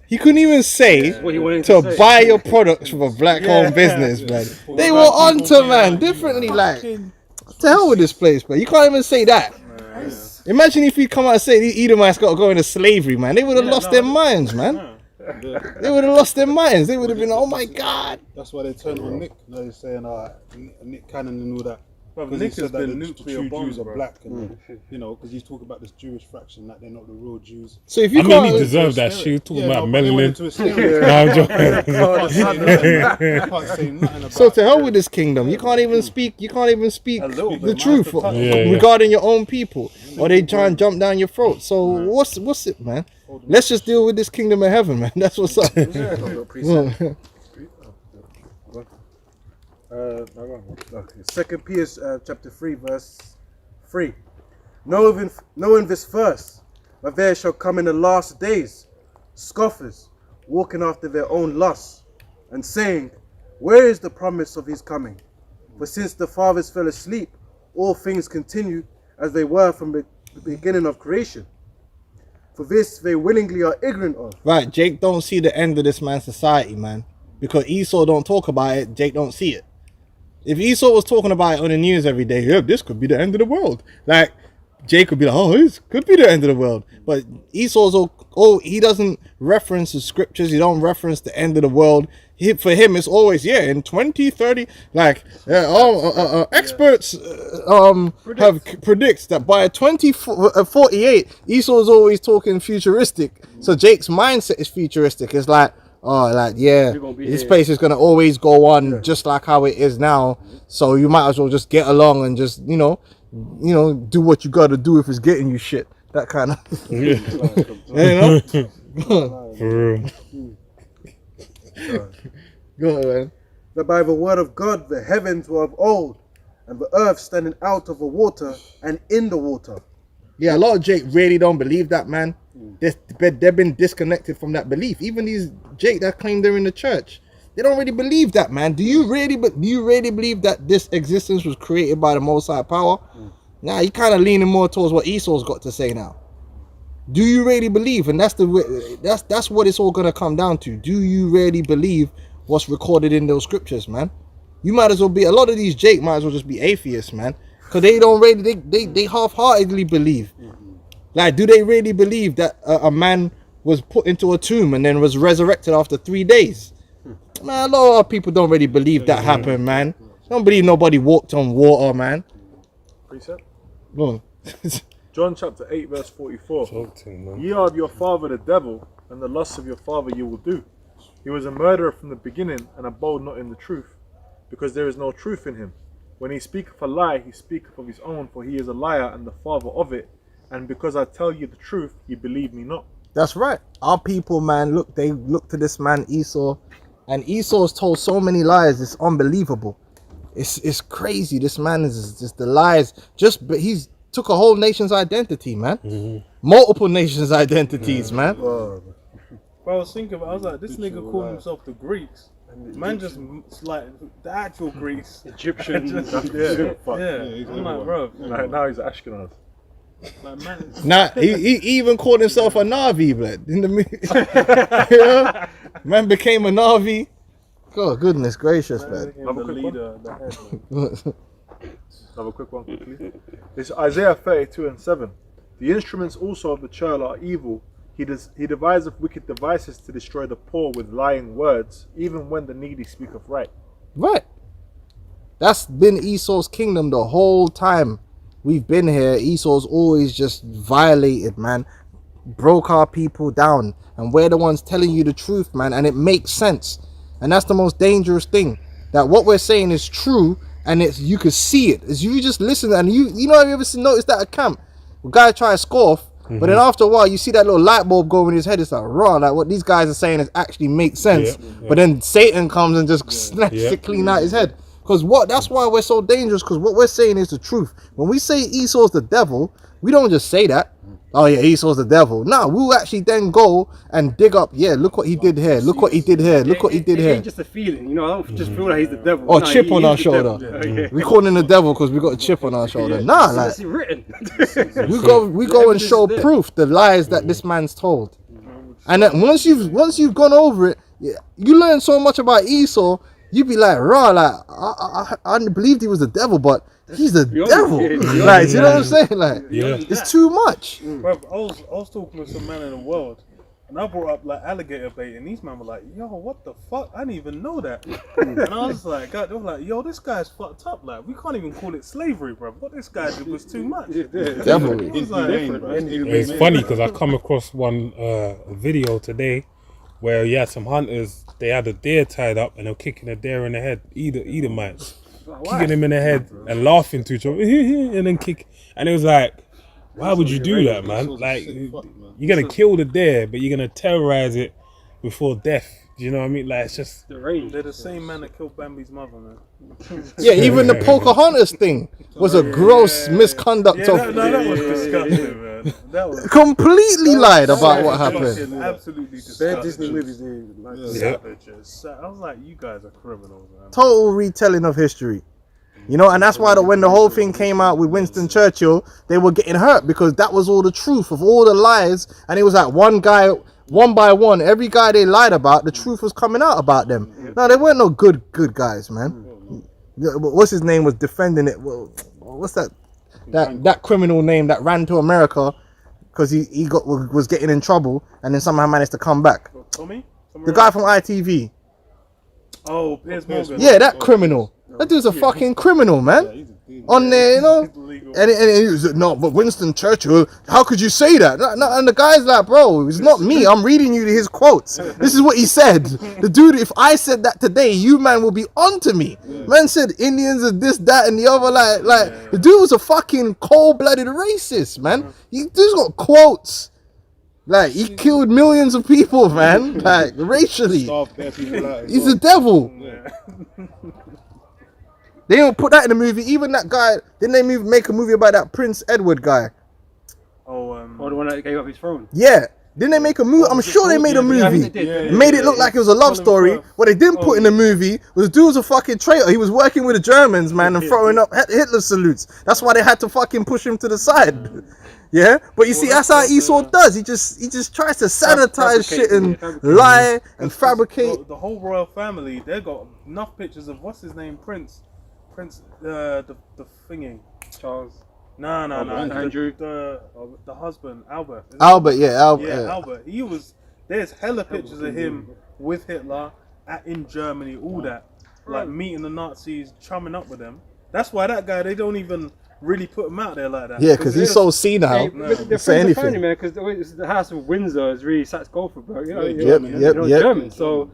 to to buy your products from a black-owned business, man. They were onto, man, differently, like, to hell with this place, man. You can't even say that. Imagine if you come out and say the Edomites got to go into slavery, man. They would have lost their minds, man. They would have lost their minds. They would have been, oh my God. That's why they turned on Nick. You know, they're saying, Nick Cannon and all that. Bro, Because Nick he has said that been the nuclear true bombed, Jews are bro. black, and you know, because he's talking about this Jewish fraction that they're not the real Jews. So if you I mean, can't, he deserved that shit. Talking about but they went melanin. into a stereo. No, I'm joking. You can't say nothing about so to hell with this kingdom. You can't even speak. You can't even speak the truth regarding your own people, or they try and jump down your throat. So what's it, man? Let's just deal with this kingdom of heaven, man. That's what's up. Okay. 2 Peter chapter 3 verse 3. Knowing this first, that there shall come in the last days scoffers, walking after their own lusts, and saying, where is the promise of his coming? For since the fathers fell asleep, all things continue as they were from the beginning of creation. For this they willingly are ignorant of. Right, Jake don't see the end of this man's society, man. Because Esau don't talk about it, Jake don't see it. If Esau was talking about it on the news every day, yeah, this could be the end of the world. Like, Jake could be like, oh, this could be the end of the world. But Esau's, he doesn't reference the scriptures. He don't reference the end of the world. For him, it's always, in 2030, like, experts predicts that by 2048, Esau's always talking futuristic. So Jake's mindset is futuristic. It's like, this place is gonna always go on just like how it is now. So you might as well just get along and just, do what you gotta do if it's getting you shit. That kind of, For real. Go on, man. That by the word of God the heavens were of old, and the earth standing out of the water and in the water. Yeah, a lot of Jake really don't believe that, man. They've been disconnected from that belief. Even these Jake that claim they're in the church, they don't really believe that, man. Do you really believe that this existence was created by the Most High power? Nah, you kind of leaning more towards what Esau's got to say now. Do you really believe? And that's what it's all gonna come down to. Do you really believe what's recorded in those scriptures, man? You might as well be. A lot of these Jake might as well just be atheists, man, because they don't really. They half-heartedly believe. Like, do they really believe that a man was put into a tomb and then was resurrected after 3 days? Man, a lot of people don't really believe that happened, man. Don't believe nobody walked on water, man. Precept? Go on. John chapter 8 verse 44. Talking, man. Ye are of your father the devil, and the lusts of your father you will do. He was a murderer from the beginning, and abode not in the truth, because there is no truth in him. When he speaketh a lie, he speaketh of his own, for he is a liar and the father of it. And because I tell you the truth, ye believe me not. That's right. Our people, man, they look to this man Esau, and Esau's told so many lies. It's unbelievable. It's crazy. This man is just the lies. But he's took a whole nation's identity, man. Multiple nations' identities, man. Bro, I was thinking, I was like, this nigga called himself the Greeks. Man, just like the actual Greeks, Egyptian. I'm like, bro. Now he's Ashkenaz. Like, man, Nah, he even called himself a Navi, blood. In the man became a Navi. God, goodness gracious, man. Have a quick one. the head, Have a quick one quickly. It's Isaiah 32:7. The instruments also of the churl are evil. He deviseth wicked devices to destroy the poor with lying words, even when the needy speaketh right. Right. That's been Esau's kingdom the whole time we've been here. Esau's always just violated, man. Broke our people down. And we're the ones telling you the truth, man. And it makes sense. And that's the most dangerous thing. That what we're saying is true, and it's you can see it. As you just listen, and you know, have you ever noticed that at camp? A guy try to scoff, but then after a while, you see that little light bulb go in his head. It's like, raw, like what these guys are saying is actually makes sense. But then Satan comes and just snatches it clean out his head. Because that's why we're so dangerous, because what we're saying is the truth. When we say Esau's the devil, we don't just say that. Oh yeah, Esau's the devil. No, we'll actually then go and dig up. Yeah, look what he did here. Look what he did here. Look what he did here. It ain't just a feeling, you know. I don't just feel like he's the devil. Or chip on our shoulder. We call him the devil because we got a chip on our shoulder. Nah, like it's written. we go and show proof the lies that this man's told. And then once you've gone over it, you learn so much about Esau. You be like, raw, like I believed he was the devil, but he's the devil. Like, you know what I'm saying? Like, it's too much. Bruv, I was talking with some man in the world, and I brought up like alligator bait, and these men were like, "Yo, what the fuck? I didn't even know that." And I was like, God, they were like, "Yo, this guy's fucked up. Like, we can't even call it slavery, bruv. What this guy did was too much." Definitely. It's funny because I come across one video today where you had some hunters. They had a deer tied up and they were kicking a deer in the head. Edomites. Kicking him in the head and laughing to each other and then kick. And it was like, why would you do that, man? Like, you're gonna kill the deer, but you're gonna terrorize it before death. Do you know what I mean? Like, it's just the range. They're the same man that killed Bambi's mother, man. Yeah, even the Pocahontas thing was a gross misconduct of. That was disgusting, man. That was completely lied about what happened. Absolutely Bad disgusting. Disney movies, they Savages. I was like, you guys are criminals, man. Total retelling of history. You know, and that's why when the whole thing came out with Winston Churchill, they were getting hurt because that was all the truth of all the lies. And it was like one guy, one by one, every guy they lied about, the truth was coming out about them. No, they weren't no good guys, man. What's his name was defending it? Well, what's that criminal name that ran to America because he was getting in trouble and then somehow managed to come back? Tommy? The guy from ITV. Oh, Piers Morgan. Yeah, that criminal. That dude's a fucking criminal, man. On there, you know. And he was no, but Winston Churchill, how could you say that? No, and the guy's like, bro, it's not me. I'm reading you his quotes. This is what he said. The dude, if I said that today, you man will be onto me. Man said Indians are this, that, and the other. Like the dude was a fucking cold-blooded racist, man. He's got quotes. Like, he killed millions of people, man. Like, racially. He's a devil. They don't put that in the movie. Even that guy, didn't they make a movie about that Prince Edward guy? Or the one that gave up his throne. Yeah. Didn't they make a movie? I'm sure they made a movie. Made it look like it was a love story. What they didn't put in the movie was the dude was a fucking traitor. He was working with the Germans, man, and throwing up Hitler salutes. That's why they had to fucking push him to the side. Yeah, but you see, that's how Esau does. He just tries to sanitize shit and lie and fabricate. The whole royal family, they got enough pictures of what's his name, Prince, the thingy, Charles. No, Andrew. The husband, Albert. Albert. Albert. He was. There's hella pictures of him with Hitler in Germany, all that, like meeting the Nazis, chumming up with them. That's why that guy, they don't even really put him out there like that. Yeah, because he's so senile. They're say anything. funny, man, because the House of Windsor is really Saxe-Goldberg, bro. Yep. German, so.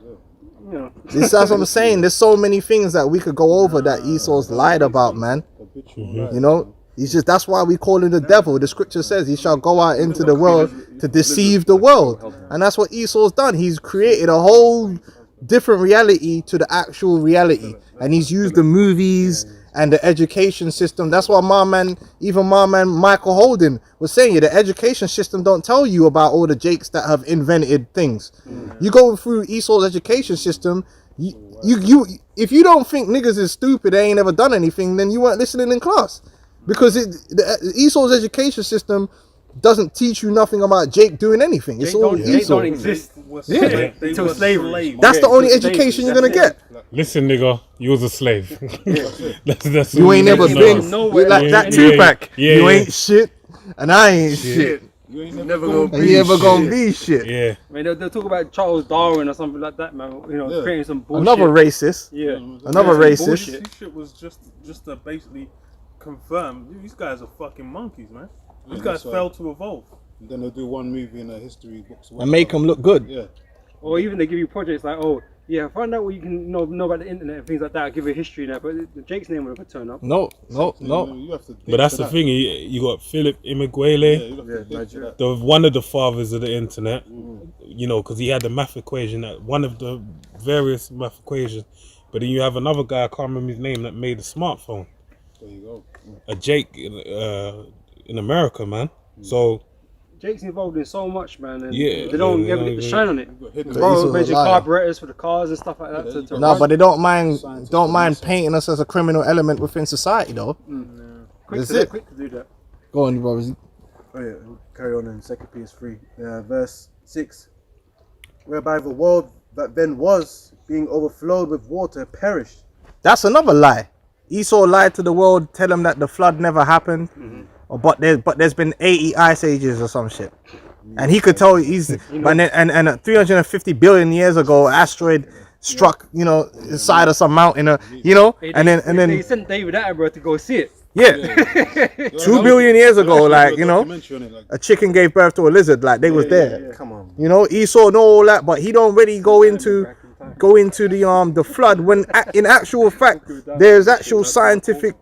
You know. That's what I'm saying. There's so many things that we could go over that Esau's lied about, man. You know, that's why we call him the devil. The scripture says he shall go out into the world to deceive the world. And that's what Esau's done. He's created a whole different reality to the actual reality. And he's used the movies and the education system. That's why my man Michael Holden was saying, the education system don't tell you about all the jakes that have invented things. You go through Esau's education system, you if you don't think niggas is stupid, they ain't ever done anything, then you weren't listening in class. Because Esau's education system doesn't teach you nothing about Jake doing anything. It's all Esau. Jake don't exist. Until slavery. That's the only education you're gonna get. Listen, nigga, you was a slave. that's you ain't never been like that Tupac. You Yeah. ain't shit, and I ain't shit. You ain't never gonna be shit. Yeah. I mean, they'll talk about Charles Darwin or something like that, man. You know, creating some bullshit. Another racist. Yeah. Another racist. Bullshit. This shit was just to basically confirm these guys are fucking monkeys, man. These guys failed to evolve. And then they'll do one movie in a history books And make them look good. Yeah. Or even they give you projects like, oh, Yeah, find out what you can know about the internet and things like that. I'll give you a history now, but Jake's name would have turned up. No. You have to dig But that's for the that. thing. You got Philip Yeah, Emeagwali, you have to dig for that. the one of the fathers of the internet. You know, because he had the math equation, that one of the various math equations. But then you have another guy, I can't remember his name, that made a smartphone. There you go. A Jake in America, man. So Jake's involved in so much, man, and Yeah, they don't they ever don't get the even- shine on it. You've got hidden Bro, Bro, major liar. carburetors for the cars and stuff like that. Yeah, to No, run. but they don't mind painting us as a criminal element within society, though. quick, That's to, it. quick to do that. Go on, brothers. Oh yeah, we'll carry on in 2 Peter 3, verse 6. Whereby the world that then was, being overflowed with water, perished. That's another lie. Esau lied to the world, tell them that the flood never happened, or but there's been 80 ice ages or some shit, and he could tell and 350 billion years ago, an asteroid struck the side of some mountain, and then They sent David Attenborough to go see it. yeah, 2 billion years ago, like documentary on it, like, a chicken gave birth to a lizard, like they was there. Come on. Esau know all that, but he don't really go into the flood when in actual fact there's actual scientific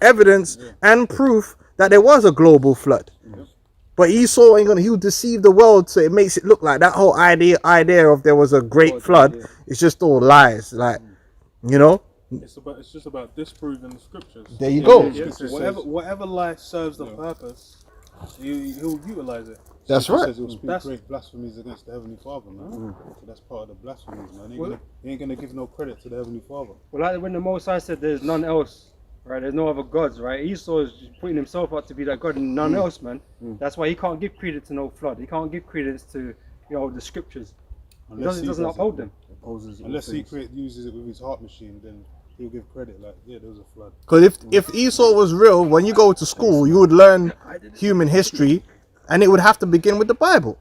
evidence and proof that there was a global flood. But Esau ain't he'll deceive the world, so it makes it look like that whole idea of there was a great flood. It's just all lies, like It's just about disproving the scriptures. there you go. Yeah, whatever lie serves the purpose, he'll utilize it. That's Scripture right. says he'll speak That's- great blasphemies against the Heavenly Father, man. So that's part of the blasphemies, man. He ain't gonna give no credit to the Heavenly Father. Well, like when the Most High said there's none else, right? There's no other gods, right? Esau is just putting himself out to be that god and none else, man. That's why he can't give credence to no flood. He can't give credence to the scriptures. He doesn't does uphold it. them. Unless he uses it with his heart machine, then he'll give credit. Like, yeah, there was a flood. Because if Esau was real, when you go to school, you would learn human history, and it would have to begin with the Bible.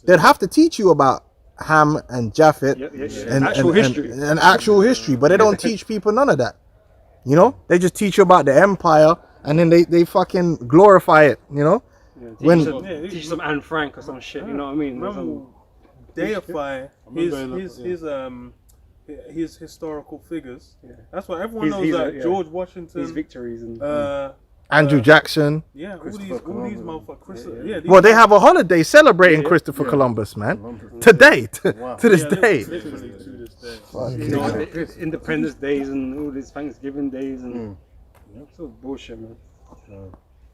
They'd have to teach you about Ham and Japheth and Actual history. and actual history, but they don't teach people none of that. They just teach you about the empire, and then they fucking glorify it. Teach some Anne Frank or some shit. You know what I mean? Remember, deify his historical figures. That's why everyone knows that George Washington, His victories and Andrew Jackson. yeah, all these motherfuckers. Yeah, Well, they have a holiday celebrating Christopher Columbus, man. Today, to this day. literally to this day. the Independence Days and all these Thanksgiving days and it's all bullshit, man.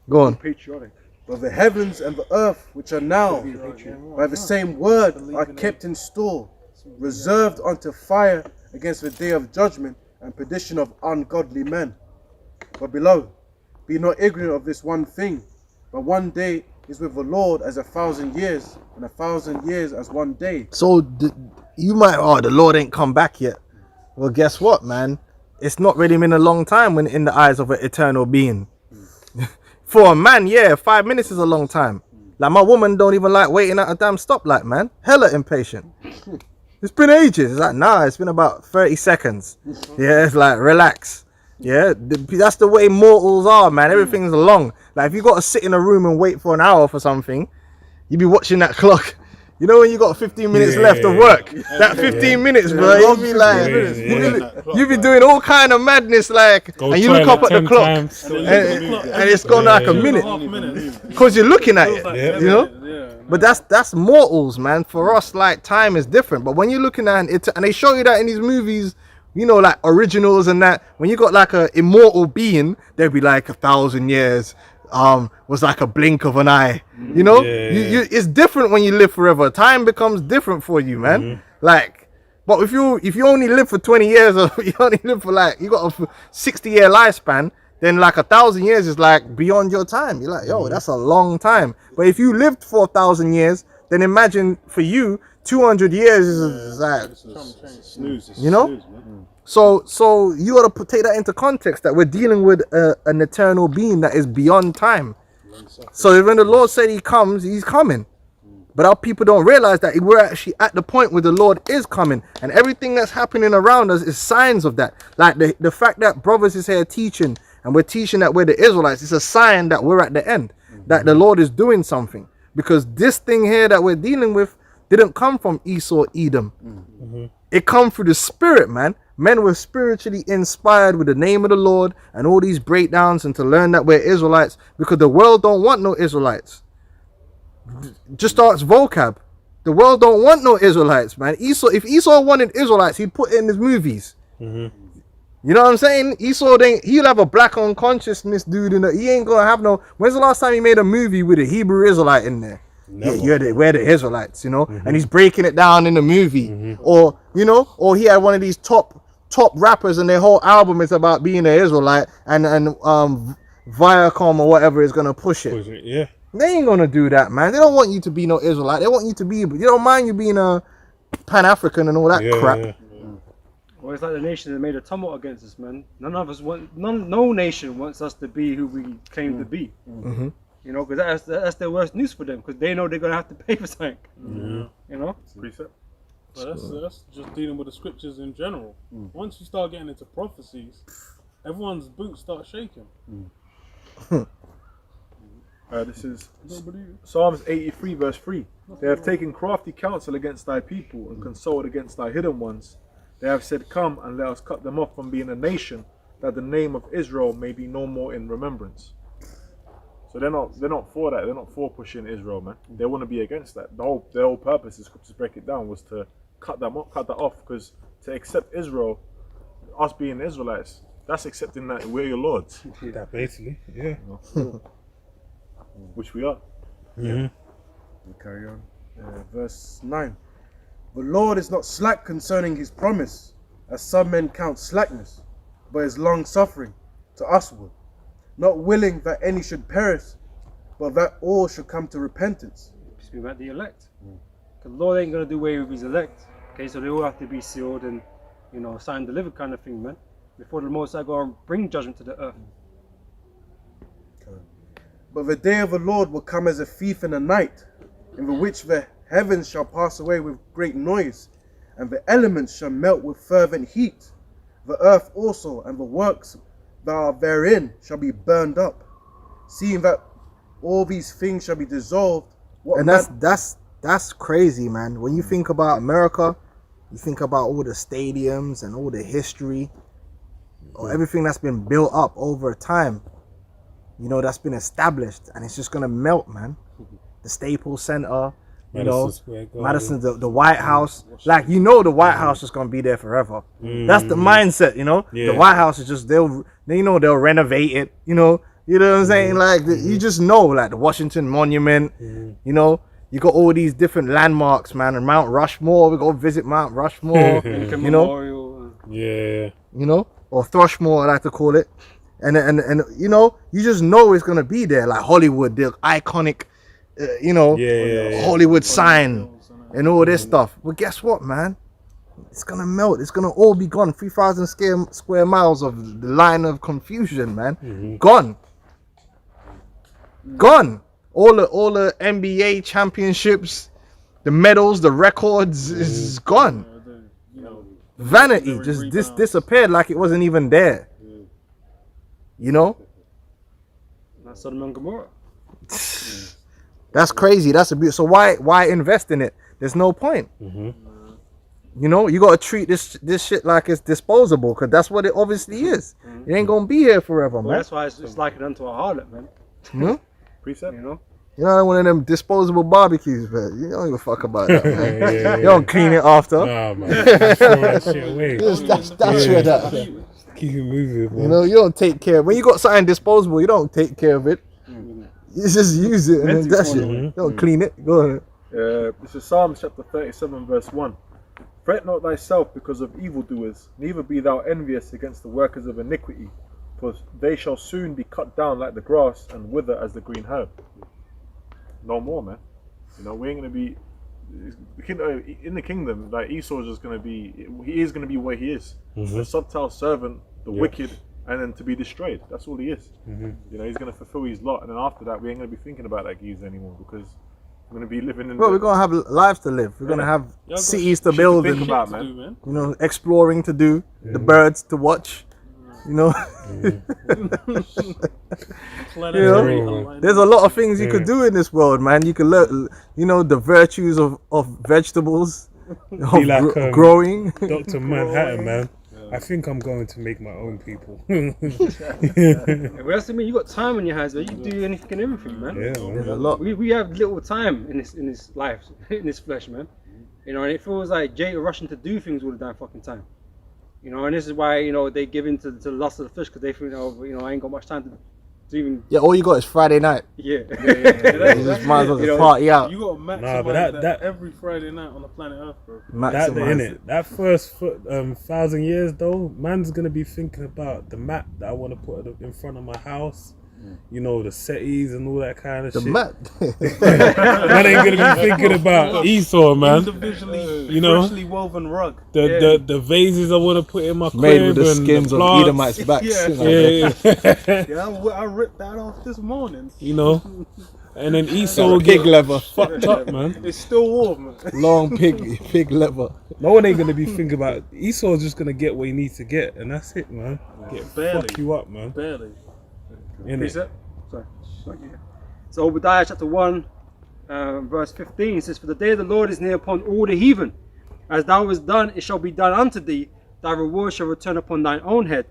Go on. Patriotic. But the heavens and the earth, which are now by the same word, are kept in store, reserved unto fire against the day of judgment and perdition of ungodly men. But beloved, be not ignorant of this one thing, but one day is with the Lord as 1,000 years, and 1,000 years as one day. So you might, the Lord ain't come back yet. Well, guess what, man? It's not really been a long time when in the eyes of an eternal being. For a man, 5 minutes is a long time. Like my woman don't even like waiting at a damn stoplight, man. Hella impatient. It's been ages. It's like, nah, it's been about 30 seconds. Yeah, it's like, relax. Yeah, that's the way mortals are, man. Everything's long. Like if you got to sit in a room and wait for an hour for something, you be watching that clock. You know when you got 15 minutes left of work? That 15 minutes, bro. You be like, you be doing all kind of madness, like, and you look up at the clock, and it's gone like a minute, because you're looking at it, But that's mortals, man. For us, like, time is different. But when you're looking at it, and they show you that in these movies, like originals and that, when you got like a immortal being, they'll be like 1,000 years. Was like a blink of an eye, it's different when you live forever. Time becomes different for you, man. Like, but if you only live for 20 years, or you only live for like, you got a 60-year lifespan, then like 1,000 years is like beyond your time. You're like, yo, that's a long time. But if you lived for 1,000 years, then imagine for you 200 years is like Snooze. So you gotta take that into context, that we're dealing with an eternal being that is beyond time. So when the Lord said he comes, he's coming. But our people don't realize that we're actually at the point where the Lord is coming, and everything that's happening around us is signs of that. Like the fact that brothers is here teaching, and we're teaching that we're the Israelites, it's a sign that we're at the end, that the Lord is doing something. Because this thing here that we're dealing with didn't come from Esau, Edom. It come through the spirit, man. Men were spiritually inspired with the name of the Lord and all these breakdowns, and to learn that we're Israelites, because the world don't want no Israelites. Just ask vocab. The world don't want no Israelites, man. Esau, if Esau wanted Israelites, he'd put it in his movies. You know what I'm saying? Esau, he'll have a black unconsciousness dude in it. He ain't gonna have no. When's the last time he made a movie with a Hebrew Israelite in there? Yeah, we're the Israelites, you know, and he's breaking it down in the movie, or you know, or he had one of these top rappers, and their whole album is about being an Israelite, and Viacom or whatever is gonna push it. Yeah. They ain't gonna do that, man. They don't want you to be no Israelite. They want you to be. You don't mind you being a Pan-African and all that crap. Yeah. Well, it's like the nation that made a tumult against us, man. None of us want. No nation wants us to be who we claim to be. You know, because that's their worst news for them, because they know they're gonna have to pay for something. You know. Precept. But that's just dealing with the scriptures in general. Once you start getting into prophecies, everyone's boots start shaking. This is Psalms 83 verse 3. They have taken crafty counsel against thy people and consulted against thy hidden ones. They have said, come and let us cut them off from being a nation, that the name of Israel may be no more in remembrance. So they're not for that. They're not for pushing Israel, man. They want to be against that. Their whole purpose, the scriptures break it down, was to cut that off, because to accept Israel, us being Israelites, that's accepting that we're your lords. That basically, yeah. Which we are. We carry on. Verse 9. The Lord is not slack concerning his promise, as some men count slackness, but is long suffering to usward, not willing that any should perish, but that all should come to repentance. Speaking about the elect. The Lord ain't gonna do away with his elect. Okay, so they all have to be sealed and, you know, signed, delivered kind of thing, man. Before the Most High go bring judgment to the earth. But the day of the Lord will come as a thief in the night, in the which the heavens shall pass away with great noise, and the elements shall melt with fervent heat. The earth also and the works that are therein shall be burned up. Seeing that all these things shall be dissolved. And that's crazy, man. When you think about America, you think about all the stadiums and all the history, or everything that's been built up over time. You know, that's been established, and it's just gonna melt, man. The Staples Center, you know, Madison, the White House. Like, you know, the White House is gonna be there forever. That's the mindset, you know. The White House is just they'll renovate it. You know what I'm saying? Like, you just know, like the Washington Monument. You know, you got all these different landmarks, man. And Mount Rushmore, we go visit Mount Rushmore. You know, Yeah. you know, or Thrushmore, I like to call it. And you know, you just know it's gonna be there, like Hollywood, the iconic, you know, Hollywood sign and all this stuff. But guess what, man? It's gonna melt. It's gonna all be gone. 3,000 square miles of the line of confusion, man. Gone. All the NBA championships, the medals, the records is gone. Vanity just disappeared like it wasn't even there. You know? That's Sodom and Gomorrah. That's crazy. That's a bit. So why invest in it? There's no point. You know, you gotta treat this shit like it's disposable, because that's what it obviously is. It ain't gonna be here forever, man. That's why it's like it unto a harlot, man. Precept. You know? You know, one of them disposable barbecues, but you don't give a fuck about that, man. You don't clean it after. Nah, man. Throw that shit away. That's where that. Keep it moving, man. You know, you don't take care. When you got something disposable, you don't take care of it. You just use it and then that's it. You don't clean it. Go ahead. This is Psalms chapter 37 verse 1. Fret not thyself because of evildoers, neither be thou envious against the workers of iniquity, for they shall soon be cut down like the grass and wither as the green herb. No more, man. You know, we ain't gonna be in the kingdom. Like, Esau's just gonna be, he is gonna be where he is, the subtle servant, the wicked, and then to be destroyed. That's all he is. You know, he's gonna fulfill his lot, and then after that, we ain't gonna be thinking about that geese anymore, because we're gonna be living in. Well, we're gonna have lives to live. We're gonna have cities to build and about, man. You know, exploring to do, the birds to watch. You know, there's a lot of things you could do in this world, man. You could learn, you know, the virtues of vegetables. Be like growing. Dr. Manhattan, man. I think I'm going to make my own people. Well, that's what I mean. You got time on your hands, man. You can do anything and everything, man. Yeah, There's a man. lot. We have little time in this life, in this flesh, man. You know, and it feels like Jake are rushing to do things all the damn fucking time. You know, and this is why, you know, they give in to the lust of the flesh, because they think, oh, you know, I ain't got much time to even. Yeah, all you got is Friday night. Yeah. You just might as well just party out. You got to maximize Nah, but that, that- every Friday night on the planet Earth, bro. That Maximize in it. it. That first 1,000 years though, man's gonna be thinking about the map that I want to put in front of my house. You know, the settees and all that kind of The shit. map. Man ain't gonna be thinking about Esau, man. Individually, You know? freshly woven rug. The vases I want to put in my Made crib with the and skins the of plants. Edomites' backs. Yeah. Yeah, Yeah, I ripped that off this morning. you know. And then Esau will Pig get leather. fucked up, man. It's still warm. Long pig leather. No one ain't gonna be thinking about Esau's just gonna get what he needs to get, and that's it, man. Barely. Fuck you up, man. Barely. Innit? Precept? Sorry. So Obadiah chapter 1, verse 15 says, "For the day of the Lord is near upon all the heathen. As thou hast done, it shall be done unto thee. Thy reward shall return upon thine own head.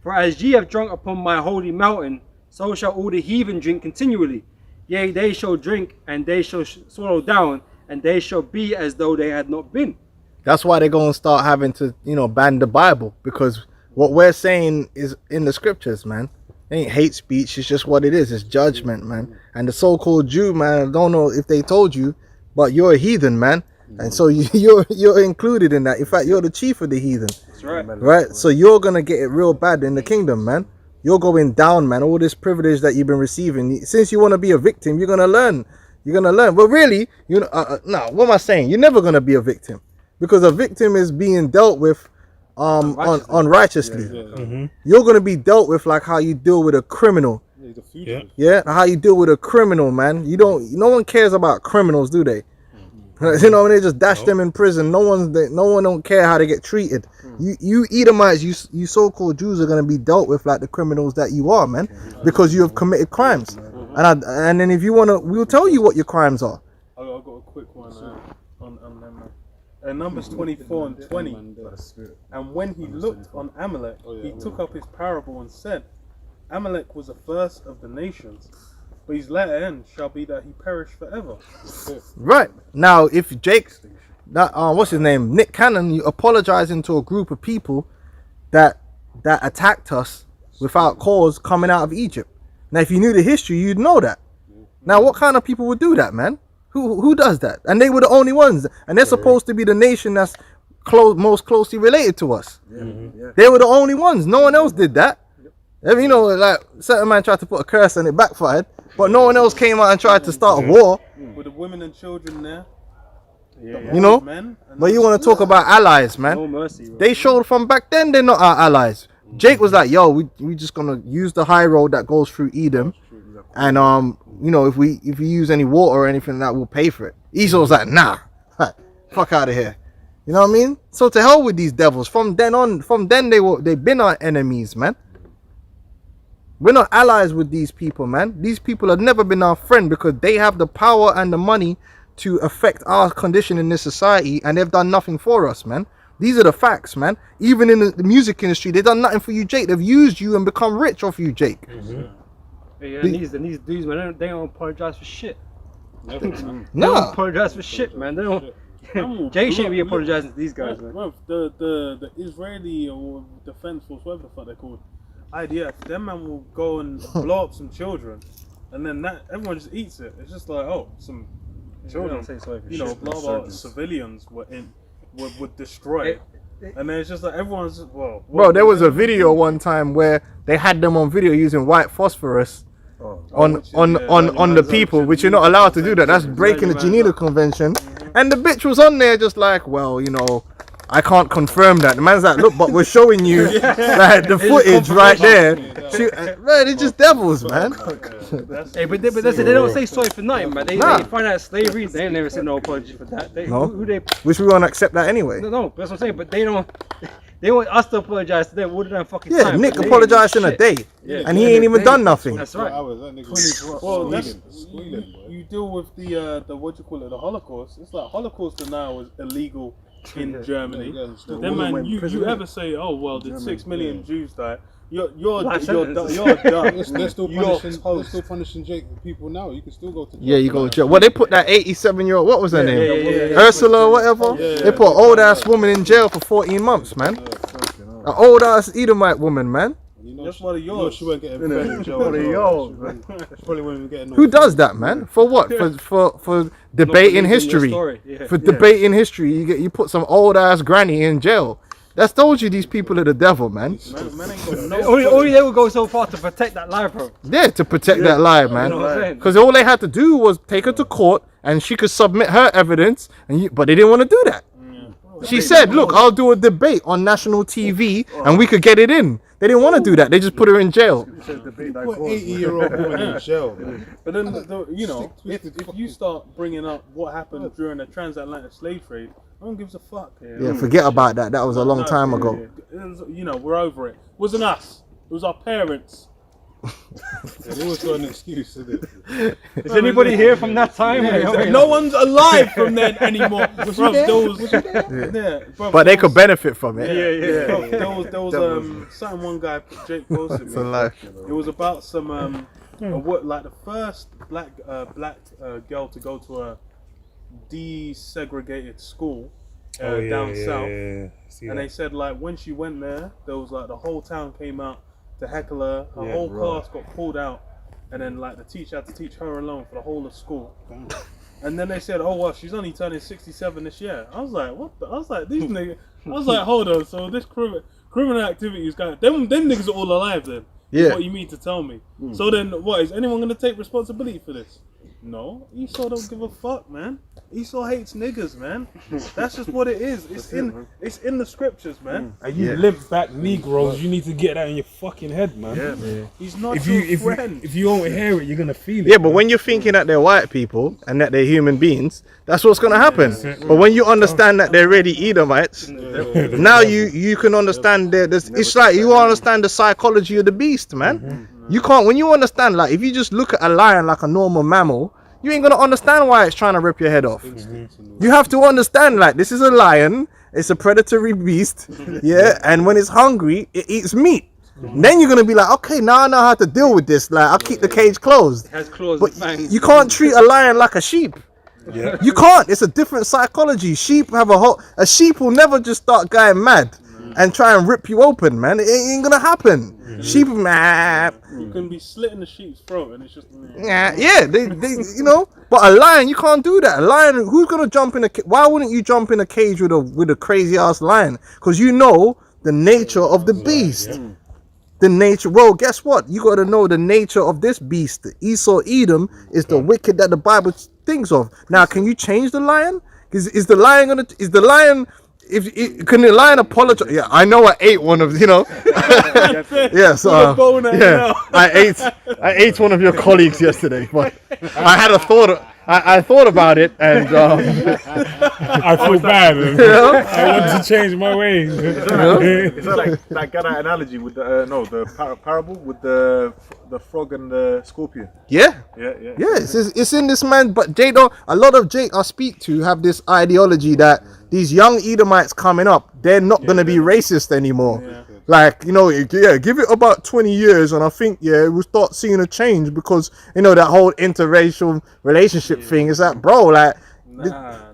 For as ye have drunk upon my holy mountain, so shall all the heathen drink continually. Yea, they shall drink, and they shall swallow down, and they shall be as though they had not been." That's why they're going to start having to, ban the Bible, because what we're saying is in the scriptures, man. It ain't hate speech. It's just what it is. It's judgment, man. And the so-called Jew, man, I don't know if they told you, but you're a heathen, man. And so you're included in that. In fact, you're the chief of the heathen. That's right. Right? So you're going to get it real bad in the kingdom, man. You're going down, man. All this privilege that you've been receiving. Since you want to be a victim, you're going to learn. You're going to learn. But really, no, what am I saying? You're never going to be a victim. Because a victim is being dealt with unrighteously. You're going to be dealt with like how you deal with a criminal. Yeah, how you deal with a criminal, man. No one cares about criminals, do they? You know, when they just dash them in prison, no one don't care how they get treated. You Edomites, you so-called Jews are going to be dealt with like the criminals that you are, man, because you have committed crimes. And then if you want to, we'll tell you what your crimes are. I've got a quick one on them. Numbers 24 and 20. And when he looked on Amalek, he took up his parable and said, Amalek was the first of the nations, but his latter end shall be that he perish forever. Right. Now, if Jake, what's his name, Nick Cannon, you apologizing to a group of people that attacked us without cause coming out of Egypt. Now, if you knew the history, you'd know that. Now, what kind of people would do that, man? Who does that? And they were the only ones, and they're supposed to be the nation that's most closely related to us. They were the only ones. No one else did that. You know, like certain man tried to put a curse and it backfired, but no one else came out and tried to start a war. With the women and children there. You know, but you want to talk about allies, man? No mercy, bro. They showed from back then they're not our allies. Jake was like, "Yo, we just gonna use the high road that goes through Edom, and if we use any water or anything, that we'll pay for it." Esau was like, "Nah, fuck out of here." You know what I mean? So to hell with these devils. From then they've been our enemies, man. We're not allies with these people, man. These people have never been our friend because they have the power and the money to affect our condition in this society, and they've done nothing for us, man. These are the facts, man. Even in the music industry, they've done nothing for you, Jake. They've used you and become rich off you, Jake. Yeah, and these dudes, man, they don't apologize for shit. They don't No. apologize for shit, man. They don't. Jay shouldn't be apologizing to these guys, man. Bro, the Israeli or Defense Force, whatever the fuck they're called, IDF, them man will go and blow up some children, and then everyone just eats it. It's just like, oh, some children, blah blah, civilians were destroyed, and then it's just like everyone's just, well. Bro, there was a video one time where they had them on video using white phosphorus on the people, which you're not allowed to do that. That's breaking the Geneva Convention. And the bitch was on there just like, well, I can't confirm that. The man's like, look, but we're showing you like the footage right there. Man, it's just devils, man. Hey, but they don't say sorry for nothing, man. They find out slavery, they never say no apology for that. No. Which we won't accept that anyway. No, that's what I'm saying. But they don't. They want us to apologize to them all the damn fucking Yeah, time. Nick They ain't apologized in shit. a day, Yeah. and he ain't even done nothing. That's right. Hours, that nigga 24 well, that's squealing, boy. you deal with the what you call it, the Holocaust. It's like Holocaust denial is illegal in Germany. Then man, you ever say, oh well, did 6 million Jews die? You're Life done. sentence. You're done. They're still You're punishing. They're toast. still punishing people now. You can still go to jail. Yeah, you go to jail. Well, they put that 87-year-old, what was her name? yeah. Ursula or whatever. Yeah. They put an old ass woman in jail for 14 months, man. An old ass Edomite woman, man. You know, That's one of you know yours. she won't get fed in jail. One of as well. yours, She probably won't even get no Who does that, man? For what? For debating history. Yeah. For debating history, you put some old ass granny in jail. That's told you these people are the devil, man. Man ain't got no. Only they would go so far to protect that life, bro. Yeah, to protect that lie, You know what I'm man. saying? Because all they had to do was take her to court, and she could submit her evidence, but they didn't want to do that. She said, "Look, I'll do a debate on national TV, and we could get it in." They didn't want to do that. They just put her in jail. Put 80-year-old woman in jail, man. But then, you know, if you start bringing up what happened during the transatlantic slave trade, no one gives a fuck. Yeah, forget about that. That was a long No, time ago. it was, you know, we're over it. It wasn't us. It was our parents. They always got an excuse, isn't it? Is anybody here from that time? No one's alive from then anymore. Bruv, But they could benefit from it. Bruv, there was something one guy Jake posted It's a me. life. It was about some like the first black girl to go to a desegregated school down south, and they said like when she went there was like the whole town came out to heckle her. Her whole class got pulled out, and then like the teacher had to teach her alone for the whole of school. And then they said, oh well, she's only turning 67 this year. I was like, what? I was like, these niggas. I was like, hold on. So this criminal activity is going. Them niggas are all alive then. Yeah. What you mean to tell me? So then, what is anyone gonna take responsibility for this? No, Esau don't give a fuck, man. Esau hates niggas, man. That's just what it is. It's in the scriptures, man. And you live back Negroes, you need to get that in your fucking head, man. He's not If your you friend. if you don't hear it, you're gonna feel it. Yeah, but when you're thinking that they're white people and that they're human beings, that's what's gonna happen. But when you understand that they're really Edomites, now you can understand it's like you understand the psychology of the beast, man. You can't, when you understand, like if you just look at a lion like a normal mammal, you ain't gonna understand why it's trying to rip your head off. You have to understand, like, this is a lion, it's a predatory beast, yeah, and when it's hungry, it eats meat. Then you're gonna be like, okay, now I know how to deal with this. Like, I'll keep the cage closed. Has claws But and fangs. you can't treat a lion like a sheep. You can't. It's a different psychology. Sheep have a sheep will never just start going mad and try and rip you open, man. It ain't gonna happen. Sheep, man. You can be slitting the sheep's throat, and it's just. Yeah, they you know. But a lion, you can't do that. A lion, who's gonna jump in why wouldn't you jump in a cage with a crazy ass lion? Because you know the nature of the beast. The nature. Well, guess what? You got to know the nature of this beast. The Esau Edom is the wicked that the Bible thinks of. Now, can you change the lion? Is the lion gonna? Is the lion? Can the lion apologize? Yeah, I know I ate one of yeah. So yeah, I ate one of your colleagues yesterday, but I had a thought. I thought about it, and I feel bad. I want to change my ways. Is that like that Gadite analogy with the parable with the frog and the scorpion? yeah. Yeah. It's in this man. But a lot of Jake I speak to have this ideology that these young Edomites coming up, they're not gonna be racist anymore. Like, you know, give it about 20 years and I think, we'll start seeing a change because, you know, that whole interracial relationship thing is that, bro, like,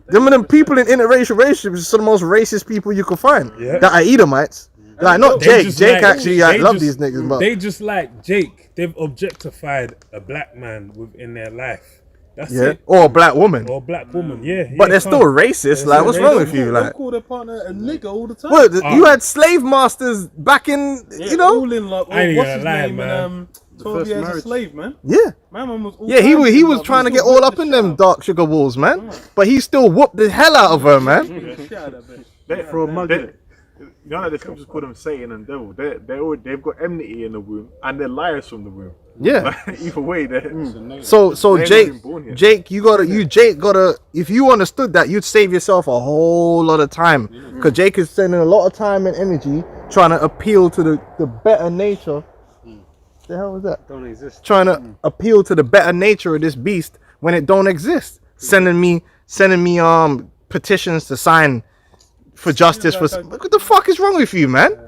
them people in interracial relationships are some of the most racist people you can find that are Edomites. Like, not Jake. Jake actually, I love these niggas, but they just like Jake. They've objectified a black man within their life. That's it. Or a black woman. Or a black woman, But they're still racist. Like, what's wrong with you? Like, They call their partner a nigga all the time. well, you had slave masters back in, you know. All in love. I ain't What's gonna his lie, name? man. 12 years a slave, man. Yeah. My man was all Yeah, he kinds was of love. trying to He get still all whipped up in the them dark sugar balls, man. But he still whooped the hell out of her, man. shit out of that bitch. You know, like the scriptures call them Satan and devil. They've got enmity in the womb, and they're liars from the womb. Yeah. Either way, they're So They ain't Jake, even born yet. Jake gotta. If you understood that, you'd save yourself a whole lot of time. Because Jake is spending a lot of time and energy trying to appeal to the better nature. The hell was that? Don't exist. Trying to appeal to the better nature of this beast when it don't exist. Sending me petitions to sign for justice. What the fuck is wrong with you, man?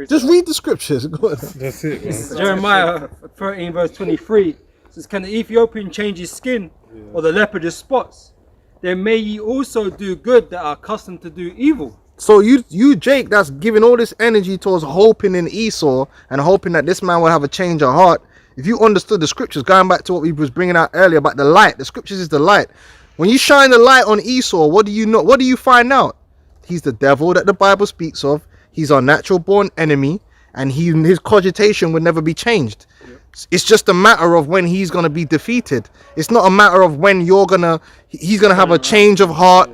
Just read the scriptures. Go ahead. That's it, man. Jeremiah 13 verse 23 says, can the Ethiopian change his skin or the leopard his spots? Then may ye also do good that are accustomed to do evil. So you Jake, that's giving all this energy towards hoping in Esau and hoping that this man will have a change of heart. If you understood the scriptures, going back to what we was bringing out earlier about the light, the scriptures is the light. When you shine the light on Esau, what do you know? What do you find out? He's the devil that the Bible speaks of. He's our natural born enemy, and his cogitation would never be changed. It's just a matter of when he's gonna be defeated. It's not a matter of when he's gonna have a change of heart.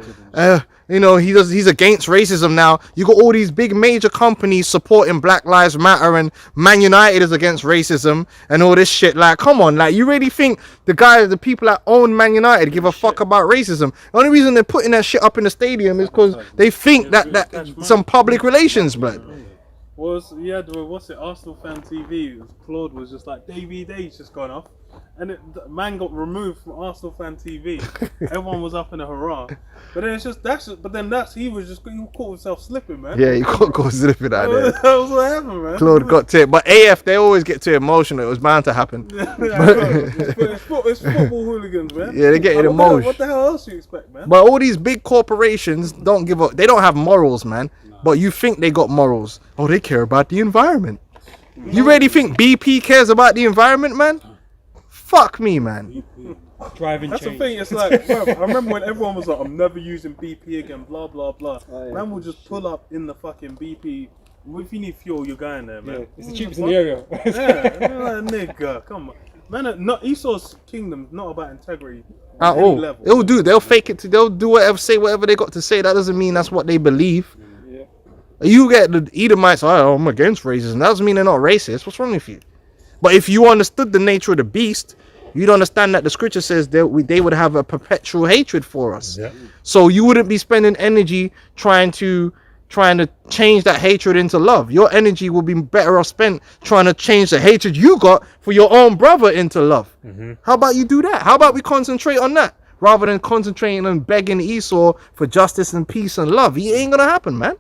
He's against racism now. You got all these big major companies supporting Black Lives Matter, and Man United is against racism and all this shit. Like, come on, like, you really think the people that own Man United give a fuck about racism? The only reason they're putting that shit up in the stadium is because they think that some public relations, blood. What's it? Arsenal Fan TV. Claude was just like, Davey Day's just gone off, and the man got removed from Arsenal Fan TV. Everyone was up in a hurrah, but then he caught himself slipping, man. Yeah, you can't go slipping out there. That was what happened, man. Claude got to it, but AF, they always get too emotional. It was bound to happen. It's football hooligans, man. Yeah, they get emotional. What the hell else you expect, man? But all these big corporations don't give up. They don't have morals, man. But you think they got morals. Oh, they care about the environment. You really think BP cares about the environment, man? Fuck me, man. Driving That's change. the thing. It's like, bro, I remember when everyone was like, "I'm never using BP again." Blah blah blah. Man will just pull up in the fucking BP. If you need fuel, you're going there, man. Yeah, it's the cheapest in the area. Yeah, like, nigga, come on, man. Not Esau's kingdom, not about integrity. At all. They'll fake it. They'll do whatever, say whatever they got to say. That doesn't mean that's what they believe. You get the Edomites, oh, I'm against racism. That doesn't mean they're not racist. What's wrong with you? But if you understood the nature of the beast, you'd understand that the scripture says they would have a perpetual hatred for us. Yeah. So you wouldn't be spending energy trying to change that hatred into love. Your energy will be better off spent trying to change the hatred you got for your own brother into love. How about you do that? How about we concentrate on that rather than concentrating on begging Esau for justice and peace and love? It ain't gonna happen, man.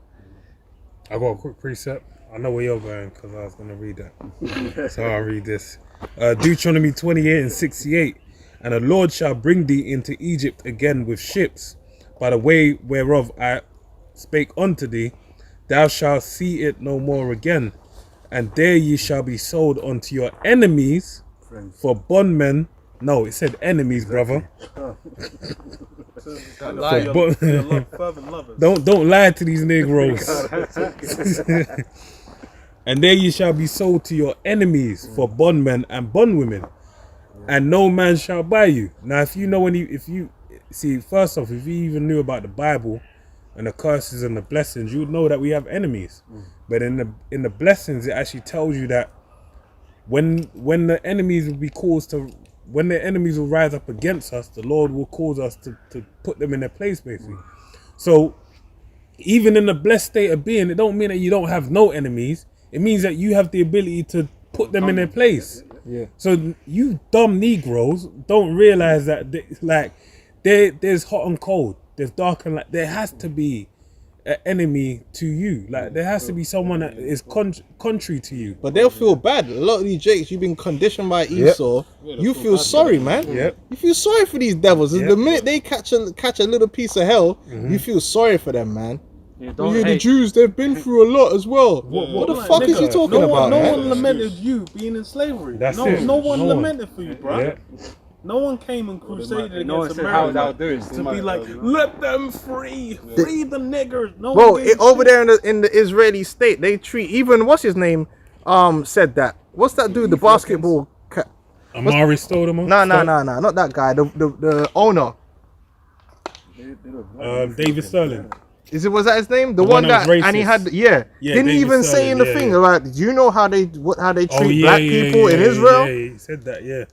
I got a quick precept. I know where you're going because I was going to read that. So I'll read this. Deuteronomy 28:68. And the Lord shall bring thee into Egypt again with ships, by the way whereof I spake unto thee. Thou shalt see it no more again. And there ye shall be sold unto your enemies for bondmen. No, it said enemies, brother. Don't lie to these Negroes. And there you shall be sold to your enemies for bondmen and bondwomen, and no man shall buy you. Now, if you see, first off, if you even knew about the Bible and the curses and the blessings, you would know that we have enemies. But in the blessings, it actually tells you that when the enemies will be caused to. When the enemies will rise up against us, the Lord will cause us to put them in their place, basically. So, even in the blessed state of being, it don't mean that you don't have no enemies. It means that you have the ability to put them in their place. Yeah. So, you dumb Negroes don't realize that, there's hot and cold. There's dark and light. There has to be an enemy to you. Like, there has to be someone that is contrary to you. But they'll feel bad. A lot of these Jakes, you've been conditioned by Esau. You feel sorry, man. You feel sorry for these devils. The minute they catch a little piece of hell, you feel sorry for them, man. The Jews, they've been through a lot as well. What the fuck is you talking about? No one lamented you being in slavery. No one lamented for you, bro. Yeah. No one came and crusaded against America to be like, let them free the niggers. No, bro, over there in the Israeli state, they treat even what's his name said that. What's that dude? The basketball. Amari Stoudemire? No, not that guy. The owner. David Sterling. Was that his name? The The one one that that, was and he racist. had, Yeah, didn't he David even say Sterling, in the yeah, thing, yeah. like, do you know how they treat Oh yeah, black yeah, people yeah, in yeah, Israel? Yeah, he said that. Yeah.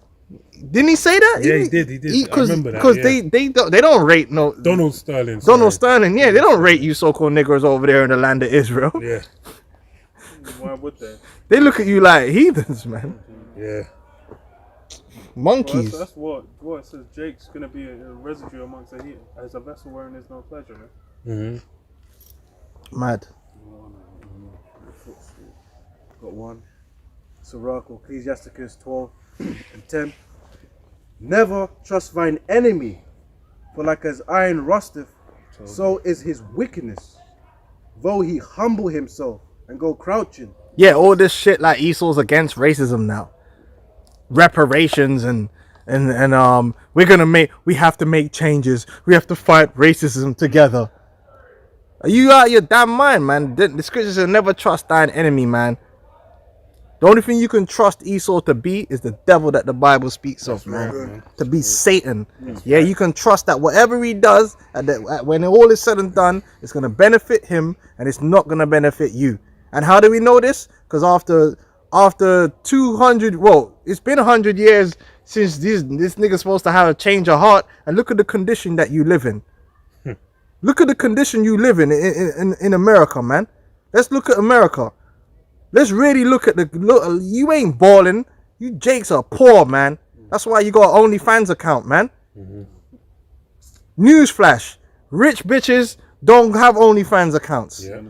Didn't he say that? Yeah, he did. He did. I remember that, Because yeah. they don't rate no Donald Sterling. Donald sorry. Sterling. Yeah, they don't rate you so-called niggers over there in the land of Israel. Yeah, Why would they? They look at you like heathens, man. yeah. Well, Monkeys. that's what it says. Jake's gonna be a residue amongst the heat as a vessel wherein is no pleasure, man. Mad. Got one. Sirach, Ecclesiasticus 12:10. Never trust thine enemy, for like as iron rusteth, so is his wickedness. Though he humble himself and go crouching. Yeah, all this shit like Esau's against racism now. Reparations and we have to make changes. We have to fight racism together. Are you out of your damn mind, man? The scripture says never trust thine enemy, man. The only thing you can trust Esau to be is the devil that the Bible speaks of, man. To be Satan. Yeah, you can trust that whatever he does, when all is said and done, it's going to benefit him and it's not going to benefit you. And how do we know this? Because after 200, well, it's been 100 years since this nigga's supposed to have a change of heart, and look at the condition that you live in. Look at the condition you live in America, man. Let's look at America. Let's really look at you ain't balling. You Jakes are poor, man. That's why you got an OnlyFans account, man. Newsflash. Rich bitches don't have OnlyFans accounts. Yeah.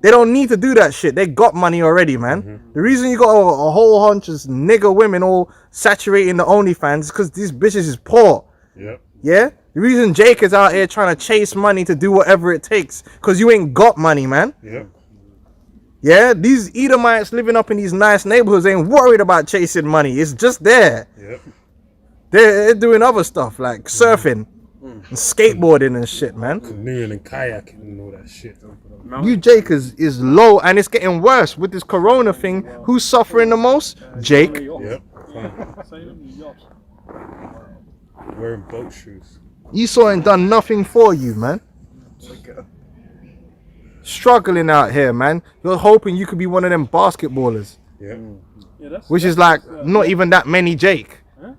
They don't need to do that shit. They got money already, man. The reason you got a whole bunch of nigger women all saturating the OnlyFans is because these bitches is poor. Yep. Yeah? The reason Jake is out here trying to chase money to do whatever it takes, because you ain't got money, man. Yep. Yeah? These Edomites living up in these nice neighborhoods ain't worried about chasing money. It's just there. Yep. They're doing other stuff like surfing and skateboarding and shit, man. Canoeing and kayaking and all that shit. You Jake is low, and it's getting worse with this corona thing. Who's suffering the most? Jake. Yep. Same yacht. Wearing boat shoes. Esau ain't done nothing for you, man. Struggling out here, man. You're hoping you could be one of them basketballers, Yeah. Yeah, which is like not even that many Jake. Huh?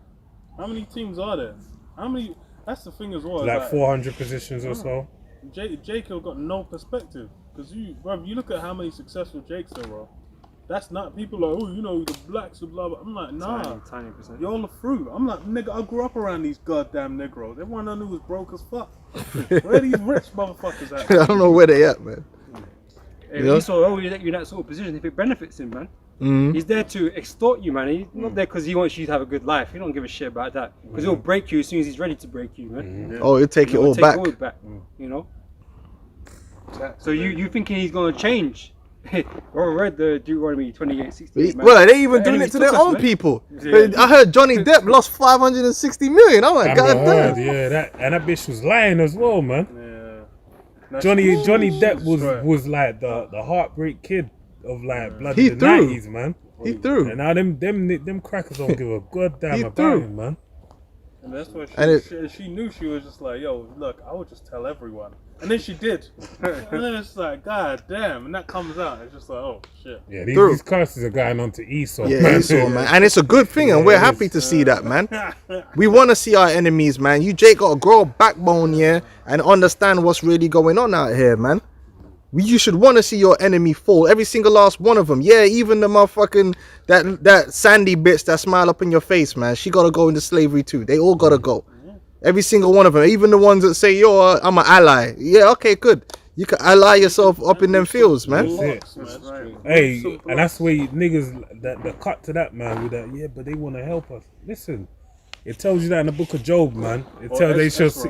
How many teams are there? How many? That's the thing as well. Like 400 positions or so. Jake have got no perspective because you look at how many successful Jakes there are. That's not people like, oh, you know, the blacks and blah blah. I'm like, nah, Tiny percent. you're all the fruit. I'm like, nigga, I grew up around these goddamn Negroes. Everyone I knew was broke as fuck. Where are these rich motherfuckers at? I don't know where they at, man. If Yeah. Esau always let you in that sort of position if it benefits him, man. He's there to extort you, man. He's not there because he wants you to have a good life. He don't give a shit about that. Because he'll break you as soon as he's ready to break you, man. Oh, he'll take it all back. You know. So you thinking he's gonna change? I read the Deuteronomy 28:16. man. Well, they even doing Enemies it to their took us, own man. people. Yeah. I heard Johnny Depp lost 560 million. I'm like, God damn. Yeah, that bitch was lying as well, man. Yeah. Johnny Depp was like the heartbreak kid of like blood He in the threw. 90s, man. He threw. And now them crackers don't give a goddamn He about threw. him, man. And that's why And she knew. She was just like, yo, look, I would just tell everyone. And then she did. And then it's like, god damn. And that comes out. It's just like, oh, shit. Yeah, True. these curses are going on to Esau. Yeah, man. Esau, man. And it's a good thing, and we're happy to see that, man. We want to see our enemies, man. You, Jake, got to grow a backbone here and understand what's really going on out here, man. You should want to see your enemy fall. Every single last one of them. Yeah, even the motherfucking, that Sandy bitch that smile up in your face, man. She got to go into slavery too. They all got to go. Every single one of them. Even the ones that say, yo, I'm an ally. Yeah, okay, good. You can ally yourself up in them fields, man. That's it. Hey, and that's where you, niggas that cut to that, man, with that, yeah, but they want to help us. Listen, it tells you that in the book of Job, man. It tells they shall see.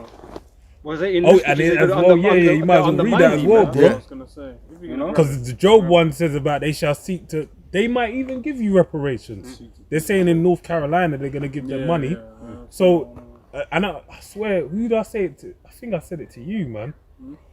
Was it in Oh, this and scripture it as they well, could yeah, you might as well read that as well, man. bro. I was going to say. You know? Because the Job one says about they shall seek to, they might even give you reparations. They're saying in North Carolina they're going to give them money. So, and I swear, who did I say it to? I think I said it to you, man.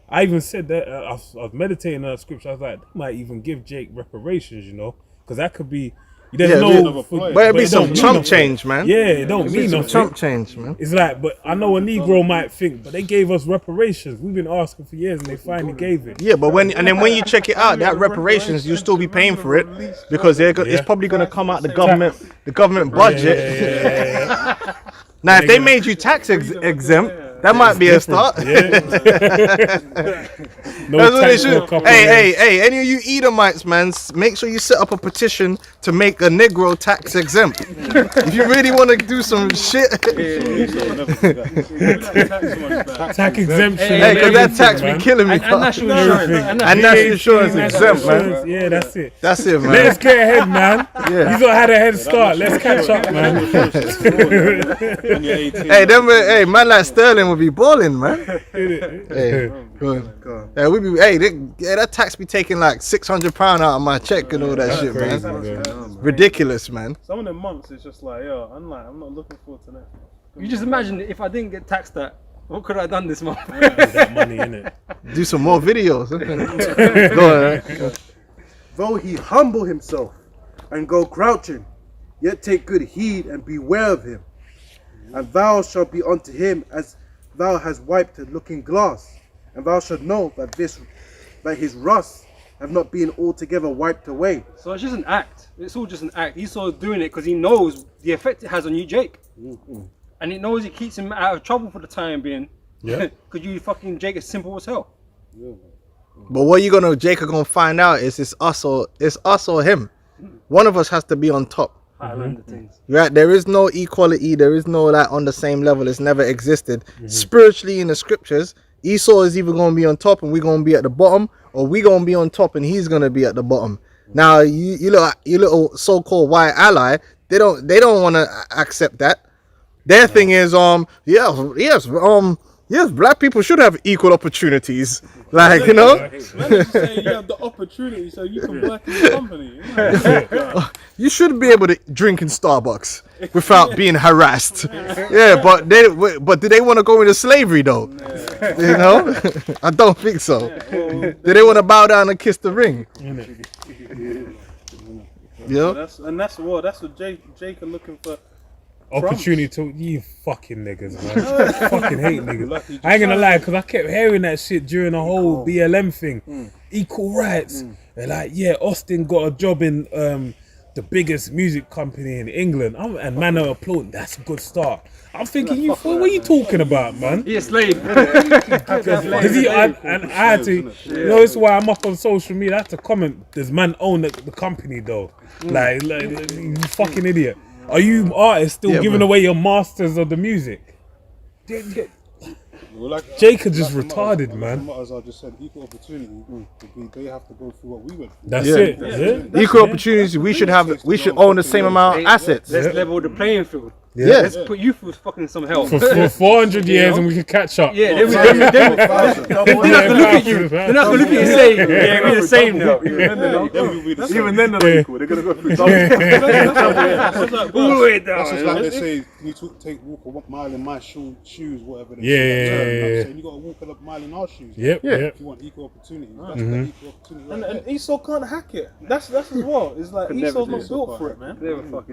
I even said that, I was meditating on that scripture. I was like, they might even give Jake reparations, you know? Because that could be There's Yeah, no, but But it'd be it some don't mean chump nothing. change, man. Yeah, it don't It'd be mean some nothing. chump change, man. It's like, but I know a Negro might think, but they gave us reparations. We've been asking for years, and they finally gave it. Yeah, but when you check it out, that reparations, you'll still be paying for it because it's probably going to come out the government budget. Now, if they made you tax exempt, that might be a start. No That's what they tax for a should. couple Hey, years. any of you Edomites, man, make sure you set up a petition to make a Negro tax exempt. If you really want to do some shit, Tax exemption. hey, because that tax be killing me. And national insurance. And national insurance exempt, man. Yeah, that's it. That's it, man. Let's get ahead, man. Yeah. You got had a head start. Let's catch up, man. Hey, man like Sterling would be balling, man. Hey, go on. That tax be taking like £600 out of my check and all that shit, Crazy, man. Ridiculous, man. Some of them months it's just like, yo, I'm not looking forward to that. You just imagine if I didn't get taxed that, what could I have done this month? That money in it. Do some more videos. Go on, man. Though he humble himself and go crouching, yet take good heed and beware of him. And thou shalt be unto him as thou hast wiped a looking glass, and thou shalt know that his rust have not been altogether wiped away. So it's just an act. It's all just an act. Esau's doing it because he knows the effect it has on you, Jake. And he knows it keeps him out of trouble for the time being. Yeah. Because you fucking Jake is simple as hell. But what Jacob gonna find out is it's us or him. One of us has to be on top. I learned the things. Right? There is no equality. There is no like on the same level. It's never existed. Spiritually in the scriptures, Esau is either gonna be on top and we're gonna be at the bottom, or we're gonna be on top and he's gonna be at the bottom. Now you little so-called white ally, they don't want to accept that. Their thing is yes, black people should have equal opportunities. Like, you know, Man, you say you have the opportunity so you can work in the company. you should be able to drink in Starbucks without being harassed. Yeah, but do they want to go into slavery though? You know, I don't think so. Do they want to bow down and kiss the ring? Yeah. That's what Jake are looking for. Opportunity to you fucking niggas, man. I fucking hate niggas. I ain't gonna lie, because I kept hearing that shit during the whole BLM thing. Equal rights. They're like, yeah, Austin got a job in the biggest music company in England. And man are applauding. That's a good start. I'm thinking, what are you talking about, man? He a slave. Because I had to, you know, it's why I'm up on social media. I had to comment, does man own the company though? Like, you fucking idiot. Are you artists still giving away your masters of the music? Jacob just retarded, man. As I just said, equal opportunity. They have to go through what we went through. That's it. Yeah. Equal opportunities. We should own the same amount of assets. Let's level the playing field. Yeah. Let's put you through fucking some hell. For 400 years and we can catch up. Yeah, then they're not gonna look at you. They're not gonna look at you and say, yeah, we're the same now. Even then, they're not equal. They're gonna go through double. All the way down. That's just like they say, you walk a mile in my shoes, whatever. They Yeah. say. You got to walk a mile in our shoes. Yep. If you want equal opportunity, that's the equal opportunity. And Esau can't hack it. That's as well. It's like Esau's not built for it, man.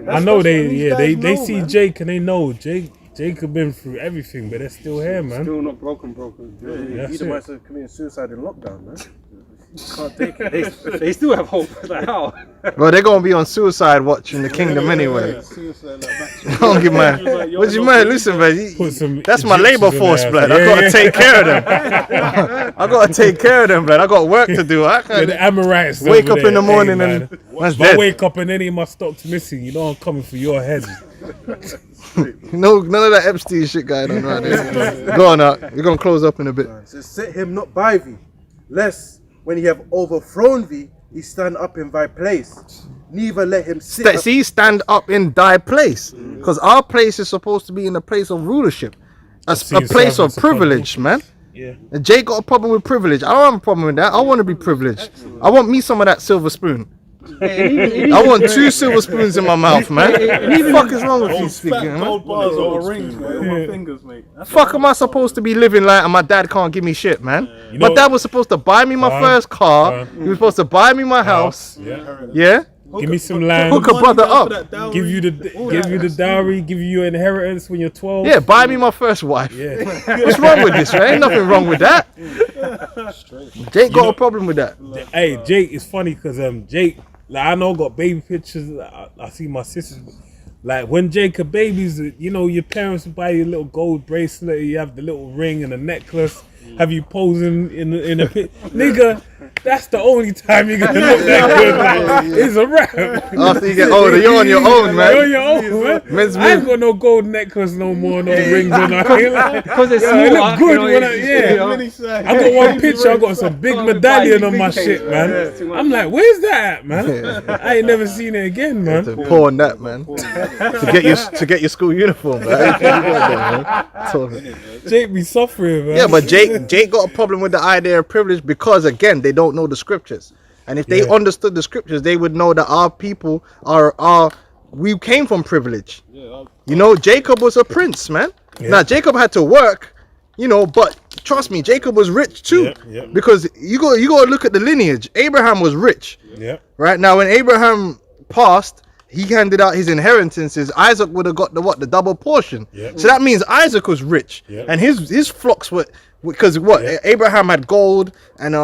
I know That's they what these guys see know, Jake and they know Jake have been through everything, but they're still here, man. Still not broken. That's it. Edomites are committing suicide in lockdown, man. Can't take it. They still have hope. Like how? Well, they're gonna be on suicide watch in the kingdom anyway. Don't give man. What you man? Listen, man. That's my labor force, blood. I gotta take care of them. I gotta take care of them, blood. I got work to do. I The can't Amorites wake over up in the there. morning Hey, and man. man's If I dead. wake up and any of my stock's missing, you know I'm coming for your head. No, none of that Epstein shit going on right there. Go on out. We're gonna close up in a bit. It says, set him not by thee, lest when he have overthrown thee, he stand up in thy place. Neither let him sit. See, stand up in thy place, because our place is supposed to be in a place of rulership, a place of privilege, man. Yeah. And Jay got a problem with privilege. I don't have a problem with that. I want to be privileged. I want me some of that silver spoon. I want 2 silver spoons in my mouth, man. What the fuck is wrong with you speaking, man? Gold bars or rings, mate, on my fingers, mate. Fuck am I supposed to be living like and my dad can't give me shit, man? know- My dad was supposed to buy me my first car. He was supposed to buy me my house. Yeah. Yeah? give me some land, Hook a brother up. give you the dowry, give you your inheritance when you're 12. Yeah, buy me my first wife. Yeah. What's wrong with this? There ain't nothing wrong with that. Jake got a problem with that. Hey, Jake, it's funny because Jake, like I know, got baby pictures. I see my sisters. Like when Jacob babies, you know, your parents will buy you a little gold bracelet. You have the little ring and a necklace. Have you posing in a pit, nigga? That's the only time you're gonna look that good. Like, it's a wrap. After you get older, you're on your own, man. You're on your own, man. Men's I ain't got no gold necklace no more, no rings or nothing. Because it's It small. look good when I, Yeah. I got one picture. I got some big medallion on my shit, man. I'm like, where's that at, man? I ain't never seen it again, man. To pawn that, man. to get your school uniform, man. Jake be suffering, man. Yeah, but Jake got a problem with the idea of privilege because again they don't know the scriptures, and if they understood the scriptures, they would know that our people we came from privilege. You know, Jacob was a prince, man. Now Jacob had to work, you know, but trust me, Jacob was rich too, because you got to look at the lineage. Abraham was rich, right? Now when Abraham passed, he handed out his inheritances. Isaac would have got the double portion. So that means Isaac was rich, and his flocks were, because Abraham had gold and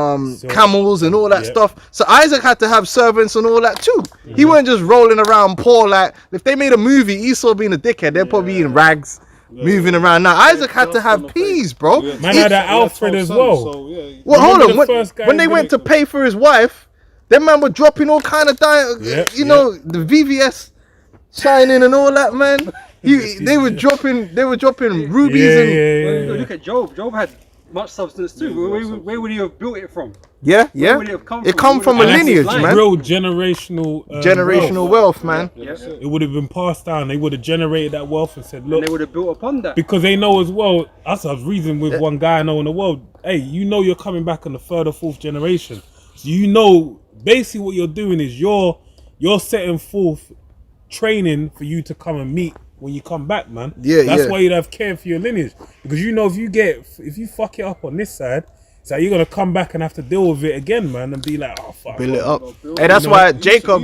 camels and all that stuff. So Isaac had to have servants and all that too. He weren't just rolling around poor. Like if they made a movie, Esau being a dickhead, they're probably in rags, moving around. Now Isaac had to have peas, bro. Man had that Alfred as well. Well, hold on. When they went to pay for his wife, them man were dropping all kind of you know, the VVS shining and all that, man. They were dropping rubies and Well, look at Job. Job had much substance too. Where would he have built it from? yeah. would it have come It from? come from a And that's lineage, his man. Real generational Wealth, man. It would have been passed down. They would have generated that wealth and said, And look, they would have built upon that. because they know as well. That's I was reasoning with one guy I know in the world. Hey, you know you're coming back on the third or fourth generation, so you know basically what you're doing is you're setting forth training for you to come and meet when you come back, man. That's why you'd have care for your lineage, because you know if you fuck it up on this side, so you're gonna come back and have to deal with it again, man, and be like, oh fuck, Build it up. Hey, that's why Jacob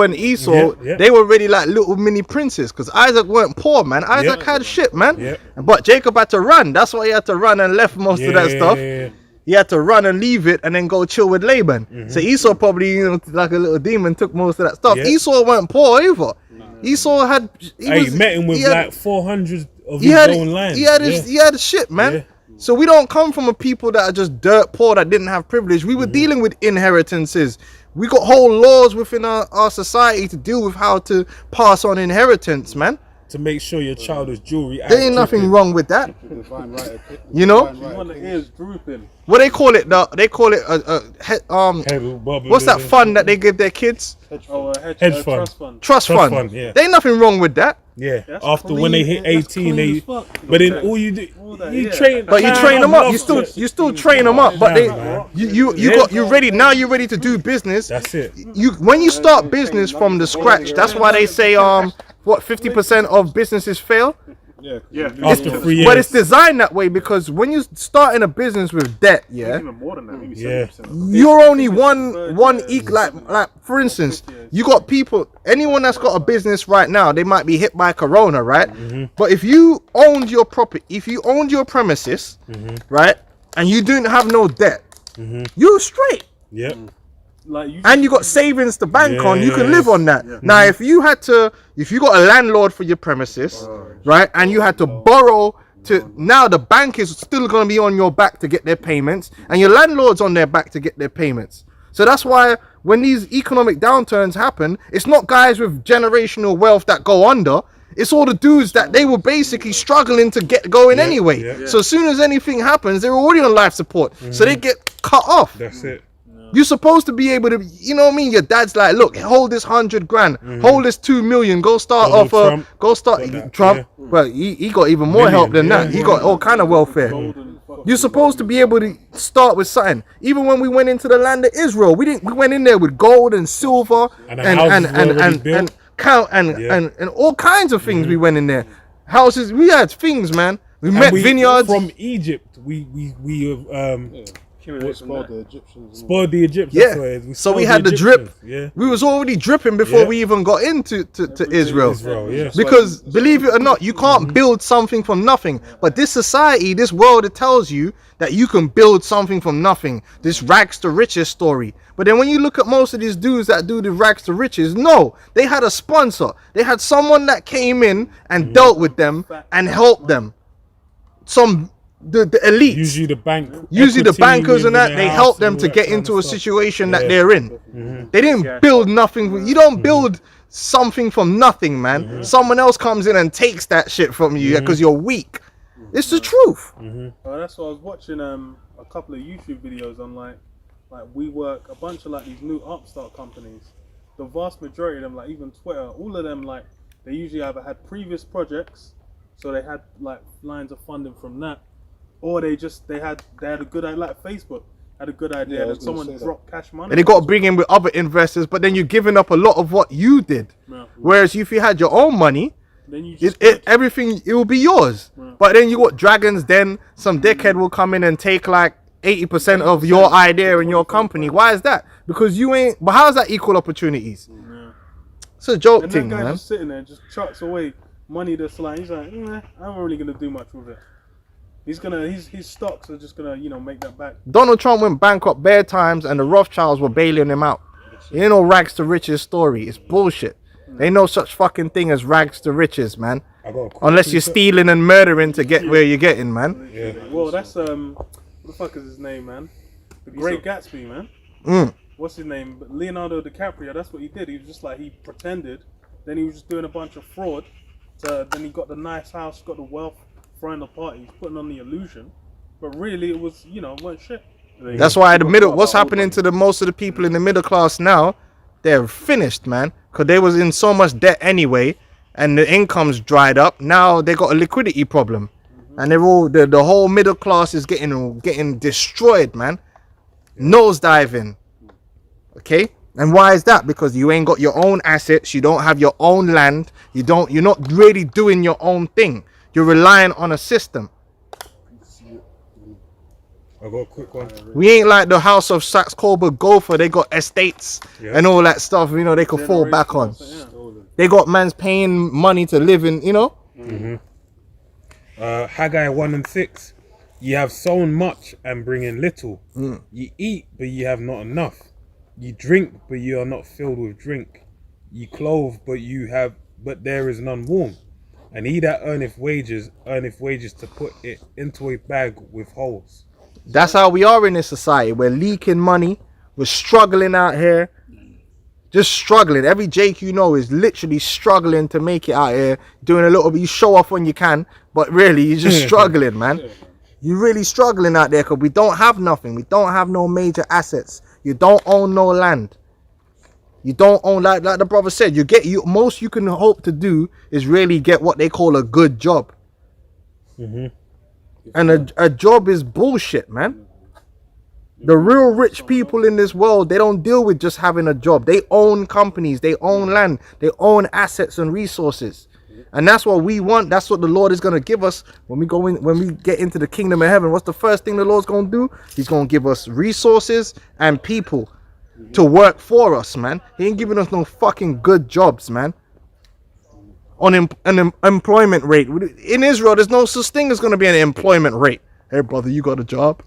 and Esau, they were really like little mini princes, because Isaac weren't poor, man. Isaac had shit, man. But Jacob had to run. That's why he had to run and left most of that stuff. He had to run and leave it and then go chill with Laban. So Esau probably, you know, like a little demon, took most of that stuff. Esau weren't poor either. Esau had. He met him with like 400 of his own land. He had his shit, man. So we don't come from a people that are just dirt poor that didn't have privilege. We were dealing with inheritances. We got whole laws within our society to deal with how to pass on inheritance, man. To make sure your child is jewelry. There ain't nothing wrong with that. You know? What they call it? They call it what's that fund that they give their kids? Hedge fund. Trust fund. Yeah. There ain't nothing wrong with that. Yeah. After when they hit 18, but then all you do, you train. But you train them up. You still train them up. But you're ready now. You're ready to do business. That's it. When you start business from the scratch, that's why they say 50% of businesses fail. After 3 years. But it's designed that way because when you start in a business with debt, Even more than that, maybe 70%. you're only one like for instance, you got people, anyone that's got a business right now, they might be hit by Corona, right? But if you owned your property, if you owned your premises, right, and you didn't have no debt, you're straight. Like and you got savings to bank on, you can live on that. Now if you got a landlord for your premises, right, and you had to borrow now the bank is still going to be on your back to get their payments, and your landlord's on their back to get their payments. So that's why when these economic downturns happen, it's not guys with generational wealth that go under. It's all the dudes that they were basically struggling to get going anyway. So as soon as anything happens, they're already on life support, so they get cut off. That's it. You're supposed to be able to, you know what I mean? Your dad's like, look, hold this 100 grand, hold this 2 million, go start Trump. Well, he got even more help than that. He got all kind of welfare. You're supposed to be able to start with something. Even when we went into the land of Israel, we went in there with gold and silver and all kinds of things. We went in there, houses. We had things, man. We met vineyards from Egypt. Accumulate from Spoiled that. the Egyptians. and all Spoiled the Egyptians. Yeah. that's what it is. So we spoiled had the Egyptians, drip. Yeah. We was already dripping before Yeah. we even got into to Israel. Israel, yeah. Because believe it or not, you can't build something from nothing. But this society, this world, it tells you that you can build something from nothing. This rags to riches story. But then when you look at most of these dudes that do the rags to riches, no, they had a sponsor. They had someone that came in and dealt with them and helped them. The elite. Usually the bank. Usually the equity bankers and within that, their they house help and them all to that get kind into of a stuff. situation that Yeah. they're in. They didn't build nothing. You don't build something from nothing, man. Someone else comes in and takes that shit from you because you're weak. It's the truth. Oh, that's why I was watching a couple of YouTube videos on like WeWork, a bunch of like these new upstart companies. The vast majority of them, like even Twitter, all of them, like they usually either had previous projects, so they had like lines of funding from that, or they had a good idea, like Facebook had a good idea, Yeah, I and was then gonna someone say that. dropped cash money. And they got to bring in with other investors, but then you're giving up a lot of what you did. Yeah. Whereas if you had your own money, Then you just everything, it will be yours. But then you got dragons, then some dickhead will come in and take like 80% of your idea in your company. Why is that? Because you ain't, but how's that equal opportunities? It's a joke and thing, that guy's man. just sitting there, just chucks away money that's like, he's like, I'm not really gonna do much with it. His stocks are just gonna, make that back. Donald Trump went bankrupt bare times and the Rothschilds were bailing him out. You ain't no rags to riches story. It's bullshit. There ain't no such fucking thing as rags to riches, man. I got a quick Unless you're stealing and murdering to get where you're getting, man. Yeah. Well, that's what the fuck is his name, man? The Great Gatsby, man. What's his name? Leonardo DiCaprio. That's what he did. He was just like, he pretended. Then he was just doing a bunch of fraud. Then he got the nice house, got the wealth, throwing the party. He's putting on the illusion, but really it was, weren't shit. That's why what's happening to most of the people in the middle class now, they're finished, man. Because they was in so much debt anyway, and the income's dried up. Now they got a liquidity problem. And they're all, the whole middle class is getting destroyed, man. Nosediving. Okay? And why is that? Because you ain't got your own assets, you don't have your own land, you're not really doing your own thing. You're relying on a system. I got a quick one. We ain't like the house of Saxe Coburg Gopher. They got estates and all that stuff, they could fall back on. They got man's paying money to live in, Haggai 1:6. You have sown much and bring in little. You eat, but you have not enough. You drink, but you are not filled with drink. You clothe, but there is none warm. And he that earneth wages to put it into a bag with holes. That's how we are in this society. We're leaking money. We're struggling out here. Just struggling. Every Jake is literally struggling to make it out here. Doing a little bit. You show off when you can, but really you're just struggling, man. You're really struggling out there because we don't have nothing. We don't have no major assets. You don't own no land. You don't own, like the brother said, most you can hope to do is really get what they call a good job. And a job is bullshit, man. The real rich people in this world, they don't deal with just having a job. They own companies, they own land, they own assets and resources. And that's what we want. That's what the Lord is going to give us when we get into the kingdom of heaven. What's the first thing the Lord's going to do? He's going to give us resources and people to work for us, man. He ain't giving us no fucking good jobs, man. On an employment rate. In Israel, there's no such thing as going to be an employment rate. Hey, brother, you got a job?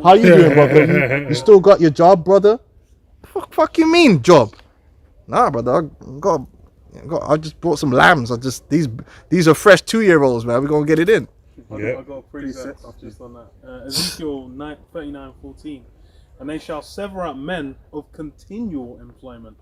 How you doing, brother? You still got your job, brother? Fuck you mean, job? Nah, brother, I just brought some lambs. These are fresh 2-year-olds, man. We're going to get it in. I got a precept just on that. Ezekiel 39:14. And they shall sever out men of continual employment.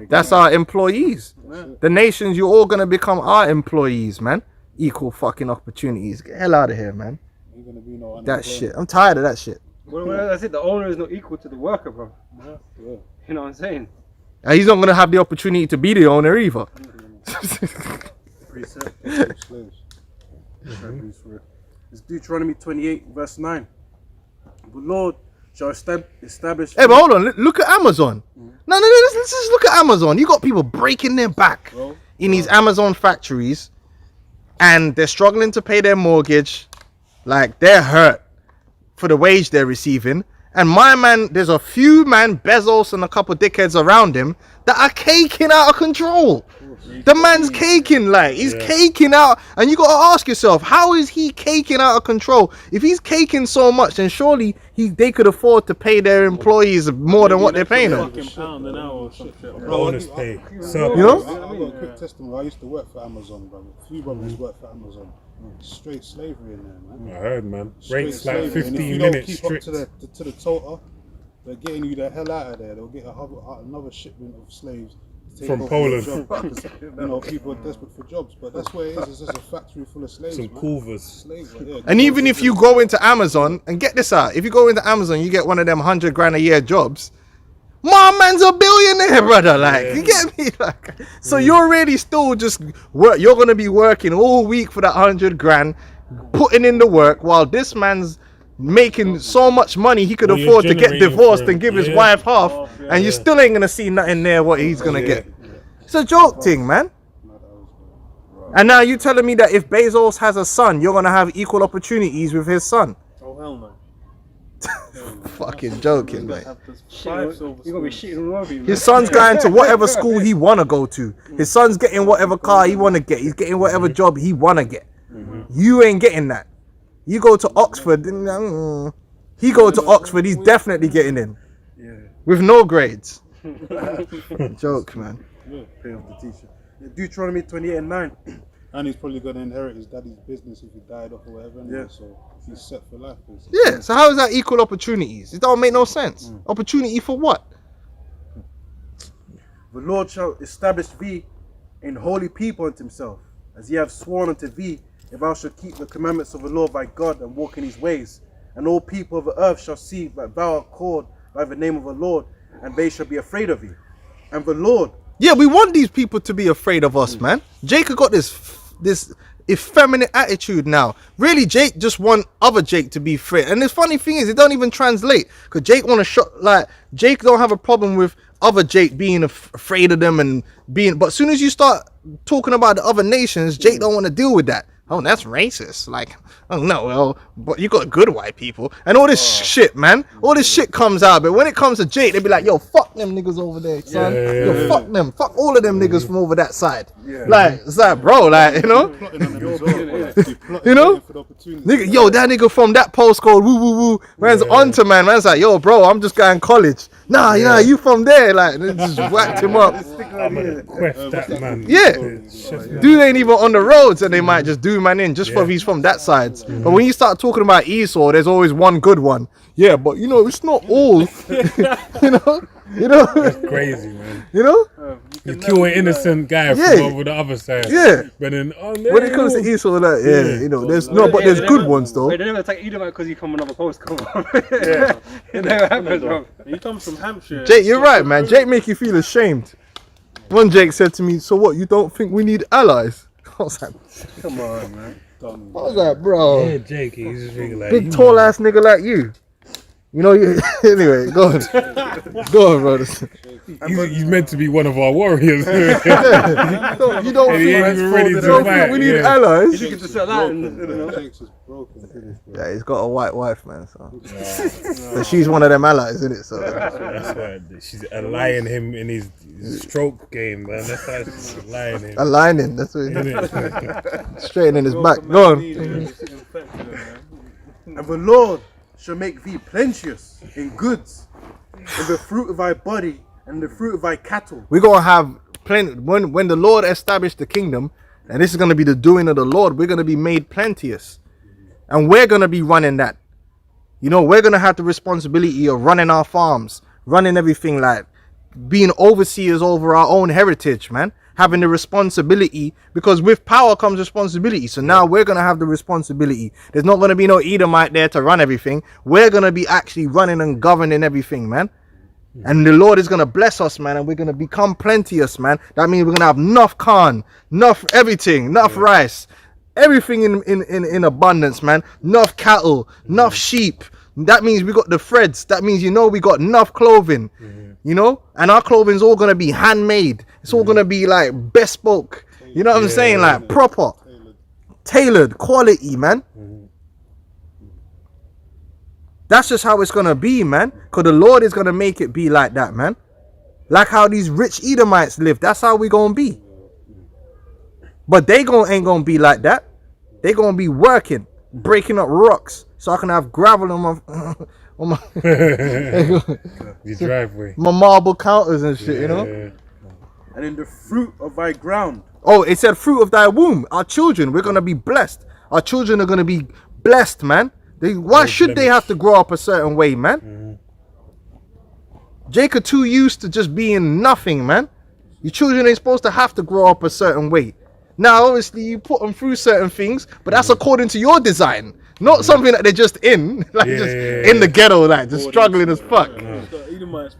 That's our employees. The nations, you're all gonna become our employees, man. Equal fucking opportunities. Get the hell out of here, man. Ain't gonna be no That shit. I'm tired of that shit. Well, that's it. The owner is not equal to the worker, bro. You know what I'm saying? And he's not gonna have the opportunity to be the owner either. Precept. Slaves. It's Deuteronomy 28, verse 9. The Lord shall establish. Hey, but hold on. Look at Amazon. No, let's just look at Amazon. You got people breaking their back in these Amazon factories, and they're struggling to pay their mortgage. Like, they're hurt. for the wage they're receiving. And my man, there's a few man, Bezos and a couple dickheads around him that are caking out of control. The man's caking, like, he's caking out. And you got to ask yourself, how is he caking out of control? If he's caking so much, then surely they could afford to pay their employees more than what they're paying them. £1 an hour or some shit. Bonus pay. You I've know? got a quick testimony. I used to work for Amazon, brother. A few brothers work for Amazon. Straight slavery in there, man. I heard, man. Straight Rates like slavery. And if 15 you don't minutes keep strict. up to the total, they're getting you the hell out of there. They'll get another shipment of slaves to take From over Poland. your job because, you know, people are desperate for jobs. But that's what it is. It's just a factory full of slaves. Some man. coolers. Slaves, yeah. And even if you go into Amazon, and get this out, if you go into Amazon, you get one of them 100 grand a year jobs. My man's a billionaire, brother. Like, you get me? Like, so you're really still just work. You're gonna be working all week for that 100 grand, putting in the work, while this man's making so much money he could Well, you're afford to get generating divorced for and give his him. wife half, and you still ain't gonna see nothing there what he's gonna get. It's a joke thing, man. And now you telling me that if Bezos has a son, you're gonna have equal opportunities with his son? Oh, hell no. Fucking joking, mate. Five silver You're gonna be spoons. shitting all over you. His son's going to whatever school he wanna go to. His son's getting whatever car he wanna get. He's getting whatever job he wanna get. You ain't getting that. You go to Oxford, he go to Oxford, he's definitely getting in. With no grades. Joke, man. Pay off the teacher. Deuteronomy 28:9. And he's probably going to inherit his daddy's business if he died off or whatever. Anyway, Yeah. So he's set for life. Basically. Yeah, so how is that equal opportunities? It don't make no sense. Opportunity for what? The Lord shall establish thee in holy people unto himself, as he hath sworn unto thee, if thou shalt keep the commandments of the Lord thy God and walk in his ways. And all people of the earth shall see that thou art called by the name of the Lord, and they shall be afraid of thee. And the Lord, Yeah, we want these people to be afraid of us, man. Jake got this effeminate attitude now. Really, Jake just want other Jake to be afraid. And the funny thing is, it don't even translate. Because Jake want to shot, like, Jake don't have a problem with other Jake being afraid of them and being, but as soon as you start talking about the other nations, Jake don't want to deal with that. Oh, that's racist. Like, oh no, well, but you got good white people and all this shit, man. All this shit comes out, but when it comes to Jake, they be like, yo, fuck them niggas over there, son. Yo, fuck them. Fuck all of them niggas from over that side. Like, it's like, bro, like, you know? Plotting on them as well, bro. He's plotting, You know? waiting for the opportunity. Nigga, yo, that nigga from that postcode, woo woo woo. Man's onto man. Man's like, yo, bro, I'm just going college. Nah, you from there. Like, and they just whacked him up. I'm gonna quest that man. Yeah. Dude ain't even on the roads and they might just do man in just for he's from that side. But when you start talking about Esau, there's always one good one. Yeah, but you know, it's not all. you know? Crazy, man. You know? You kill an innocent guy Yeah. from over the other side. Yeah. But then, When it comes to Esau, like, yeah, you know, there's no, but there's good ones though. Wait, they never attack Edomite because you come another postcode. Yeah. It never happens, bro. He comes from Hampshire. Jake, you're right, man. Jake make you feel ashamed. One Jake said to me, so what, you don't think we need allies? I was like, come on, man. I was like, bro, yeah, Jake, he's just really like, big tall ass nigga like you. You know, you anyway, go on. Go on, brothers. he's meant to be one of our warriors. You don't And he ain't even ready to think fight. we need Yeah. allies? You can just sell that and, you know. Jake's is broken. Yeah, he's got a white wife, man. So, so she's one of them allies, isn't it? So That's why she's allying him in his stroke game, man. That's why she's allying him. aligning, that's what he did. Innit? Straightening his back. Go on. And the Lord shall make thee plenteous in goods, in the fruit of thy body, and the fruit of thy cattle. We're gonna have plenty when the Lord established the kingdom, and this is gonna be the doing of the Lord. We're gonna be made plenteous, and we're gonna be running that. You know, we're gonna have the responsibility of running our farms, running everything, like being overseers over our own heritage, man. Having the responsibility, because with power comes responsibility. So now we're gonna have the responsibility. There's not gonna be no Edomite there to run everything. We're gonna be actually running and governing everything, man. And the Lord is gonna bless us, man, and we're gonna become plenteous, man. That means we're gonna have enough corn, enough everything, enough rice, everything in abundance, man. Enough cattle, enough sheep. That means we got the threads. That means, you know, we got enough clothing, you know, and our clothing's all gonna be handmade. It's all gonna be like bespoke. You know what I'm saying? Like proper, tailored, quality, man. That's just how it's gonna be, man. Cause the Lord is gonna make it be like that, man. Like how these rich Edomites live. That's how we gonna be. But they ain't gonna be like that. They gonna be working, breaking up rocks, so I can have gravel on my on my The driveway. my marble counters and shit, you know. And in the fruit of thy ground. Oh, it said fruit of thy womb. Our children, we're gonna be blessed. Our children are gonna be blessed, man. Why should they have to grow up a certain way, man? Jacob too used to just being nothing, man. Your children ain't supposed to have to grow up a certain way. Now, obviously, you put them through certain things, but that's according to your design, not something that they're just in, like in the ghetto, like just struggling as fuck.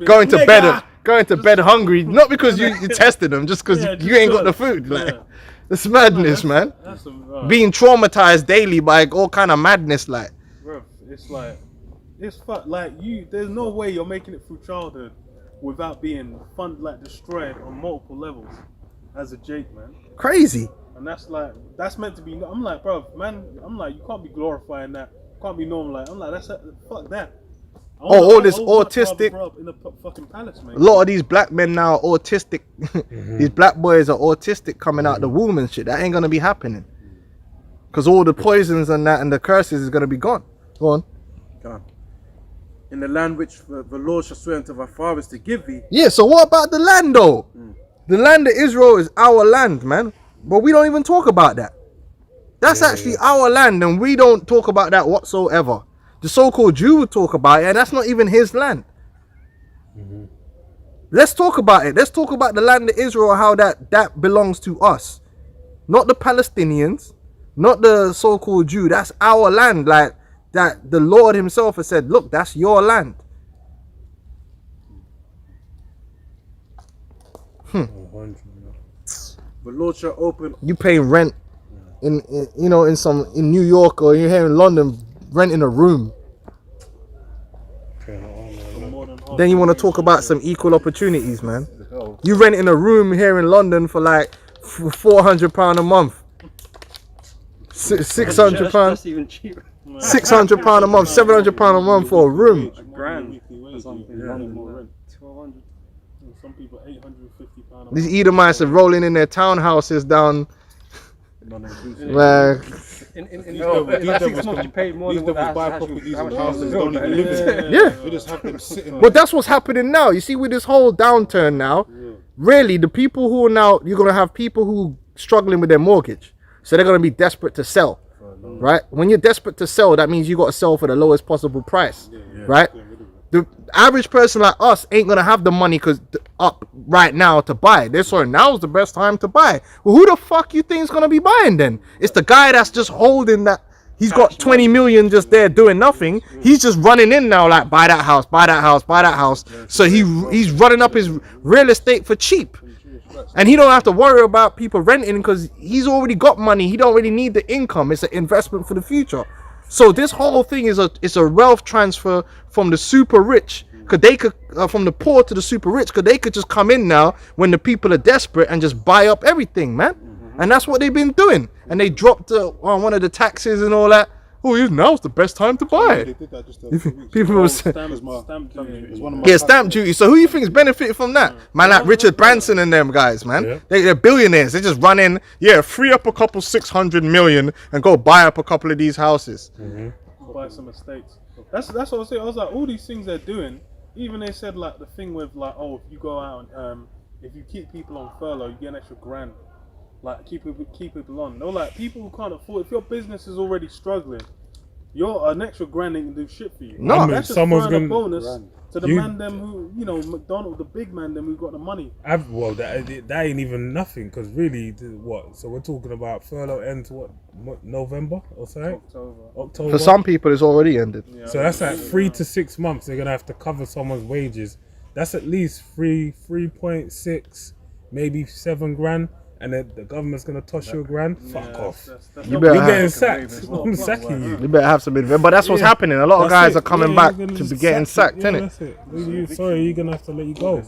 Going to bed hungry, not because you tested them, just because you ain't got the food. Like, it's madness, man. Being traumatized daily by all kind of madness, like. Bro, it's like, it's fuck. Like there's no way you're making it through childhood without being destroyed on multiple levels as a Jake, man. Crazy. And that's meant to be. I'm like, bro, man. I'm like, you can't be glorifying that. Can't be normalized. I'm like, fuck that. All this autistic. Grow up in a fucking palace, man. A lot of these black men now are autistic. These black boys are autistic coming out the womb and shit. That ain't gonna be happening. Cause all the poisons and that and the curses is gonna be gone. Go on. In the land which the Lord shall swear unto thy fathers to give thee. Yeah. So what about the land though? The land of Israel is our land, man. But we don't even talk about that. That's actually our land, and we don't talk about that whatsoever. The so-called Jew would talk about it, and that's not even his land. Let's talk about it. Let's talk about the land of Israel, how that belongs to us. Not the Palestinians, not the so-called Jew. That's our land. Like that the Lord himself has said, look, that's your land. The Lord shall open. You paying rent in New York, or you're here in London renting a room. Then you want to talk about some equal opportunities, man. You renting a room here in London for like £400 a month, £600. That's even cheaper. £600 a month, £700 a month for a room. Grand or something. Yeah. London, 1200. Some people £850. These Edomites are rolling in their townhouses down. Like, That's 6 months you paid more than what the house houses don't even live in. yeah. We just have them sitting. But that's what's happening now. You see, with this whole downturn now, really, the people who are now, you're going to have people who struggling with their mortgage. So they're going to be desperate to sell, right? When you're desperate to sell, that means you got to sell for the lowest possible price, right? The average person like us ain't going to have the money up right now to buy. Now's the best time to buy. Well, who the fuck you think is going to be buying then? It's the guy that's just holding that. He's got 20 million just there doing nothing. He's just running in now like, buy that house, buy that house, buy that house. So he's running up his real estate for cheap. And he don't have to worry about people renting because he's already got money. He don't really need the income. It's an investment for the future. So this whole thing is a wealth transfer from the super rich, because they could from the poor to the super rich, because they could just come in now when the people are desperate and just buy up everything, man. And that's what they've been doing. And they dropped one of the taxes and all that. Oh, now's the best time to buy. They did that just a few weeks People ago. were saying, Stamp duty. It's one of my yeah, stamp duty. So who you think is benefiting from that? Man, like Richard Branson and them guys, man. Yeah. They're billionaires. They just run in, free up a couple 600 million and go buy up a couple of these houses. Buy some estates. That's what I was saying. I was like, all these things they're doing. Even they said like the thing with like, oh, if you go out and if you keep people on furlough, you get an extra grand. Like keep people on. No, like people who can't afford. If your business is already struggling, you're an extra grand ain't gonna do shit for you. No. Like, I mean, that's just someone's throwing a gonna- bonus to the man them who McDonald, the big man them who got the money. That ain't even nothing, because really, what? So we're talking about furlough ends what November or something? October. For some people, it's already ended. Yeah, So that's like 3 to 6 months. They're gonna have to cover someone's wages. That's at least 3.6, maybe 7 grand. And then the government's gonna toss you a grand. Fuck off. You better You're have- getting sacked. I'm sacking you. You better have some investment. But that's what's happening. A lot of guys are coming back to be getting sacked, innit? That's it. Sorry, you're gonna have to let you go.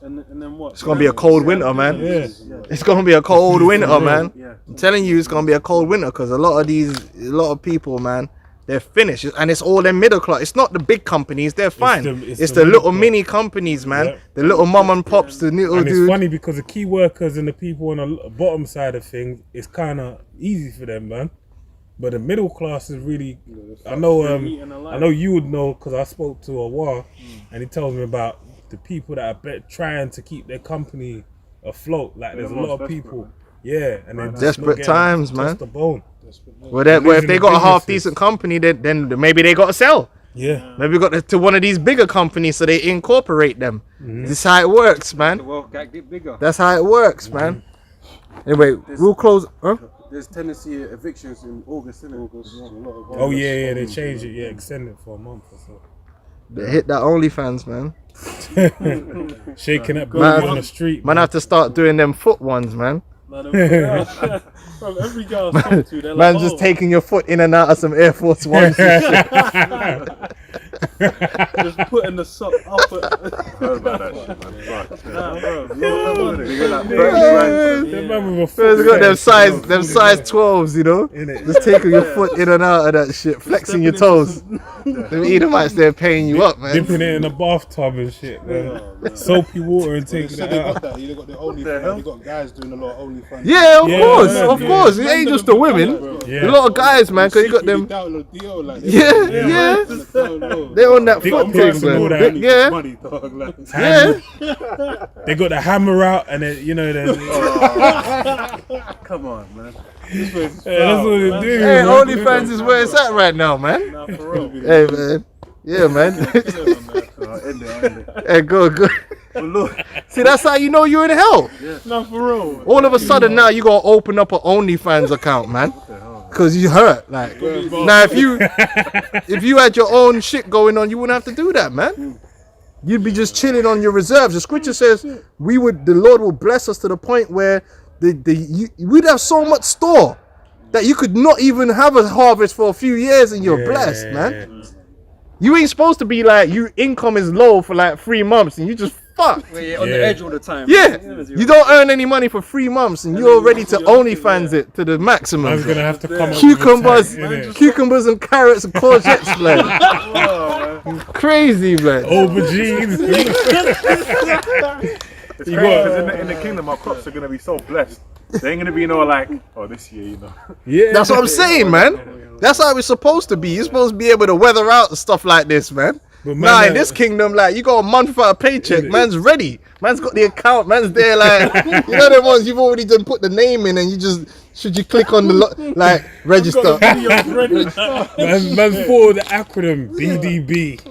And then what? It's gonna be a cold winter, man. Yeah. It's gonna be a cold winter, man. I'm telling you, it's gonna be a cold winter because a lot of people, man, they're finished, and it's all them middle class. It's not the big companies, they're fine. It's the little mini companies, man. Yep. The little mom and pops, the little And it's dude. funny because the key workers and the people on the bottom side of things, it's kind of easy for them, man. But the middle class is really. I know you would know because I spoke to Awar, and he tells me about the people that are trying to keep their company afloat. Like there's a lot of people, yeah, and they're Desperate times, man. Just the bone. Where if they got a half decent company, then maybe they got to sell. Yeah. Maybe got to one of these bigger companies so they incorporate them. This is how it works, The man. wealth get bigger. That's how it works, man. Anyway, we'll close. Huh? There's tendency evictions in August, isn't it? Oh yeah, they changed it. Yeah, extended for a month or so. They hit that OnlyFans, man. Shaking up Man, on the street. Man, have to start doing them foot ones, man. Bro, every girl I spoke to, they're like, Man's just taking your foot in and out of some Air Force Ones and shit. just putting the sock up. Heard about that shit, man. Fuck. Nah, bro. They got like 30 That man with a Man's foot got them fetish, size 12s, you know? innit? Just taking your foot in and out of that shit, flexing your toes. Them Edomites there paying you up, man. Dipping it in the bathtub and shit, man. Soapy water and They taking said it they got out. that. They got the OnlyFans. They got guys doing a lot of OnlyFans. Yeah, of Yeah, course, yeah, of yeah. course. It ain't just the women. Yeah. A lot of guys, man, because you got them. Yeah. They're on that Big foot price thing, and all man. that. Yeah, Money, dog. Like, yeah. They got the hammer out and then, you know, Come on, man. that's what they do. Hey, man. OnlyFans is where it's at right now, man. Nah, for real. Hey, man. Yeah, man. Hey, good. See, that's how you know you're in hell. Nah, for real. All of a sudden now you gotta open up an OnlyFans account, man. Cause you hurt. Like now if you had your own shit going on, you wouldn't have to do that, man. You'd be just chilling on your reserves. The scripture says the Lord will bless us to the point where we'd have so much store that you could not even have a harvest for a few years and you're blessed, man. You ain't supposed to be like, your income is low for like 3 months and you just fucked. Where you're on the edge all the time. Yeah, you don't earn any money for 3 months and you're ready to OnlyFans it to the maximum. Man's gonna have to come up Cucumbers, with a tank, innit? cucumbers and carrots and courgettes, man. Crazy, man. Aubergines. It's crazy because in the kingdom, our crops are gonna be so blessed. They ain't gonna be like, oh, this year, you know. Yeah. That's what I'm saying, man. That's how it's supposed to be. You're supposed to be able to weather out stuff like this, man. But man, Nah, in this kingdom, like, you got a month without a paycheck, man's ready. Man's got the account, man's there, like, you know the ones you've already done put the name in and you just, should you click on the, register. man's for the acronym BDB,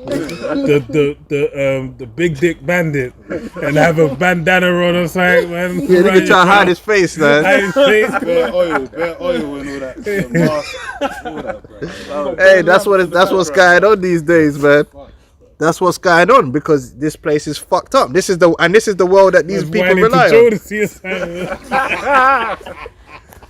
the Big Dick Bandit, and have a bandana on or something, man. Yeah, they can try to hide his face, man. Hide his face. bare oil and all that. The mask, all that, bro. Hey, that's what's going on these days, man. That's what's going on because this place is fucked up. This is the world that these people Whining to rely Joe on. to see us, man.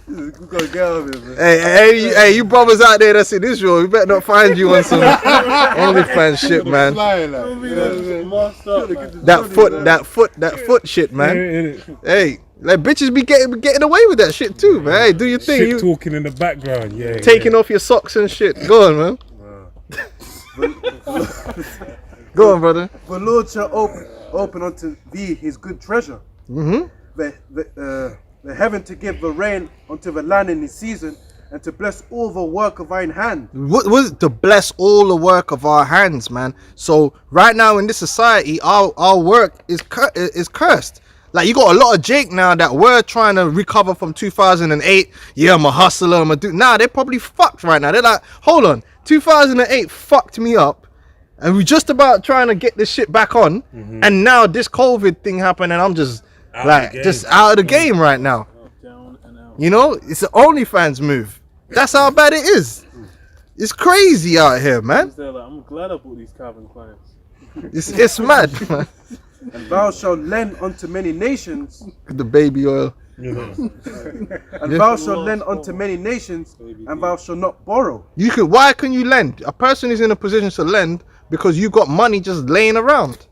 We gotta get out of here, man. Hey, you brothers out there that's in Israel, we better not find you on some OnlyFans shit, man. Flying, like, That foot shit, man. Hey, like bitches be getting away with that shit too, man. Hey, do your thing. Shit You talking in the background, yeah. taking off your socks and shit. Go on, man. Go on, brother. The Lord shall open unto thee his good treasure. Mm-hmm. The heaven to give the rain unto the land in his season, and to bless all the work of thine hand. What was to bless all the work of our hands, man? So right now in this society, our work is cursed. Like you got a lot of Jake now that were trying to recover from 2008. Yeah, I'm a hustler. I'm a dude. Nah, they're probably fucked right now. They're like, hold on, 2008 fucked me up, and we're just about trying to get this shit back on. And now this COVID thing happened, and I'm just just out of the game right now. You know, it's an OnlyFans move. That's how bad it is. It's crazy out here, man. I'm glad I bought these Calvin clients. It's mad, man. And thou shalt lend unto many nations, The baby oil. and thou shalt lend unto many nations, and thou shalt not borrow. Why can you lend? A person is in a position to lend because you got money just laying around.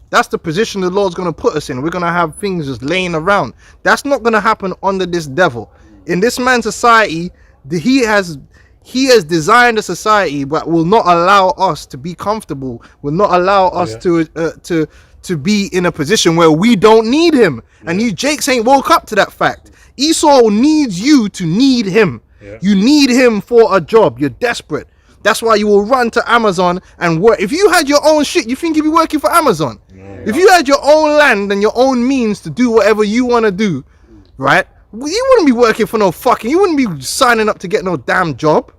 That's the position the Lord's going to put us in. We're going to have things just laying around. That's not going to happen under this devil. In this man's society, He has designed a society but will not allow us to be comfortable, will not allow us to be in a position where we don't need him. And you Jakes ain't woke up to that fact. Esau needs you to need him. You need him for a job. You're desperate. That's why you will run to Amazon and work. If you had your own shit, you think you'd be working for Amazon? If you had your own land and your own means to do whatever you want to do, right? You wouldn't be working for no fucking, you wouldn't be signing up to get no damn job.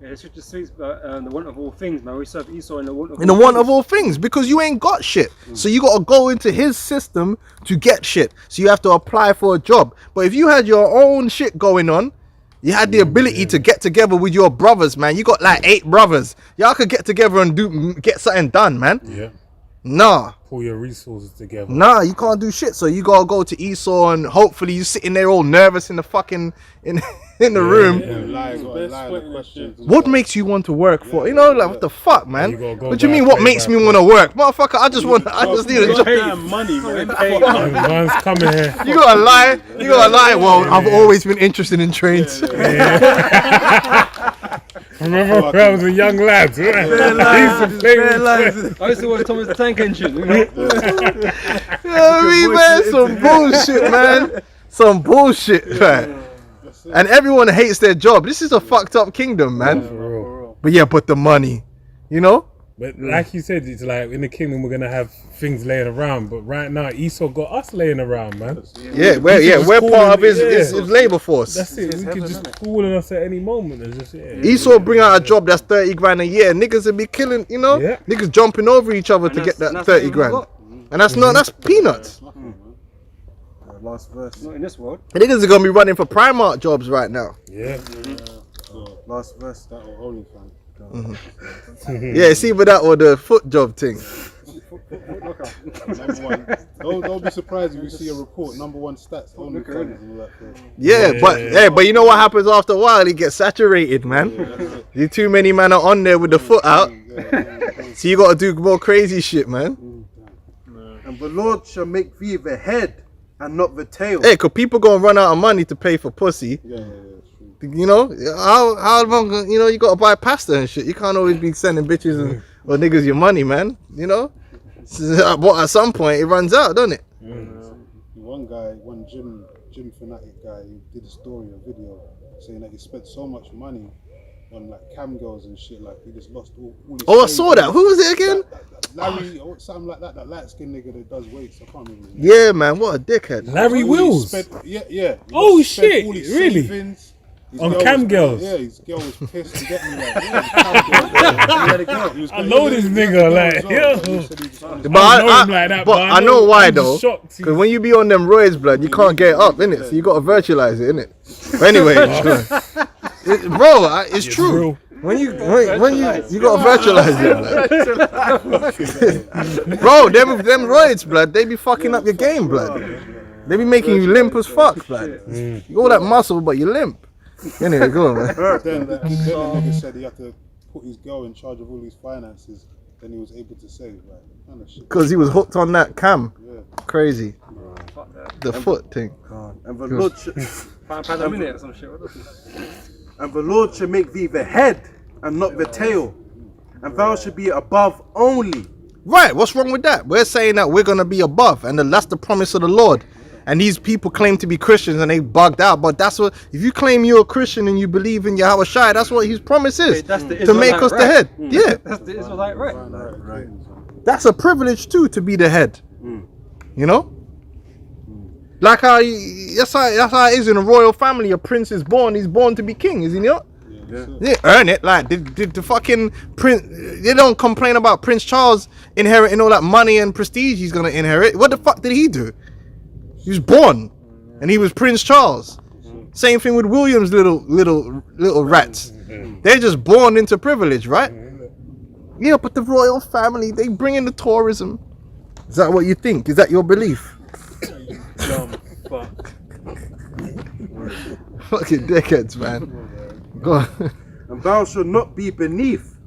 Yeah, it's just speaks about the want of all things, man. We serve Esau in the want of In the want of all things, because you ain't got shit. So you got to go into his system to get shit. So you have to apply for a job. But if you had your own shit going on, you had the ability to get together with your brothers, man. You got like 8 brothers. Y'all could get together and get something done, man. Yeah. Nah. Pull your resources together. Nah, you can't do shit. So you gotta go to Esau and hopefully you sitting there all nervous in the fucking in the room. What makes you want to work for? You know, like what the fuck, man? What do you mean? What makes me want to work, motherfucker? I just need a job. Money, man. Man's coming here. You gotta lie. You gotta lie. Well, I've always been interested in trains. Remember when I was a young lad, right? I used to watch Thomas the Tank Engine, you know? Man, some bullshit, man. Some bullshit, man. And everyone hates their job. This is a fucked up kingdom, man. But yeah, but the money, you know? But like you said, it's like in the kingdom we're gonna have things laying around. But right now, Esau got us laying around, man. We're part of his labor force. That's it. We could just call on us at any moment. And just, Esau bring out a job that's 30 grand a year. Niggas would be killing, you know? Yeah. Niggas jumping over each other to get that 30 grand. And that's peanuts. Last verse. Not in this world. Niggas are gonna be running for Primark jobs right now. Yeah. Last verse. That or only fan. Yeah, it's either that or the foot job thing. Number one. Don't be surprised if you see a report. Number 1 stats. Only fans and all that. Yeah, but you know what happens after a while? It gets saturated, man. You too many man are on there with the foot out. So you gotta do more crazy shit, man. And the Lord shall make thee the head and not the tail. Hey, cause people gonna run out of money to pay for pussy. You know, how long? You know, you gotta buy pasta and shit. You can't always be sending bitches or niggas your money, man. You know, but at some point it runs out, doesn't it? One guy, one gym fanatic guy, he did a story, a video, saying that he spent so much money on like cam girls and shit, like he just lost all his I saw that. Who was it again? Larry or something like that. That light skinned nigga that does weights. I can't remember his name. Yeah, man, what a dickhead. Larry Wills. Yeah. Oh shit! Really? On cam girls. Yeah, his girl was pissed to get me. Like, I know this nigga, like, But I know why though. Because when you be on them roids, blood, you can't get up, innit? So you gotta virtualize it, innit? But anyway, bro, it's true. When you gotta virtualize it, bro. Them roids, blood, they be fucking up your game, blood. They be making you limp as fuck, blood. You got all that muscle, but you limp. Anyway, go on, man. Then the nigga said he had to put his girl in charge of all his finances. Then he was able to save, like, kind of shit. Because he was hooked on that cam. Yeah. Crazy. The foot thing. And the Lord £5 a minute or some shit. and the Lord shall make thee the head and not the tail, and thou shalt be above only. Right, what's wrong with that? We're saying that we're gonna be above, and that's the promise of the Lord. And these people claim to be Christians and they bugged out. But that's what, if you claim you're a Christian and you believe in Yahweh Shai, that's what his promise is. To make us the head. Yeah. That's the Israelite right. That's a privilege too, to be the head. You know? Like how, that's how it is in a royal family. A prince is born, he's born to be king, is he not? They earn it. Like, did the fucking prince, they don't complain about Prince Charles inheriting all that money and prestige he's gonna inherit. What the fuck did he do? He was born, and he was Prince Charles. Same thing with William's little rats. They're just born into privilege, right? Yeah, but the royal family, they bring in the tourism. Is that what you think? Is that your belief? Fucking dickheads, man. Go on. And thou shalt not be beneath,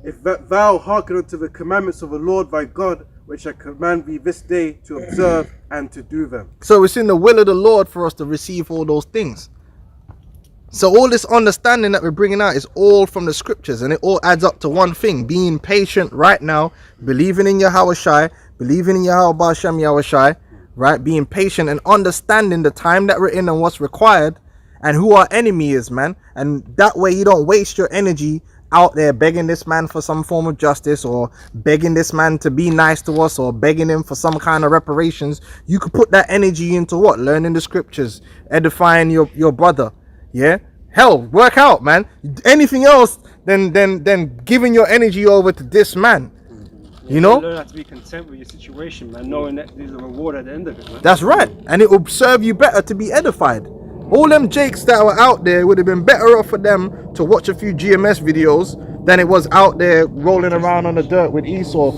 if that thou hearken unto the commandments of the Lord thy God, which I command thee this day to observe and to do them. So it's in the will of the Lord for us to receive all those things. So all this understanding that we're bringing out is all from the scriptures, and it all adds up to one thing: being patient right now, believing in Yahweh Shai, believing in Yahweh Shem Yahweh Shai, right? Being patient and understanding the time that we're in and what's required, and who our enemy is, man. And that way you don't waste your energy out there begging this man for some form of justice, or begging this man to be nice to us, or begging him for some kind of reparations. You could put that energy into what? Learning the scriptures, edifying your brother. Yeah, hell, work out, man. Anything else than giving your energy over to this man. You know, learn how to be content with your situation, man, knowing that there's a reward at the end of it, man. that's right, and it will serve you better to be edified. All them jakes that were out there, would have been better off for them to watch a few GMS videos than it was out there rolling around on the dirt with Esau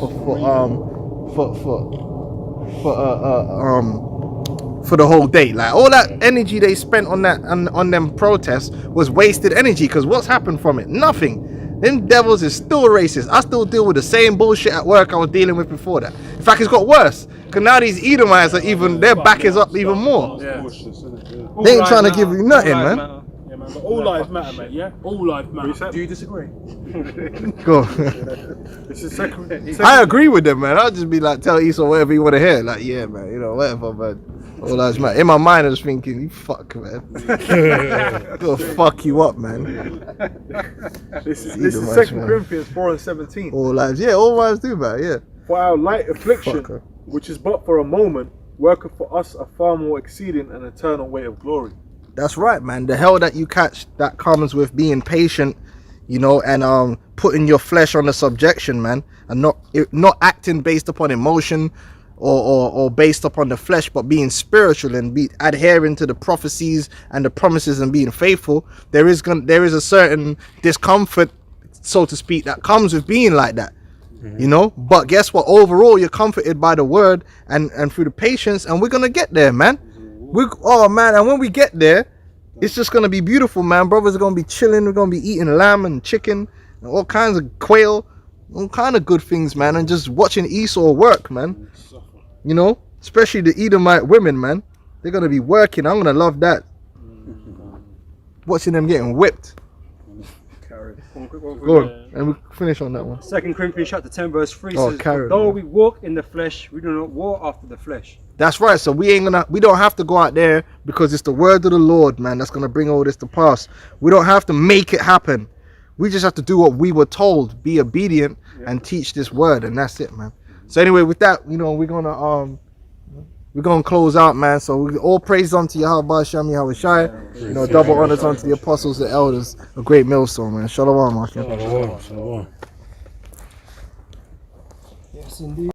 for the whole day. Like, all that energy they spent on that on them protests was wasted energy, because what's happened from it? Nothing. Them devils is still racist. I still deal with the same bullshit at work I was dealing with before that. In fact, it's got worse, because now these Edomites are even, their back is up even more. Yeah. They ain't trying to give you nothing, man. Yeah, man. But all lives matter, mate. Yeah, all lives matter. Do you disagree? Go. This is second. I agree with them, man. I'll just be like, tell Esau whatever you want to hear. Like, yeah, man, you know, whatever, man. All lives matter. In my mind, I was thinking, you fuck, man. Gonna fuck you up, man. This is 2 Corinthians 4:17. All lives, yeah, all lives do, man, yeah. For our light affliction, Fucker. which is but for a moment, worketh for us a far more exceeding and eternal weight of glory. That's right, man. The hell that you catch that comes with being patient, you know, and putting your flesh under subjection, man, and not acting based upon emotion or based upon the flesh, but being spiritual and be adhering to the prophecies and the promises and being faithful. There is a certain discomfort, so to speak, that comes with being like that. You know, but guess what? Overall, you're comforted by the word and through the patience, and we're gonna get there, man. Oh man, and when we get there, it's just gonna be beautiful, man. Brothers are gonna be chilling. We're gonna be eating lamb and chicken and all kinds of quail, all kind of good things, man. And just watching Esau work, man. You know, especially the Edomite women, man. They're gonna be working. I'm gonna love that. Watching them getting whipped. Go on, and we finish on that one. 2 Corinthians chapter 10 verse 3 Oh, says, carry on, though man. we walk in the flesh, we do not war after the flesh. That's right. So we don't have to go out there, because it's the word of the Lord, man, that's gonna bring all this to pass. We don't have to make it happen. We just have to do what we were told, be obedient, and teach this word, and that's it, man. So anyway, with that, you know, we're gonna close out, man. So we all praise unto Yahweh Shem Yahweh Shai. You know, double honors unto the apostles, the elders, a great millstone, man. Shalom, man. Shalom, shalom. Yes, indeed.